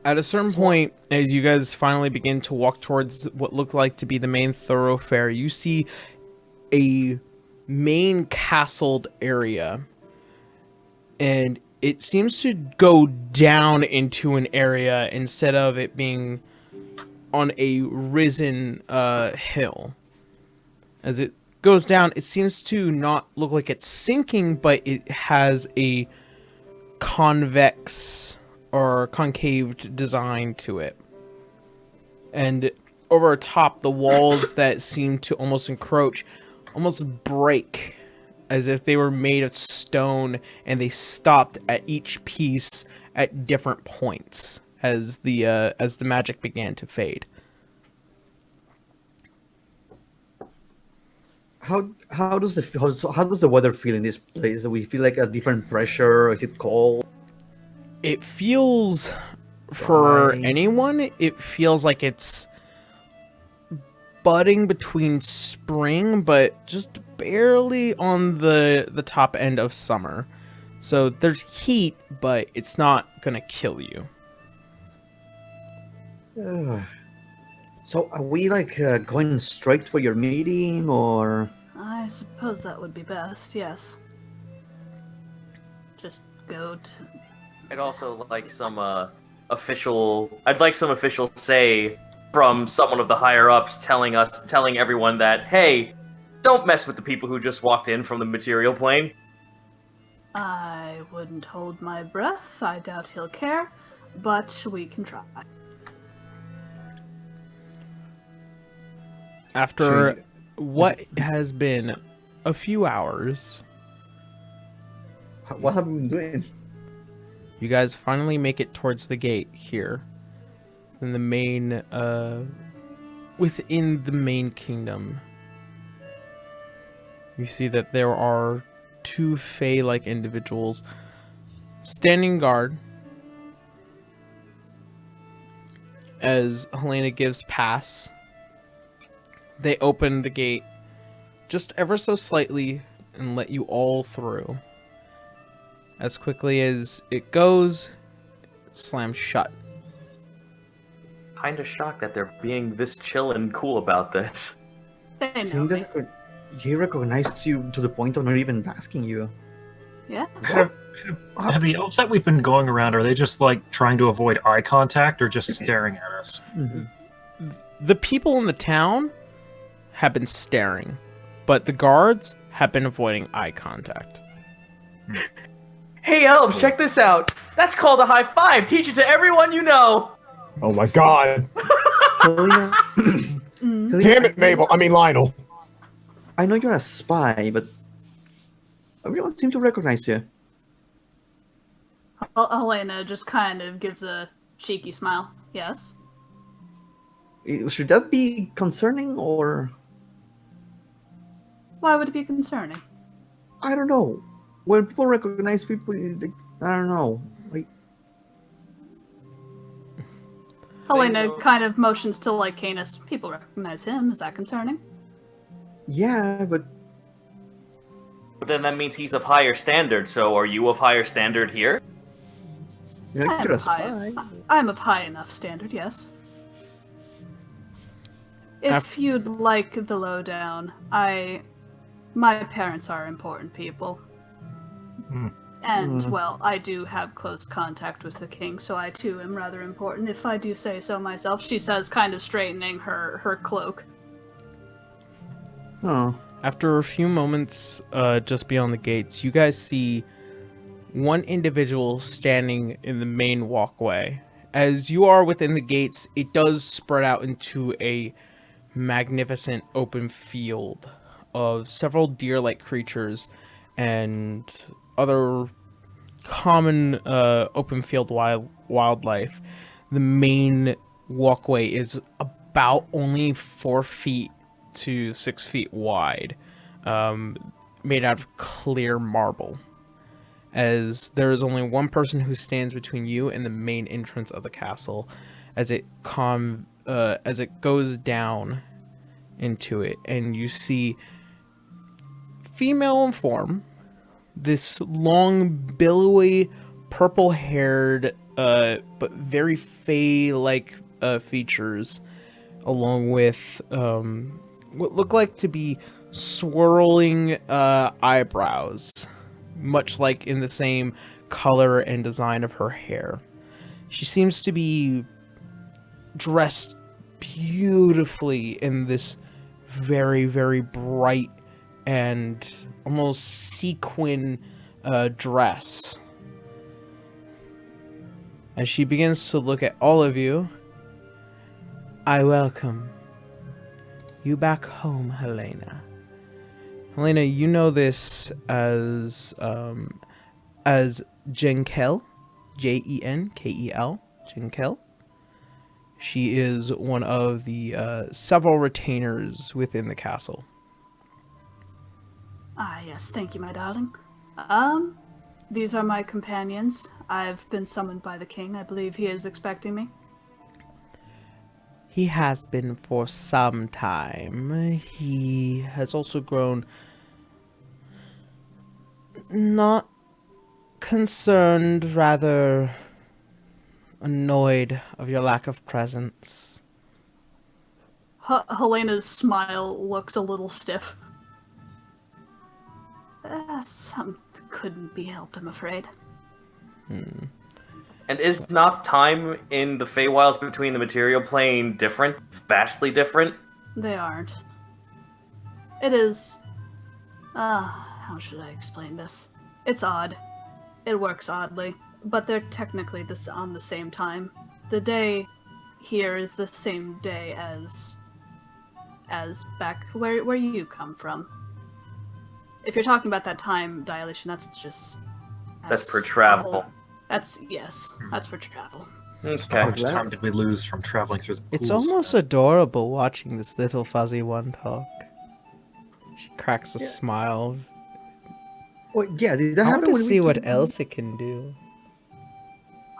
At a certain point, as you guys finally begin to walk towards what looked like to be the main thoroughfare, you see a main castled area. And it seems to go down into an area instead of it being on a risen hill. As it goes down, it seems to not look like it's sinking, but it has a convex or concaved design to it. And over top, the walls that seem to almost encroach almost break as if they were made of stone, and they stopped at each piece at different points as the magic began to fade. How does the weather feel in this place? Do we feel like a different pressure? Is it cold? It feels, for Right. anyone, it feels like it's budding between spring, but just barely on the top end of summer. So there's heat, but it's not gonna kill you. So are we like going straight for your meeting, or? I suppose that would be best, yes. Just go to... I'd also like some I'd like some official say from someone of the higher ups telling everyone that, hey, don't mess with the people who just walked in from the material plane. I wouldn't hold my breath. I doubt he'll care, but we can try. After what has been a few hours, What have we been doing? you guys finally make it towards the gate here. In the main, within the main kingdom. You see that there are two Fey-like individuals standing guard as Helena gives pass. They open the gate just ever so slightly and let you all through. As quickly as it goes, it slams shut. Kinda shocked that they're being this chill and cool about this. They know me. He recognized you to the point of not even asking you. Yeah? Have the elves that we've been going around, are they just like trying to avoid eye contact or just staring at us? The people in the town have been staring, but the guards have been avoiding eye contact. Hey elves, check this out! That's called a high five! Teach it to everyone you know! Oh my god. Helena, Damn it, Mabel. I mean, Lionel. I know you're a spy, but everyone seems to recognize you. Helena just kind of gives a cheeky smile. Yes? Should that be concerning, or? Why would it be concerning? I don't know. When people recognize people, I don't know. Like, Helena kind of motions to like Canis. People recognize him. Is that concerning? yeah, but But then that means he's of higher standard, so are you of higher standard here? you're I'm a of spy. I'm of high enough standard, yes. If you'd like the lowdown, my parents are important people. And, well, I do have close contact with the king, so I too am rather important, if I do say so myself, she says, kind of straightening her cloak. Oh, After a few moments just beyond the gates, you guys see one individual standing in the main walkway. As you are within the gates, it does spread out into a magnificent open field of several deer-like creatures and other common open field wildlife. The main walkway is about only 4 feet to 6 feet wide, made out of clear marble, as there is only one person who stands between you and the main entrance of the castle as it goes down into it. And you see female in form, this long billowy purple-haired, but very Fey-like features, along with what look like to be swirling eyebrows, much like in the same color and design of her hair. She seems to be dressed beautifully in this very, very bright and almost sequin dress. As she begins to look at all of you, I welcome you back home, Helena. Helena, you know this as Jenkel, Jenkel, Jenkel. She is one of the several retainers within the castle. Ah, yes, thank you, my darling. These are my companions. I've been summoned by the king. I believe he is expecting me. He has been for some time. He has also grown not concerned, rather annoyed of your lack of presence. Helena's smile looks a little stiff. Some couldn't be helped, I'm afraid. And is not time in the Feywilds between the material plane different? Vastly different? They aren't. It is... how should I explain this? It's odd. It works oddly. But they're technically on the same time. The day here is the same day as back where you come from. If you're talking about that time dilation, that's per travel. That's for travel. So how much time did we lose from traveling through the It's pools? almost adorable watching this little fuzzy one talk. She cracks a smile. Well, yeah, did that I happen want to when see we what came? else it can do.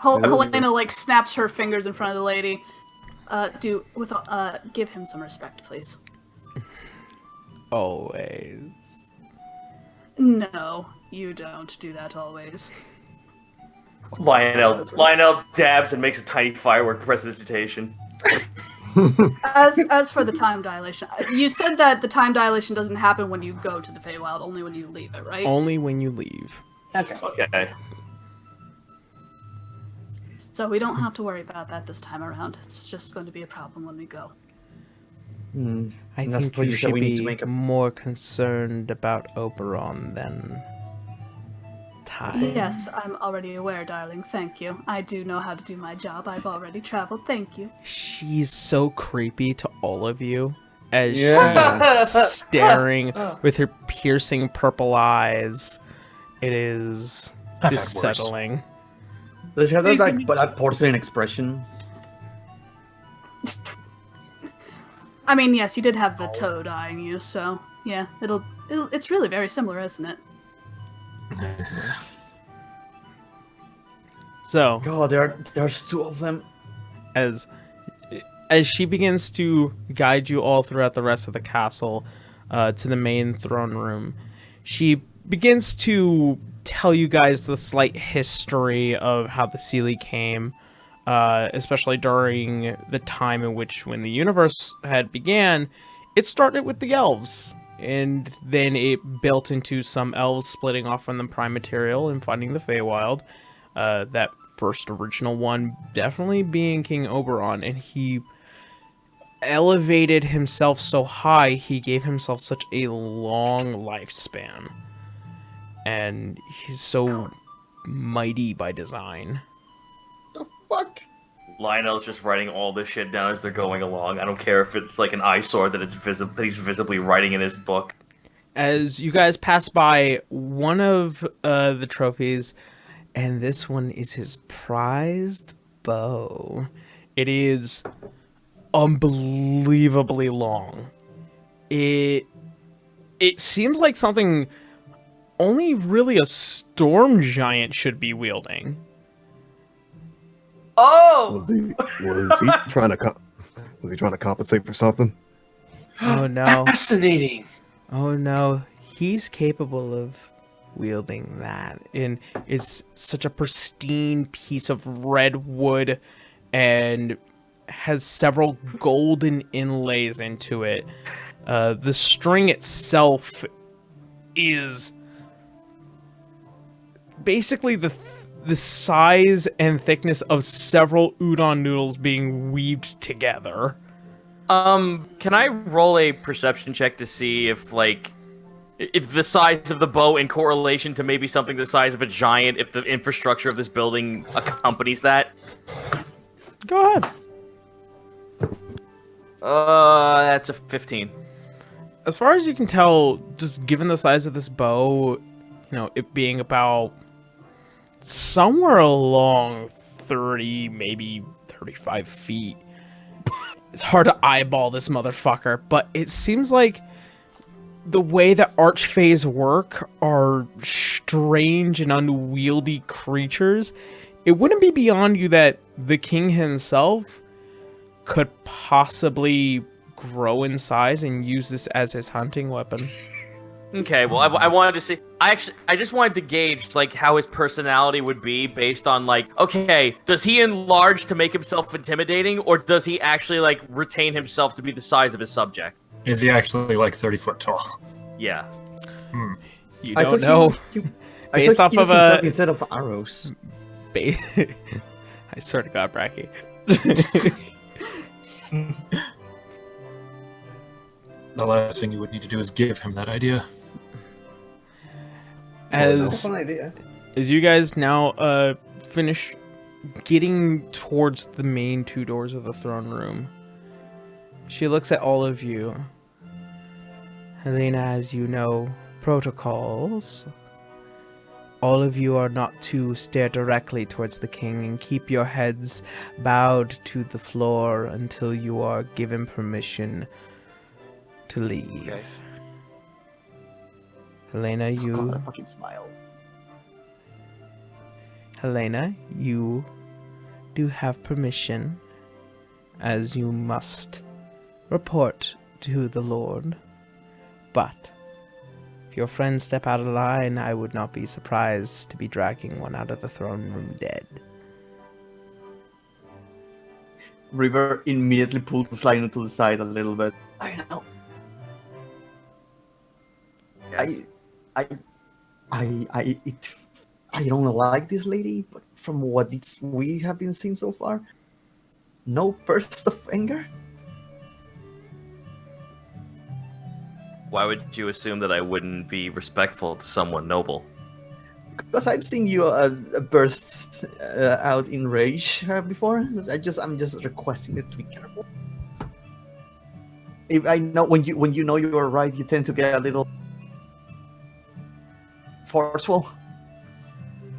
Helena snaps her fingers in front of the lady. Give him some respect, please. Always. No, you don't do that always. Lionel dabs and makes a tiny firework prestidigitation. As for the time dilation, you said that the time dilation doesn't happen when you go to the Feywild, only when you leave it, right? Only when you leave. Okay. So we don't have to worry about that this time around. It's just going to be a problem when we go. I That's think what you you said should we need to be make a- more concerned about Oberon than time. Yes, I'm already aware, darling. Thank you. I do know how to do my job. I've already traveled. Thank you. She's so creepy to all of you as Yeah. she's staring with her piercing purple eyes. It is I've had worse. dissettling. Does she have that porcelain expression? I mean, yes, you did have the toad eyeing you, so yeah, it's really very similar, isn't it? So, God, there's two of them. as she begins to guide you all throughout the rest of the castle to the main throne room, she begins to tell you guys the slight history of how the Seelye came, especially during the time in which, when the universe had began, it started with the elves, and then it built into some elves splitting off from the prime material and finding the Feywild. That first original one definitely being King Oberon, and he elevated himself so high, he gave himself such a long lifespan. And he's so mighty by design. The fuck? Lionel's just writing all this shit down as they're going along. I don't care if it's like an eyesore that he's visibly writing in his book. As you guys pass by one of the trophies, and this one is his prized bow. It is unbelievably long. It seems like something only really a storm giant should be wielding. Oh! Was he trying to compensate for something? Oh no. Fascinating. Oh no. He's capable of wielding that. And it's such a pristine piece of red wood and has several golden inlays into it. The string itself is basically the size and thickness of several udon noodles being weaved together. Can I roll a perception check to see if the size of the bow in correlation to maybe something the size of a giant, if the infrastructure of this building accompanies that? Go ahead. That's a 15. As far as you can tell, just given the size of this bow, it being about somewhere along 30, maybe 35 feet. It's hard to eyeball this motherfucker, but it seems like the way that archfays work are strange and unwieldy creatures. It wouldn't be beyond you that the king himself could possibly grow in size and use this as his hunting weapon. Okay, well, I wanted to see. I just wanted to gauge how his personality would be based on okay, does he enlarge to make himself intimidating, or does he actually retain himself to be the size of his subject? Is he actually 30 foot tall? Yeah. You don't know. Based off of instead of arrows. I swear to God, Bracky. The last thing you would need to do is give him that idea. As you guys now finish getting towards the main two doors of the throne room, she looks at all of you. Helena, as you know, protocols. All of you are not to stare directly towards the king and keep your heads bowed to the floor until you are given permission to leave. Okay. Helena, you... fucking smile. Helena, you do have permission, as you must report to the Lord. But if your friends step out of line, I would not be surprised to be dragging one out of the throne room dead. River immediately pulls Lionel to the side a little bit. I know. Yes. I don't like this lady, but from what we have been seeing so far, no burst of anger. Why would you assume that I wouldn't be respectful to someone noble? Because I've seen you burst out in rage before. I'm just requesting it to be careful. If I know when you know you are right, you tend to get a little forceful.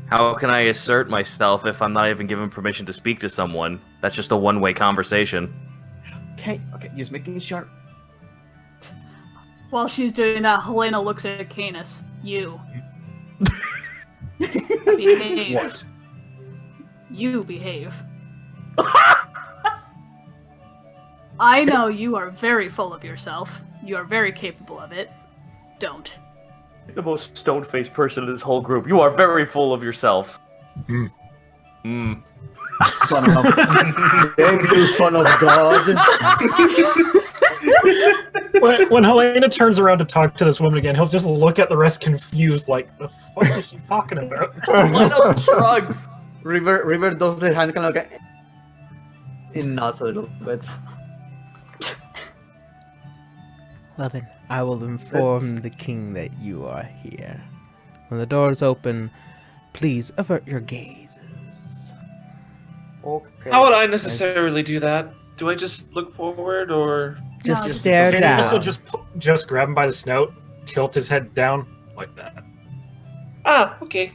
How can I assert myself if I'm not even given permission to speak to someone? That's just a one-way conversation. Okay, just making sure. While she's doing that, Helena looks at Canis. You. Behave. What? You behave. I know you are very full of yourself. You are very capable of it. Don't. The most stone-faced person in this whole group. You are very full of yourself. Son of you son of God. When Helena turns around to talk to this woman again, he'll just look at the rest confused, like, the fuck is she talking about? Lionel shrugs. River does the hand kind of like in nods a little bit. Well then, I will inform the king that you are here. When the doors open, please avert your gazes. Okay. How would I necessarily do that? Do I just look forward or Just No, stare Can you down. also just grab him by the snout, tilt his head down, like that? okay.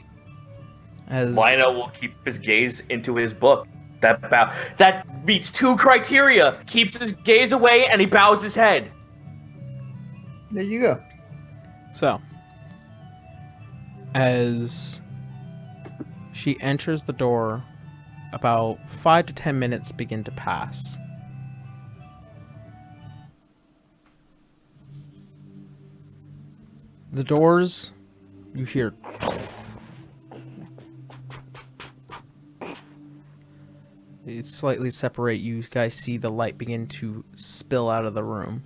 As Lionel will keep his gaze into his book. That meets two criteria. Keeps his gaze away and he bows his head. There you go. So, as she enters the door, about 5 to 10 minutes begin to pass. The doors, you hear you slightly separate. You guys see the light begin to spill out of the room.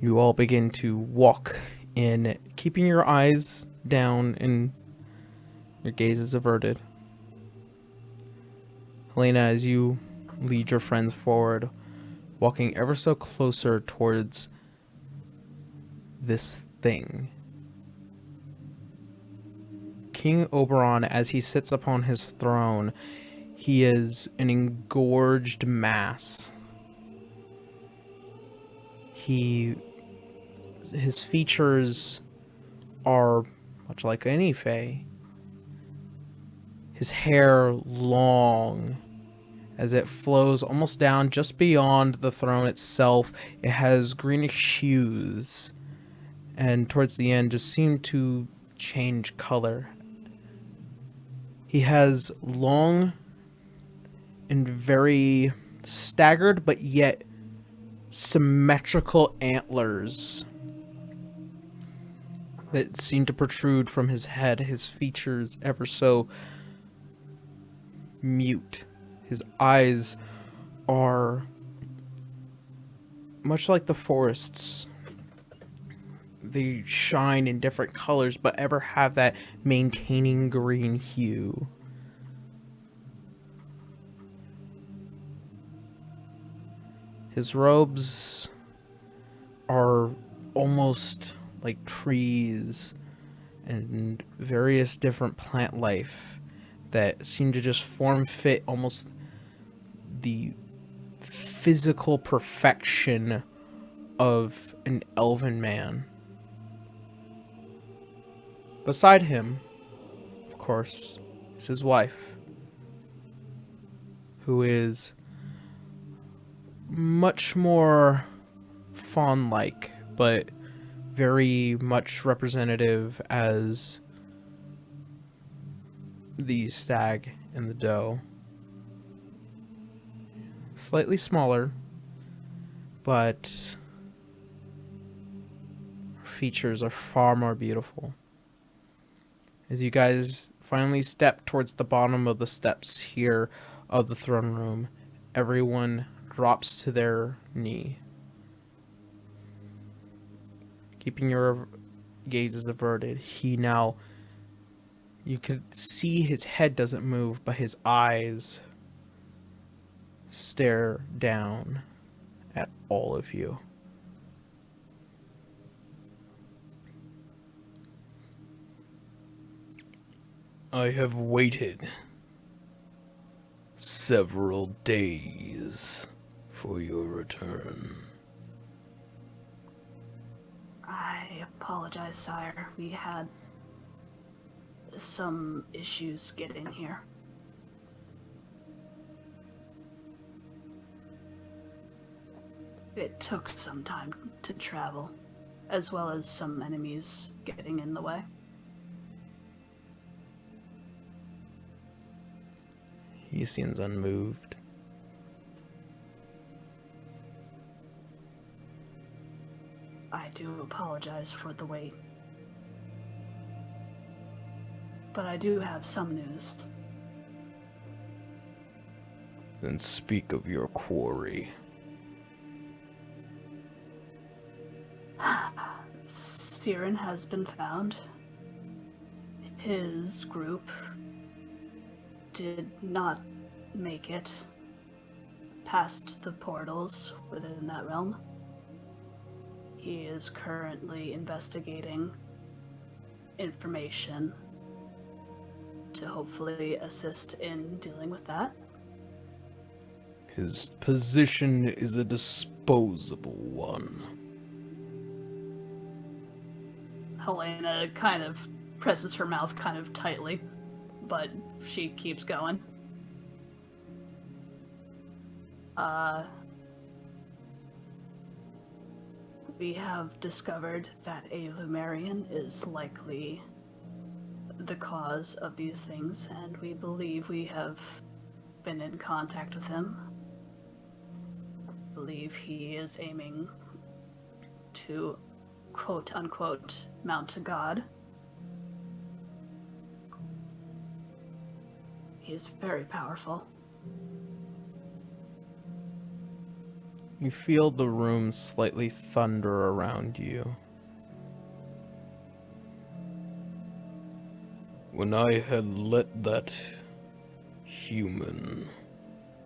You all begin to walk in, keeping your eyes down and your gazes averted. Helena, as you lead your friends forward, walking ever so closer towards this thing. King Oberon, as he sits upon his throne, he is an engorged mass. His features are much like any Fey. His hair long, as it flows almost down just beyond the throne itself. It has greenish hues, and towards the end just seem to change color. He has long and very staggered, but yet symmetrical antlers that seem to protrude from his head, his features ever so mute. His eyes are much like the forests. They shine in different colors, but ever have that maintaining green hue. His robes are almost like trees and various different plant life that seem to just form fit almost the physical perfection of an elven man. Beside him, of course, is his wife, who is much more fawn-like, but very much representative as the stag and the doe. Slightly smaller, but her features are far more beautiful. As you guys finally step towards the bottom of the steps here of the throne room, everyone drops to their knee. Keeping your gazes averted, you could see his head doesn't move, but his eyes stare down at all of you. I have waited several days for your return. I apologize, sire. We had some issues getting here. It took some time to travel, as well as some enemies getting in the way. He seems unmoved. I do apologize for the wait. But I do have some news. Then speak of your quarry. Siren has been found. His group did not make it past the portals within that realm. He is currently investigating information to hopefully assist in dealing with that. His position is a disposable one. Helena kind of presses her mouth kind of tightly, but she keeps going. We have discovered that a Lumerian is likely the cause of these things, and we believe we have been in contact with him. I believe he is aiming to quote-unquote mount to God. He is very powerful. You feel the room slightly thunder around you. When I had let that human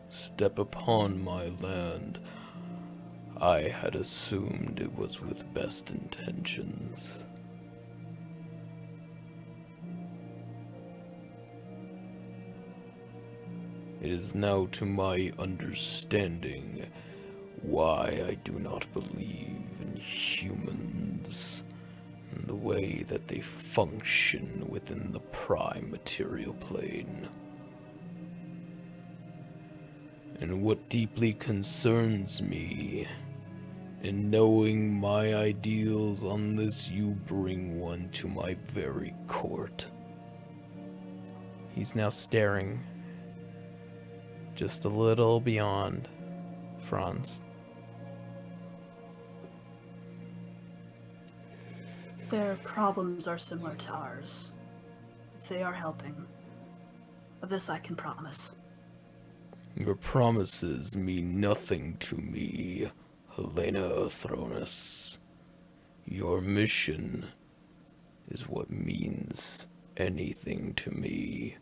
step upon my land, I had assumed it was with best intentions. It is now to my understanding why I do not believe in humans and the way that they function within the prime material plane. And what deeply concerns me, in knowing my ideals on this, you bring one to my very court. He's now staring just a little beyond Franz. Their problems are similar to ours. They are helping. Of this I can promise. Your promises mean nothing to me, Helena Thronus. Your mission is what means anything to me.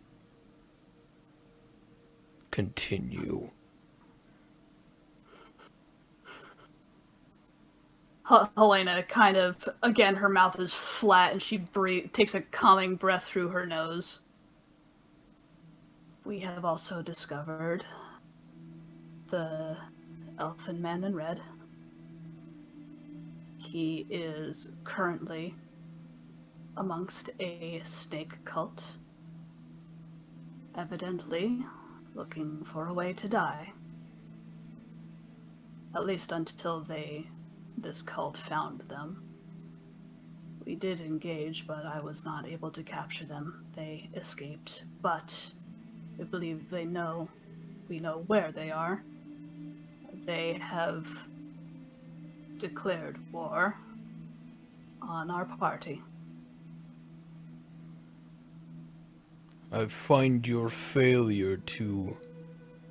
Continue. Helena kind of, again, her mouth is flat and she takes a calming breath through her nose. We have also discovered the elfin man in red. He is currently amongst a snake cult, evidently looking for a way to die. At least until this cult found them. We did engage, but I was not able to capture them. They escaped, but we believe we know where they are. They have declared war on our party. I find your failure to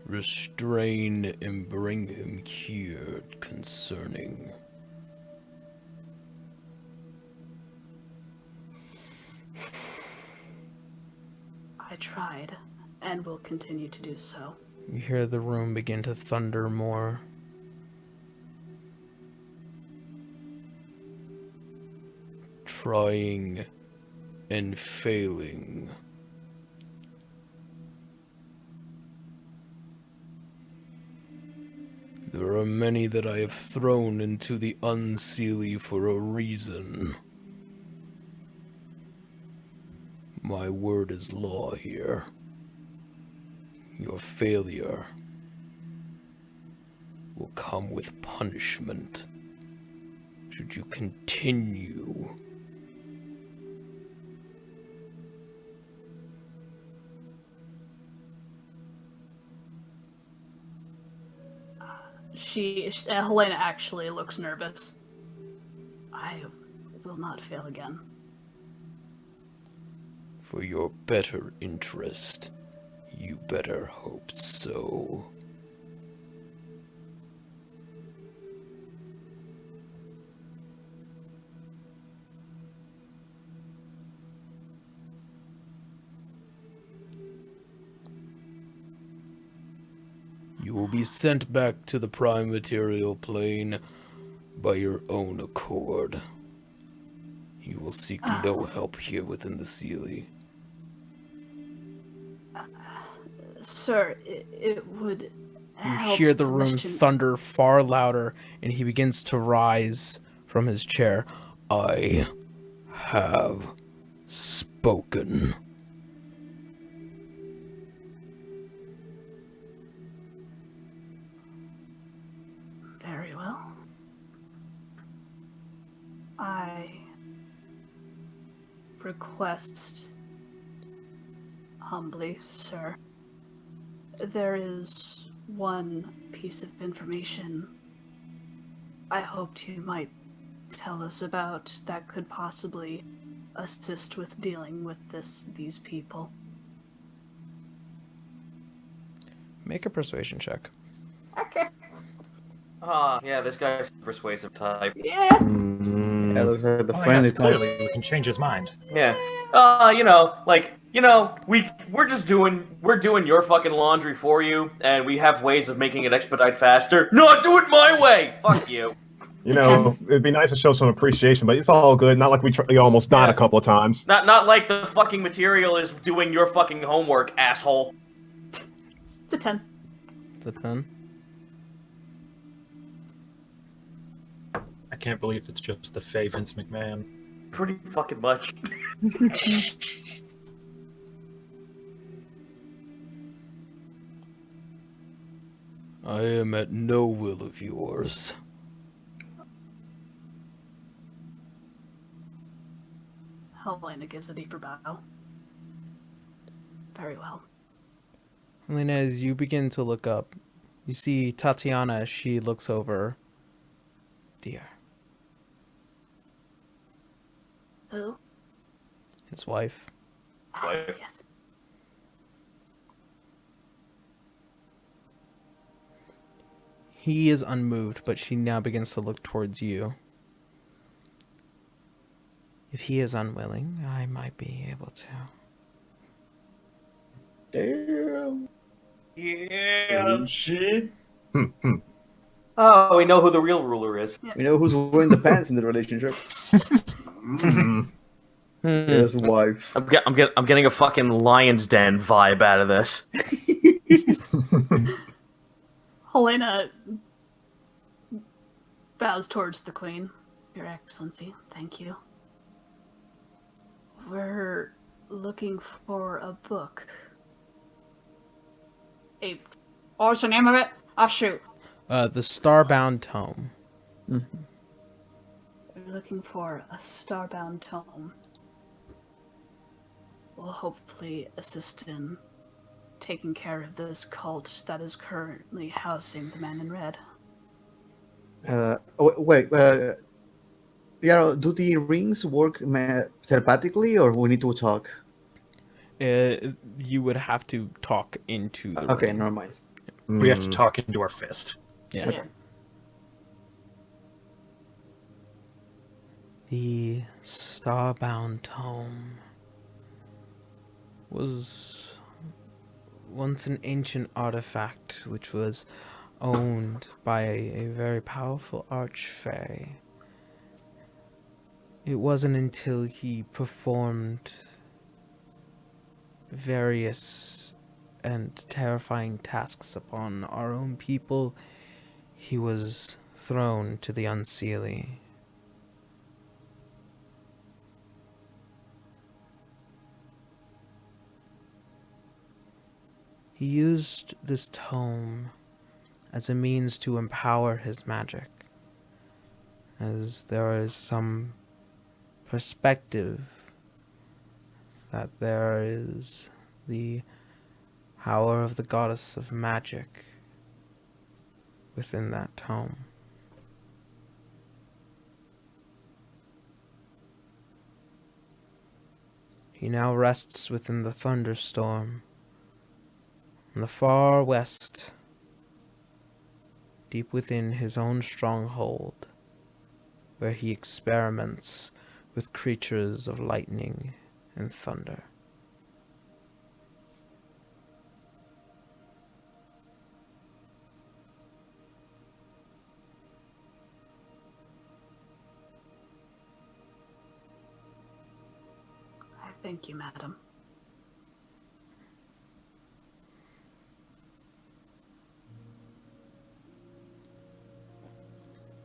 restrain and bring him here concerning. I tried, and will continue to do so. You hear the room begin to thunder more. Trying and failing. There are many that I have thrown into the Unseelye for a reason. My word is law here. Your failure will come with punishment should you continue. Helena actually looks nervous. I will not fail again. For your better interest, you better hope so. You will be sent back to the prime material plane by your own accord. You will seek no help here within the Seelye. Sir, it would You help hear the room mission. thunder far louder, and he begins to rise from his chair. I have spoken. Very well. I request humbly, sir. There is one piece of information I hoped you might tell us about that could possibly assist with dealing with these people? Make a persuasion check. Okay. Yeah, this guy's a persuasive type. Yeah. Yeah, looks like the Oh, friendly yes, type. clearly we can change his mind. Yeah. We're doing your fucking laundry for you, and we have ways of making it expedite faster. No, do it my way. Fuck you. You know, it'd be nice to show some appreciation, but it's all good. Not like we almost died a couple of times. Not like the fucking material is doing your fucking homework, asshole. It's a 10. It's a 10. I can't believe it's just the Fey Vince McMahon. Pretty fucking much. I am at no will of yours. Helena gives a deeper bow. Very well. Helena, as you begin to look up, you see Tatiana as she looks over. Dear. Who? His wife. Wife. Yes. He is unmoved, but she now begins to look towards you. If he is unwilling, I might be able to. Damn. Yeah. Shit. Oh, we know who the real ruler is. We know who's wearing the pants in the relationship. His wife. I'm getting a fucking Lion's Den vibe out of this. Helena bows towards the Queen. Your Excellency, thank you. We're looking for a book. What's the name of it? Oh, shoot. The Starbound Tome. We're looking for a Starbound Tome. Will hopefully assist in taking care of this cult that is currently housing the Man in Red. Wait. Yeah, do the rings work telepathically, or we need to talk? You would have to talk into the Okay, ring. never mind. We have to talk into our fist. Yeah. The Starbound Tome was once an ancient artifact which was owned by a very powerful archfey. It wasn't until he performed various and terrifying tasks upon our own people, he was thrown to the Unseelie. He used this tome as a means to empower his magic, as there is some perspective that there is the power of the goddess of magic within that tome. He now rests within the thunderstorm in the far west, deep within his own stronghold, where he experiments with creatures of lightning and thunder. I thank you, madam.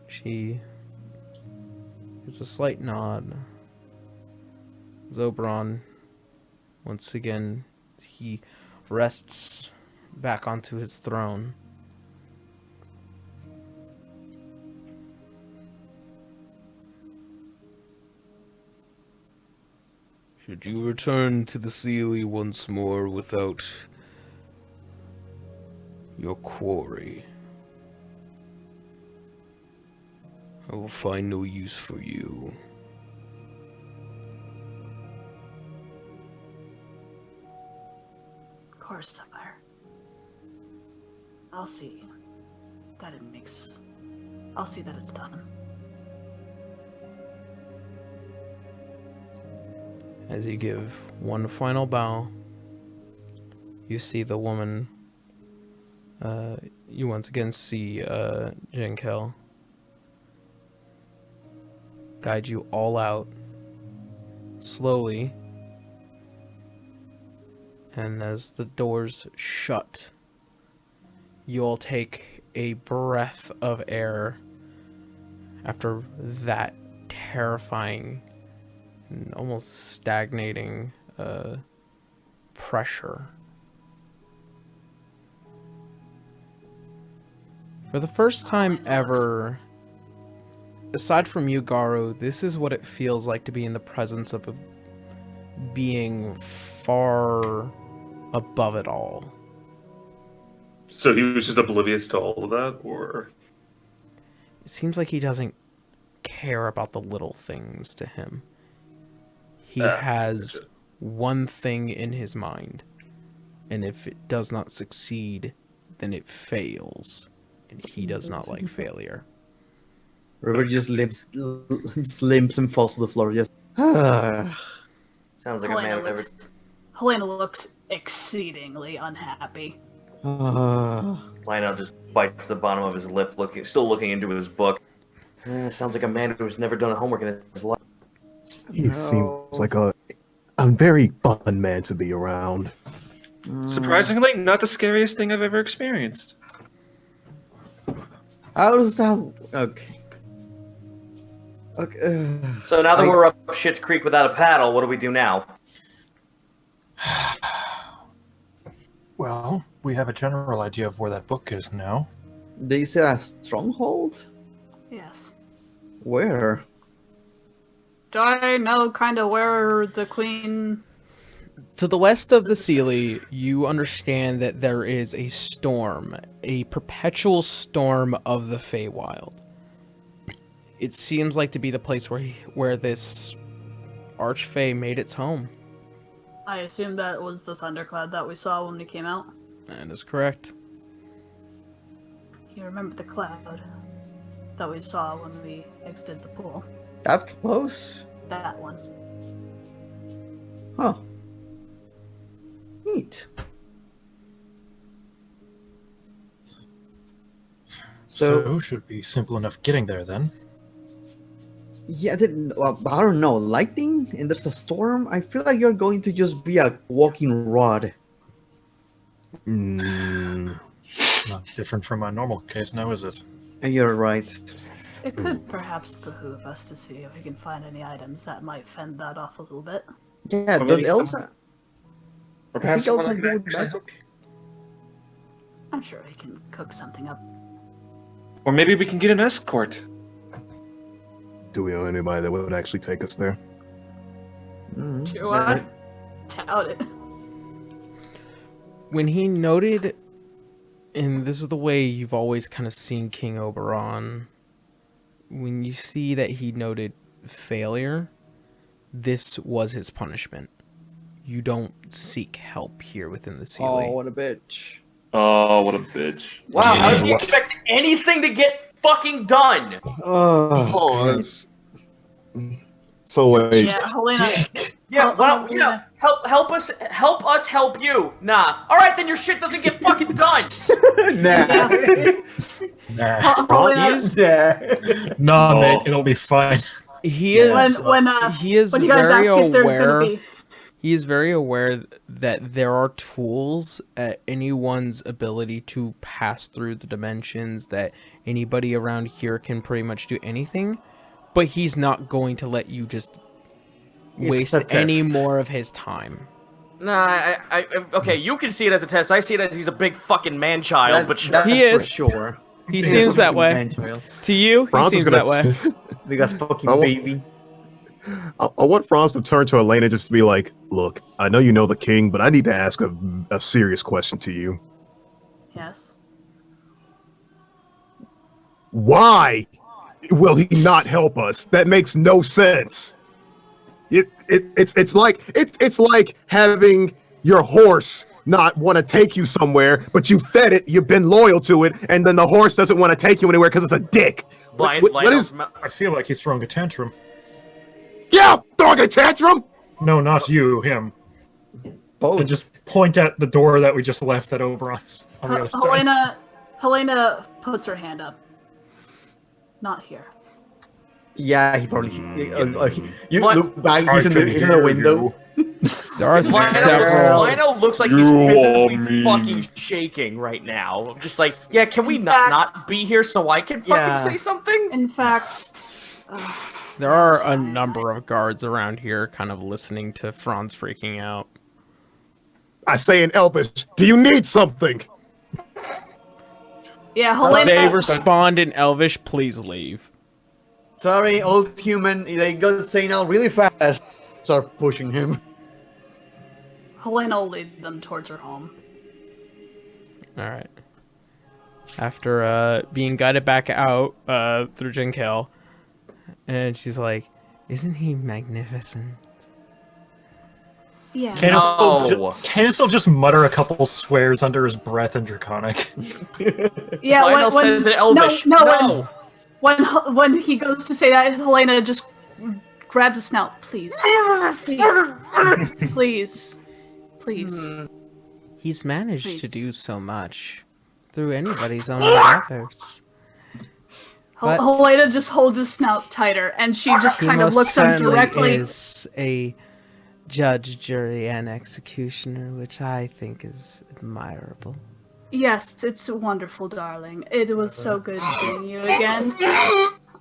She gives a slight nod. Zobron, once again, he rests back onto his throne. Should you return to the Seelye once more without your quarry, I will find no use for you. Of course, sire. I'll see that it makes. I'll see that it's done. As you give one final bow, you see the woman. You once again see Jenkel guide you all out slowly, and as the doors shut, you all take a breath of air after that terrifying and almost stagnating pressure. For the first time ever, aside from you, Garu, this is what it feels like to be in the presence of a being far above it all. So he was just oblivious to all of that, or? It seems like he doesn't care about the little things to him. He has one thing in his mind, and if it does not succeed, then it fails, and he does not like failure. River just limps and falls to the floor. Just Sounds like a man who never. Helena looks exceedingly unhappy. Lionel just bites the bottom of his lip, still looking into his book. Sounds like a man who's never done homework in his life. He seems like a very fun man to be around. Surprisingly, not the scariest thing I've ever experienced. How does that? Okay. Okay. So now that we're up Schitt's Creek without a paddle, what do we do now? Well, we have a general idea of where that book is now. They say a stronghold. Yes. Where? Do I know kind of where the queen... To the west of the Seelye, you understand that there is a storm, a perpetual storm of the Feywild. It seems like to be the place where this Archfey made its home. I assume that was the thundercloud that we saw when we came out. That is correct. You remember the cloud that we saw when we exited the pool? That close? That one. Huh. Neat. So should be simple enough getting there then. Yeah, I don't know. Lightning and there's a storm. I feel like you're going to just be a walking rod. Not different from my normal case now, is it? You're right. It could perhaps behoove us to see if we can find any items that might fend that off a little bit. Yeah, Or does maybe Elsa? Or perhaps Elsa someone do like with an magic? I'm sure we can cook something up. Or maybe we can get an escort. Do we know anybody that would actually take us there? Do I? Doubt it. When he noted, and this is the way you've always kind of seen King Oberon, when you see that he noted failure, this was his punishment. You don't seek help here within the Seelye. Oh, what a bitch. Oh, what a bitch. Wow, how does he expect anything to get fucking done? Pause. So wait. Yeah, Helena. Yeah, well, yeah, help us help you. Nah. All right, then your shit doesn't get fucking done. Nah. Nah. Helena, Nah, mate, it'll be fine. He is when he is when you guys very ask if there's aware. gonna be... He is very aware that there are tools at anyone's ability to pass through the dimensions, that anybody around here can pretty much do anything, but he's not going to let you just waste any more of his time. Nah, okay, you can see it as a test. I see it as he's a big fucking man-child, but That's He is. for sure. He seems that way. Man-child. To you, he Franz is seems that way. Because fucking I wa- baby. I want Franz to turn to Elena just to be like, look, I know you know the king, but I need to ask a serious question to you. Yes. Why will he not help us? That makes no sense. It's like having your horse not want to take you somewhere, but you fed it, you've been loyal to it, and then the horse doesn't want to take you anywhere because it's a dick. What is? I feel like he's throwing a tantrum. Yeah, throwing a tantrum. No, not you, him. Both. And just point at the door that we just left at Oberon's on the other side. Helena puts her hand up. Not here. Yeah, he probably. You What? look back. He's in the window. There are several. Lionel looks like he's physically fucking shaking right now. I'm just like, yeah, can we not be here so I can fucking say something? In fact, There are a number of guards around here kind of listening to Franz freaking out. I say in Elvish, do you need something? yeah, Helena. They respond in Elvish, please leave. Sorry, old human. They go saying out really fast. Start pushing him. Helena will lead them towards her home. Alright. After being guided back out through Jinkel, and she's like, isn't he magnificent? Yeah. Canistel just mutter a couple swears under his breath in Draconic. Yeah, Lionel says in Elvish. No. When he goes to say that, Helena just grabs his snout. Please. Please. He's managed to do so much through anybody's own efforts. But Helena just holds his snout tighter, and she just he kind of most looks him certainly directly. is a judge, jury, and executioner, which I think is admirable. Yes, it's wonderful, darling. It was so good seeing you again.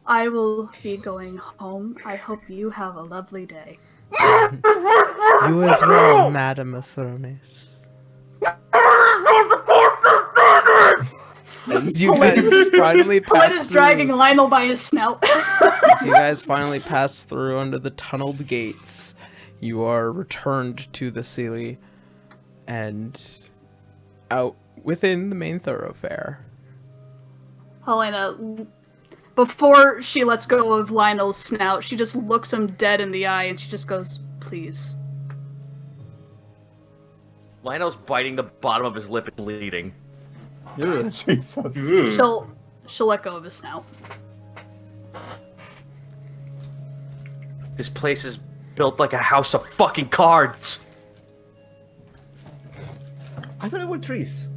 I will be going home. I hope you have a lovely day. You as well, Madam Athronis. As you guys finally pass Helena's through, dragging Lionel by his snout. you guys finally pass through under the tunneled gates. You are returned to the Seelye and out within the main thoroughfare. Helena, before she lets go of Lionel's snout, she just looks him dead in the eye and she just goes, please. Lionel's biting the bottom of his lip and bleeding. Jesus. She'll let go of his snout. This place is built like a house of fucking cards. I thought it were trees.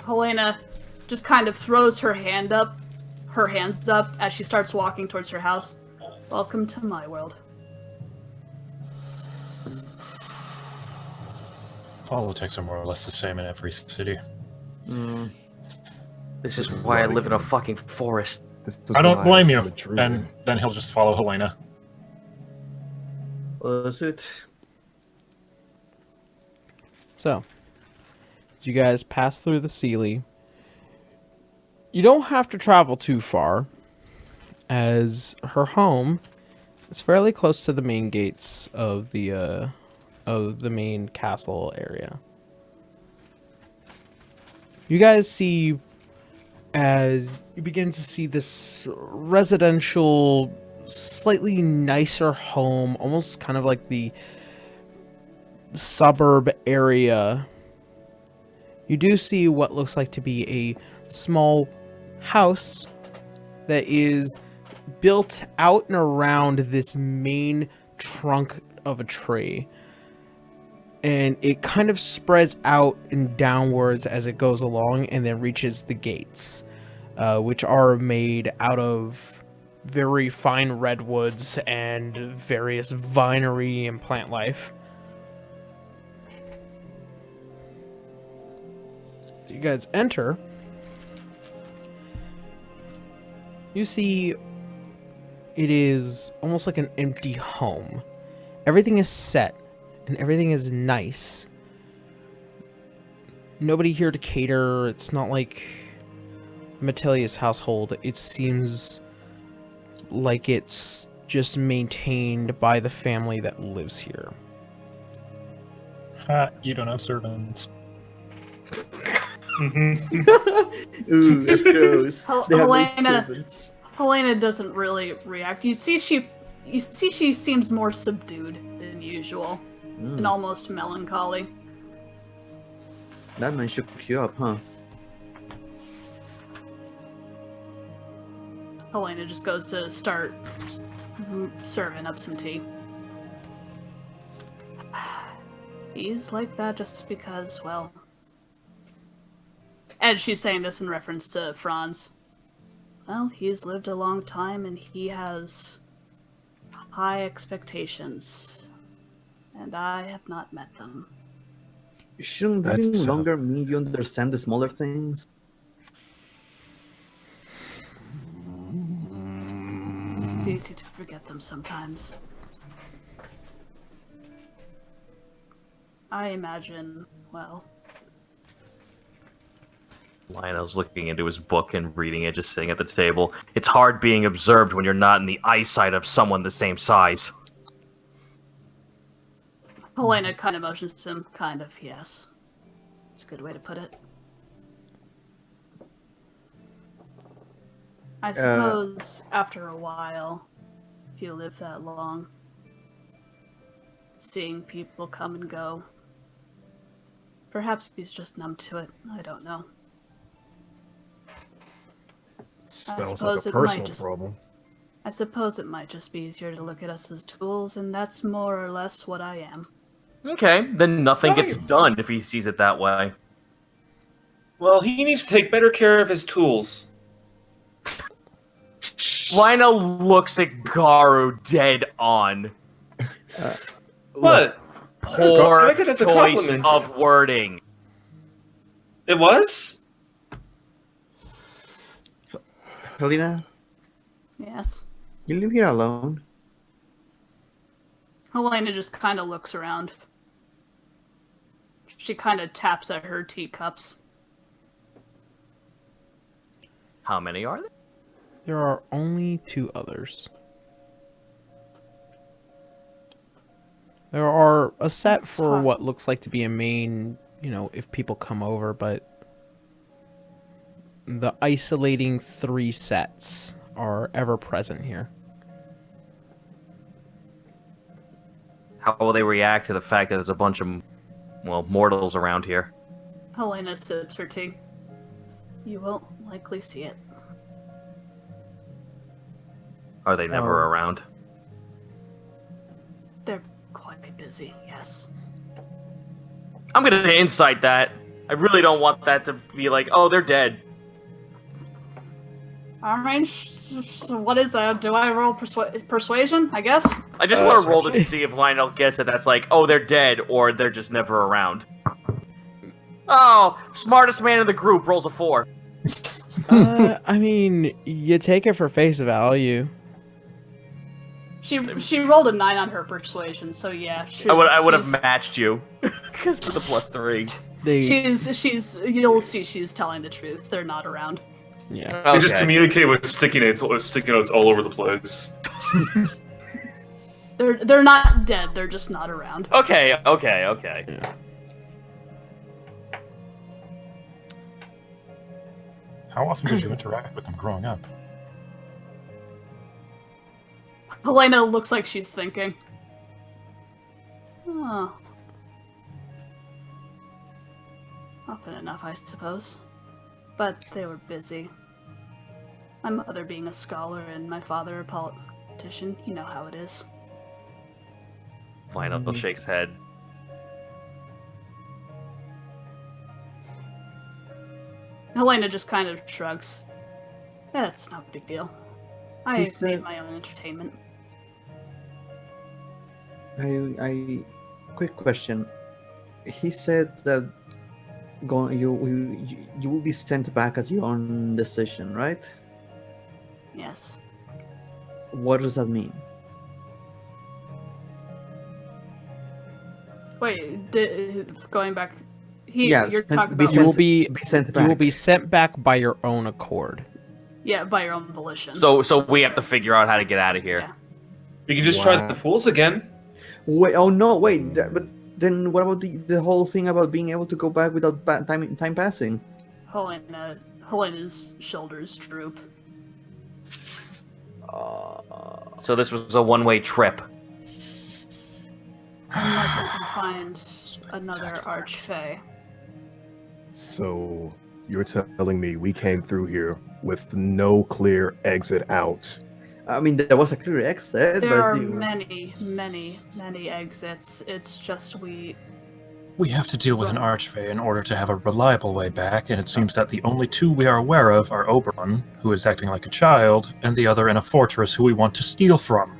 Helena just kind of throws her hands up as she starts walking towards her house. Welcome to my world. Politics are more or less the same in every city. This is why I live in a fucking forest. I don't blame you. And then he'll just follow Helena. Was it? So, you guys pass through the Seelye. You don't have to travel too far, as her home is fairly close to the main gates of the main castle area. You guys see, as you begin to see this residential, slightly nicer home, almost kind of like the suburb area, you do see what looks like to be a small house that is built out and around this main trunk of a tree. And it kind of spreads out and downwards as it goes along and then reaches the gates, which are made out of very fine redwoods and various vinery and plant life. So you guys enter. You see it is almost like an empty home. Everything is set and everything is nice. Nobody here to cater. It's not like Metelius' household. It seems like it's just maintained by the family that lives here. Ha, you don't have servants. Ooh, that's gross. They have maid Helena, servants. Helena doesn't really react. You see she seems more subdued than usual, and almost melancholy. That man shook you up, huh? Helena just goes to start serving up some tea. He's like that just because, well... And she's saying this in reference to Franz. Well, he's lived a long time and he has high expectations. And I have not met them. Shouldn't living longer mean you understand the smaller things? It's easy to forget them sometimes. I imagine, well... Lionel's looking into his book and reading it, just sitting at the table. It's hard being observed when you're not in the eyesight of someone the same size. Helena kind of motions to him, kind of, yes. It's a good way to put it. I suppose after a while, if you live that long, seeing people come and go, perhaps he's just numb to it. I don't know. Sounds like a personal problem. I suppose it might just be easier to look at us as tools, and that's more or less what I am. Okay, then nothing gets done if he sees it that way. Well, he needs to take better care of his tools. Lionel looks at Garu dead on. What? Poor I like it as a choice compliment. of wording. It was? Helena, Yes. you live here alone? Helena just kind of looks around. She kind of taps at her teacups. How many are there? There are only 2 others. There are a set That's for hard. what looks like to be a main, if people come over, but the isolating 3 sets are ever present here. How will they react to the fact that there's a bunch of, mortals around here? Helena sips her tea. You won't likely see it. Are they never around? They're quite busy, yes. I'm gonna insight that. I really don't want that to be like, oh, they're dead. Alright, so what is that? Do I roll persuasion, I guess? I just want to roll to see if Lionel gets it. That's like, oh, they're dead, or they're just never around. Oh, smartest man in the group rolls a 4. I mean, you take it for face value. She rolled a 9 on her persuasion, so yeah. I would have matched you because for the +3. You'll see she's telling the truth. They're not around. Yeah. They just communicate with sticky notes all over the place. They're not dead. They're just not around. Okay. Yeah. How often did you interact with them growing up? Helena looks like she's thinking. Oh. Often enough, I suppose. But they were busy. My mother being a scholar and my father a politician, you know how it is. Lionel shakes head. Helena just kind of shrugs. That's no big deal. I've made my own entertainment. Quick question. He said that you will be sent back at your own decision, right? Yes. What does that mean? Wait, going back. Yes, you're talking be about. You will be sent back. You will be sent back by your own accord. Yeah, by your own volition. So we have to figure out how to get out of here. Yeah. You can just try the pools again. Wait, oh no, wait. But then what about the whole thing about being able to go back without time passing? Helena Helena's shoulders droop. So this was a one-way trip. Unless we can find another Archfey. So you're telling me we came through here with no clear exit out? I mean, there was a clear exit, There but are many exits. It's just We have to deal with an Archfey in order to have a reliable way back, and it seems that the only two we are aware of are Oberon, who is acting like a child, and the other in a fortress who we want to steal from.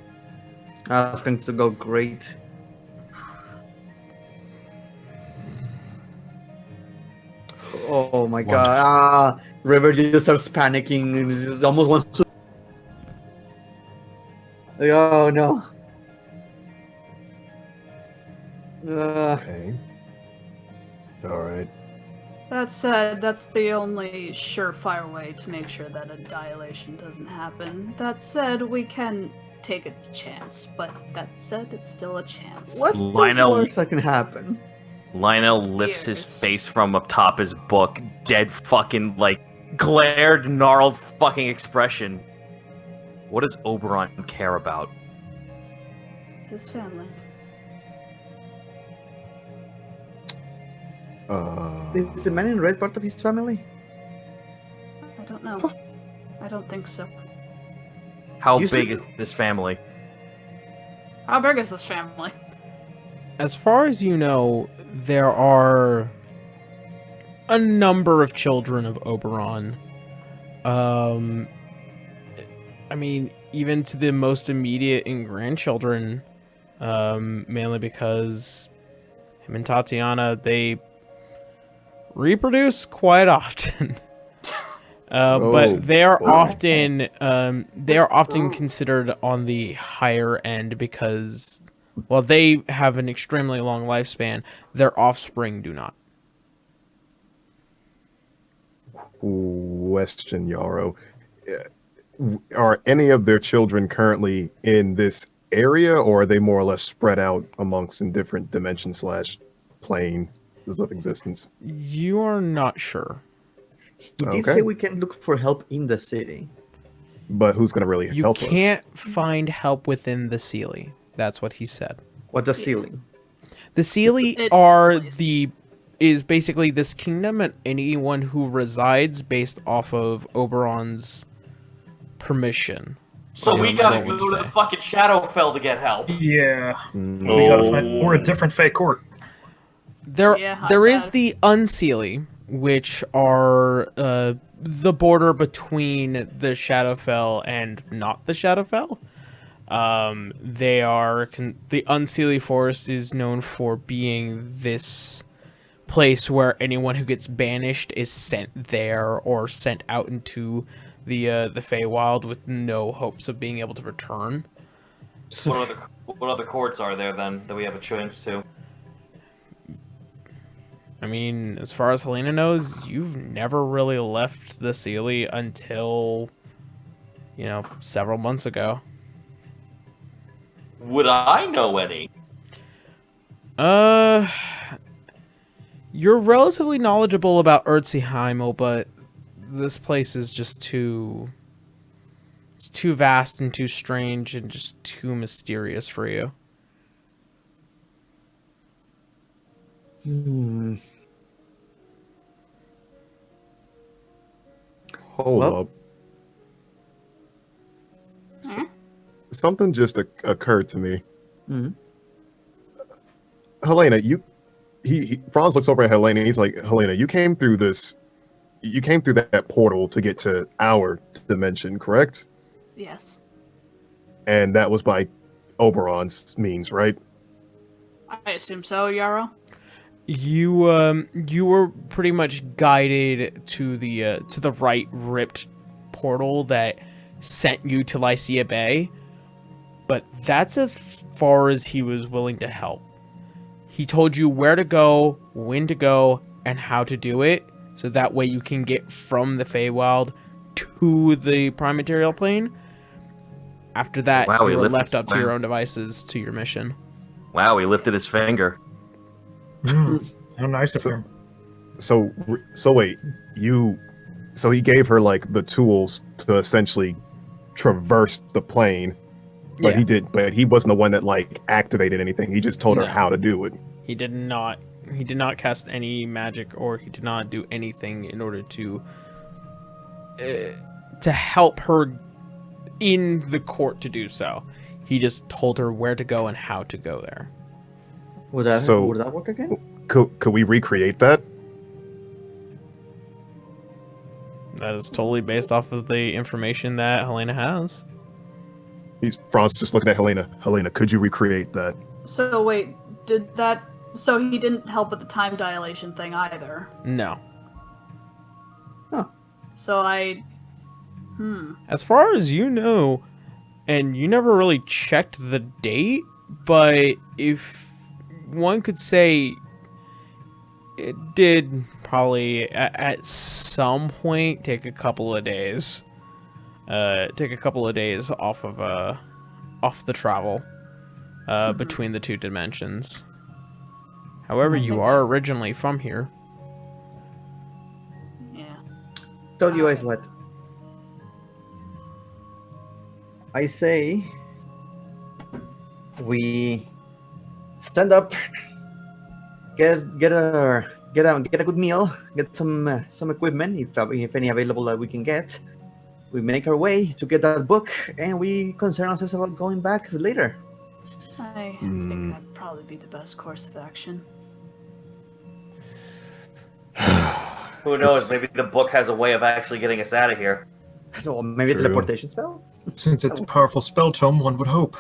That's going to go great. Oh my god. River just starts panicking and just almost wants to. Like, oh no. Okay. Alright. That said, that's the only surefire way to make sure that a dilation doesn't happen. That said, we can take a chance, but that said, it's still a chance. What's the worst that can happen? Lionel lifts his face from atop his book, dead fucking, like, glared, gnarled fucking expression. What does Oberon care about? His family. Is the man in red part of his family? I don't know. I don't think so. How big is this family? How big is this family? As far as you know, there are a number of children of Oberon. I mean, even to the most immediate and grandchildren, mainly because him and Tatiana, they reproduce quite often. But they are often considered on the higher end because, while they have an extremely long lifespan, their offspring do not. Question, Yarrow. Are any of their children currently in this area, or are they more or less spread out amongst in different dimensions / planes of existence? You are not sure. He did say we can look for help in the city. But who's going to really help us? You can't find help within the Seelye. That's what he said. What the Seelye? The Seelye is basically this kingdom, and anyone who resides based off of Oberon's permission. So we gotta go to the fucking Shadowfell to get help. Yeah. We gotta find, or a different Fey court. There is the Unseelye, which are the border between the Shadowfell and not the Shadowfell. They are the Unseelye Forest is known for being this place where anyone who gets banished is sent there or sent out into the Feywild with no hopes of being able to return. What other courts are there then that we have a chance to? I mean, as far as Helena knows, you've never really left the Seelye until, several months ago. Would I know any? You're relatively knowledgeable about Erziheimel, but this place is just too vast and too strange and just too mysterious for you. Hold up. Something just occurred to me. Helena, Franz looks over at Helena and he's like, Helena, you came through that portal to get to our dimension, correct? Yes. And that was by Oberon's means, right? I assume so, Yarrow. You were pretty much guided to the Rite ripped portal that sent you to Lycia Bay, but that's as far as he was willing to help. He told you where to go, when to go, and how to do it, so that way you can get from the Feywild to the Prime Material Plane. After that, you were left up to your own devices to your mission. Wow, he lifted his finger. How nice of him. So wait, you So he gave her like the tools to essentially traverse the plane, but Yeah. But he wasn't the one that like activated anything. He just told her No. how to do it. He did not cast any magic, or he did not do anything in order to help her in the court to do so. He just told her where to go and how to go there. Would that work again? Could we recreate that? That is totally based off of the information that Helena has. Franz just looking at Helena. Helena, could you recreate that? So wait, so he didn't help with the time dilation thing either. No. So As far as you know, and you never really checked the date, but if one could say it did probably at some point take a couple of days. Take a couple of days off the travel between the two dimensions. However, you are originally from here. yeah. Tell you guys what. I say we stand up, get a good meal, get some equipment if any available that we can get. We make our way to get that book, and we concern ourselves about going back later. I think that'd probably be the best course of action. Who knows? Maybe the book has a way of actually getting us out of here. So maybe a True. teleportation spell? Since it's a powerful spell tome, one would hope.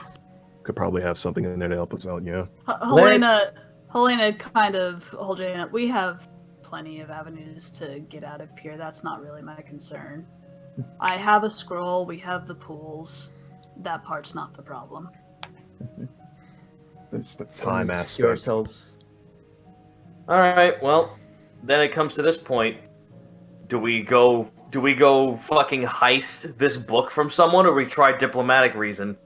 Could probably have something in there to help us out. Yeah. Helena kind of holding up. We have plenty of avenues to get out of here. That's not really my concern. I have a scroll. We have the pools. That part's not the problem. It's the time Secure aspect. ourselves. All right. Well, then it comes to this point. Do we go fucking heist this book from someone, or we try diplomatic reason?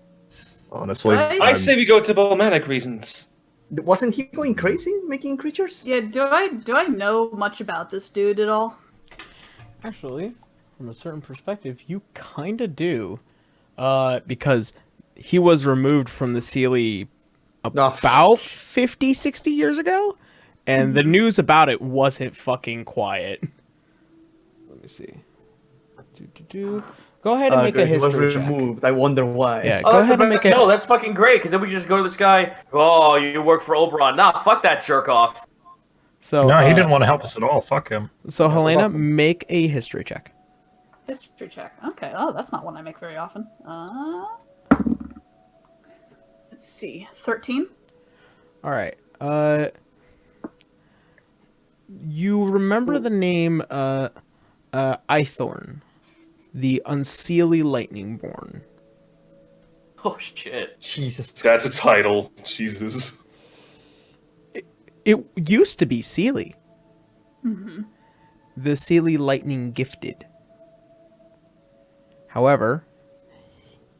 Honestly, I say we go diplomatic reasons. Wasn't he going crazy making creatures? Yeah. Do I know much about this dude at all? Actually, from a certain perspective, you kind of do. Because he was removed from the Seelye about 50, 60 years ago, and the news about it wasn't fucking quiet. Let me see. Go ahead and make a He was history check. removed. I wonder why. Yeah, go ahead and make a... No, that's fucking great, because then we can just go to this guy. Oh, you work for Oberon. Nah, fuck that jerk off. So, No, he didn't want to help us at all. Fuck him. So, Helena, make a history check. History check. Okay. Oh, that's not one I make very often. Let's see. 13. All right. You remember the name Ithorn, the Unseelie Lightningborn. Oh, shit. Jesus. That's a title. Jesus. It used to be Seelye. Mm-hmm. The Seelye Lightning Gifted. However,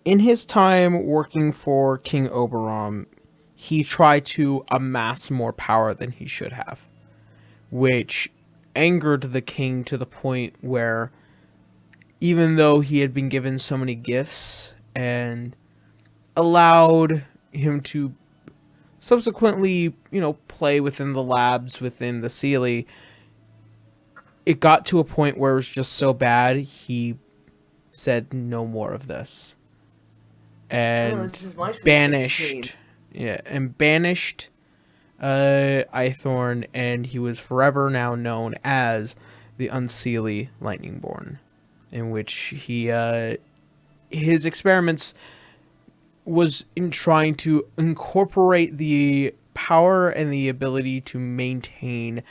in his time working for King Oberon, he tried to amass more power than he should have, which angered the king to the point where, even though he had been given so many gifts and allowed him to subsequently, play within the labs within the Seelye, it got to a point where it was just so bad, he said no more of this. And this is my banished Ithorn, and he was forever now known as the Unseelie Lightningborn, in which he his experiments was in trying to incorporate the power and the ability to maintain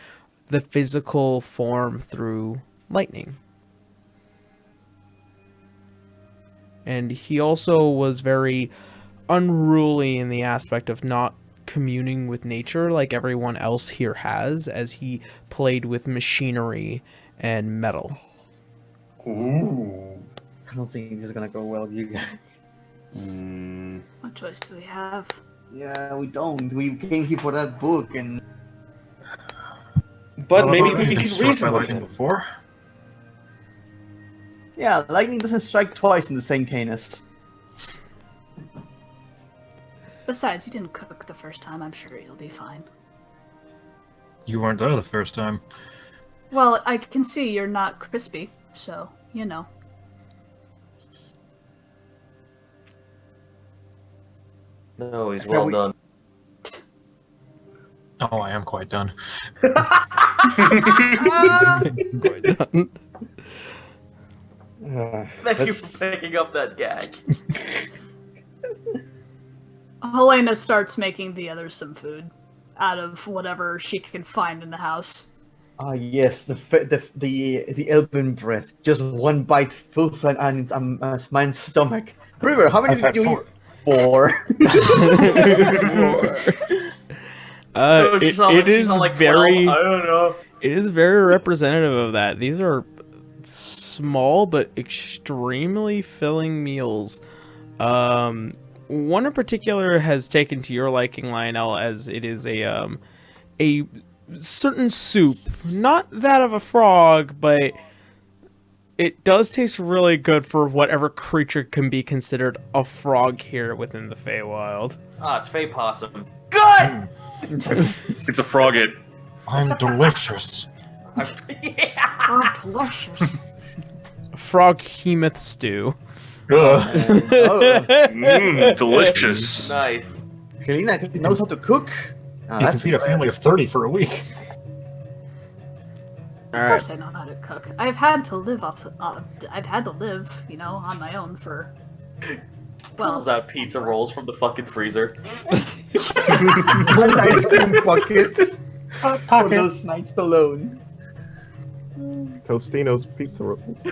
the physical form through lightning. And he also was very unruly in the aspect of not communing with nature like everyone else here has, as he played with machinery and metal. Ooh. I don't think this is gonna go well, you guys. What choice do we have? Yeah, we don't. We came here for that book, and But Well, maybe I've we been could struck by reason with lightning him. before. Yeah, lightning doesn't strike twice in the same canis. Besides, you didn't cook the first time. I'm sure you'll be fine. You weren't there the first time. Well, I can see you're not crispy, so, you know. No, he's Shall well we- done. Oh, I am quite done. Thank you for picking up that gag. Helena starts making the others some food out of whatever she can find in the house. Ah, yes, the elven breath. Just one bite fills my stomach. River, how many I've had did you 4. eat? 4. It is very. 12, I don't know. It is very representative of that. These are small but extremely filling meals. One in particular has taken to your liking, Lionel, as it is a certain soup, not that of a frog, but it does taste really good for whatever creature can be considered a frog here within the Feywild. Ah, it's Fey Possum. Good! It's a frogget. I'm delicious. Yeah! Oh, delicious. Frog hemoth stew. Ugh. Delicious. Nice. Helena knows how to cook. Ah, You can feed a family of 30 for a week. Of course I know how to cook. I've had to live I've had to live, you know, on my own for... Pulls Well, out pizza rolls from the fucking freezer. ice cream buckets for those nights alone. Tostino's pizza rolls.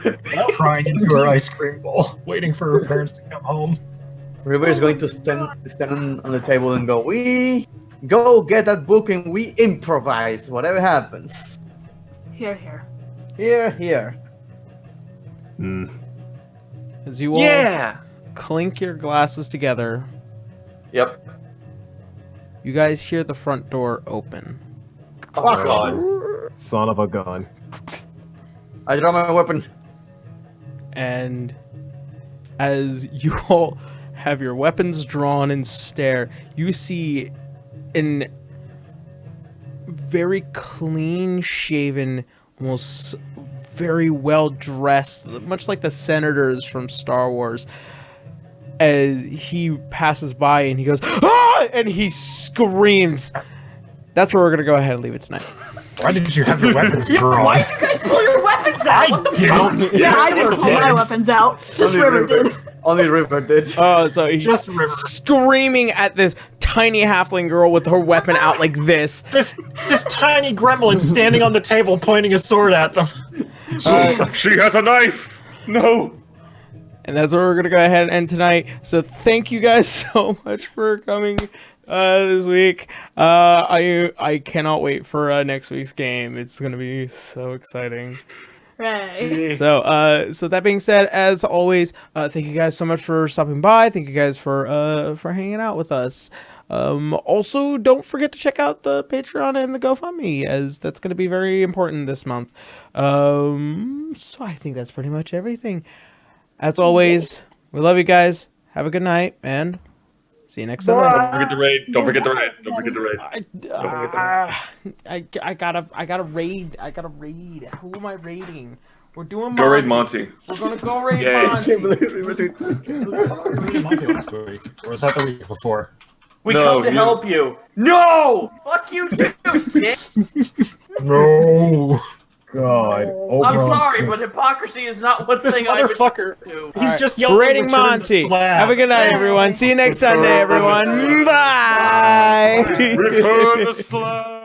Crying into her ice cream bowl, waiting for her parents to come home. River is going to stand on the table and go, we go get that book and we improvise, whatever happens. here, here. Here. As you all Yeah. clink your glasses together, Yep. you guys hear the front door open. Fuck God. Son of a gun. I draw my weapon. And as you all have your weapons drawn and stare, you see an very clean-shaven, almost very well-dressed, much like the senators from Star Wars, as he passes by and he goes, "Ah!" and he screams. That's where we're going to go ahead and leave it tonight. Why didn't you have your weapons drawn? Why did you guys pull your weapons out? What the didn't. Yeah, I didn't pull my weapons out. This River did. Only River did. Oh, so he's Just River. screaming at this tiny halfling girl with her weapon out like this. This tiny gremlin standing on the table pointing a sword at them. She has a knife. No. And that's where we're gonna go ahead and end tonight. So thank you guys so much for coming this week. I cannot wait for next week's game. It's gonna be so exciting. Right. So that being said, as always, thank you guys so much for stopping by. Thank you guys for hanging out with us. Also, don't forget to check out the Patreon and the GoFundMe, as that's going to be very important this month. So I think that's pretty much everything. As always, we love you guys. Have a good night, and see you next Sunday. Don't forget the raid. Don't forget the raid. Don't forget the raid. I gotta raid. Who am I raiding? We're doing Go raid Monty. Monty. We're gonna go raid Yay. Monty. Last week. Or was that the week before? We No, come to you- help you. No! Fuck you too, dick. No! God. I'm sorry, but hypocrisy is not one This thing I would motherfucker. do. He's just yelling. Raiding "Return to Monty. slab." Have a good night, everyone. See you next Sunday, everyone. Bye. Return the slab.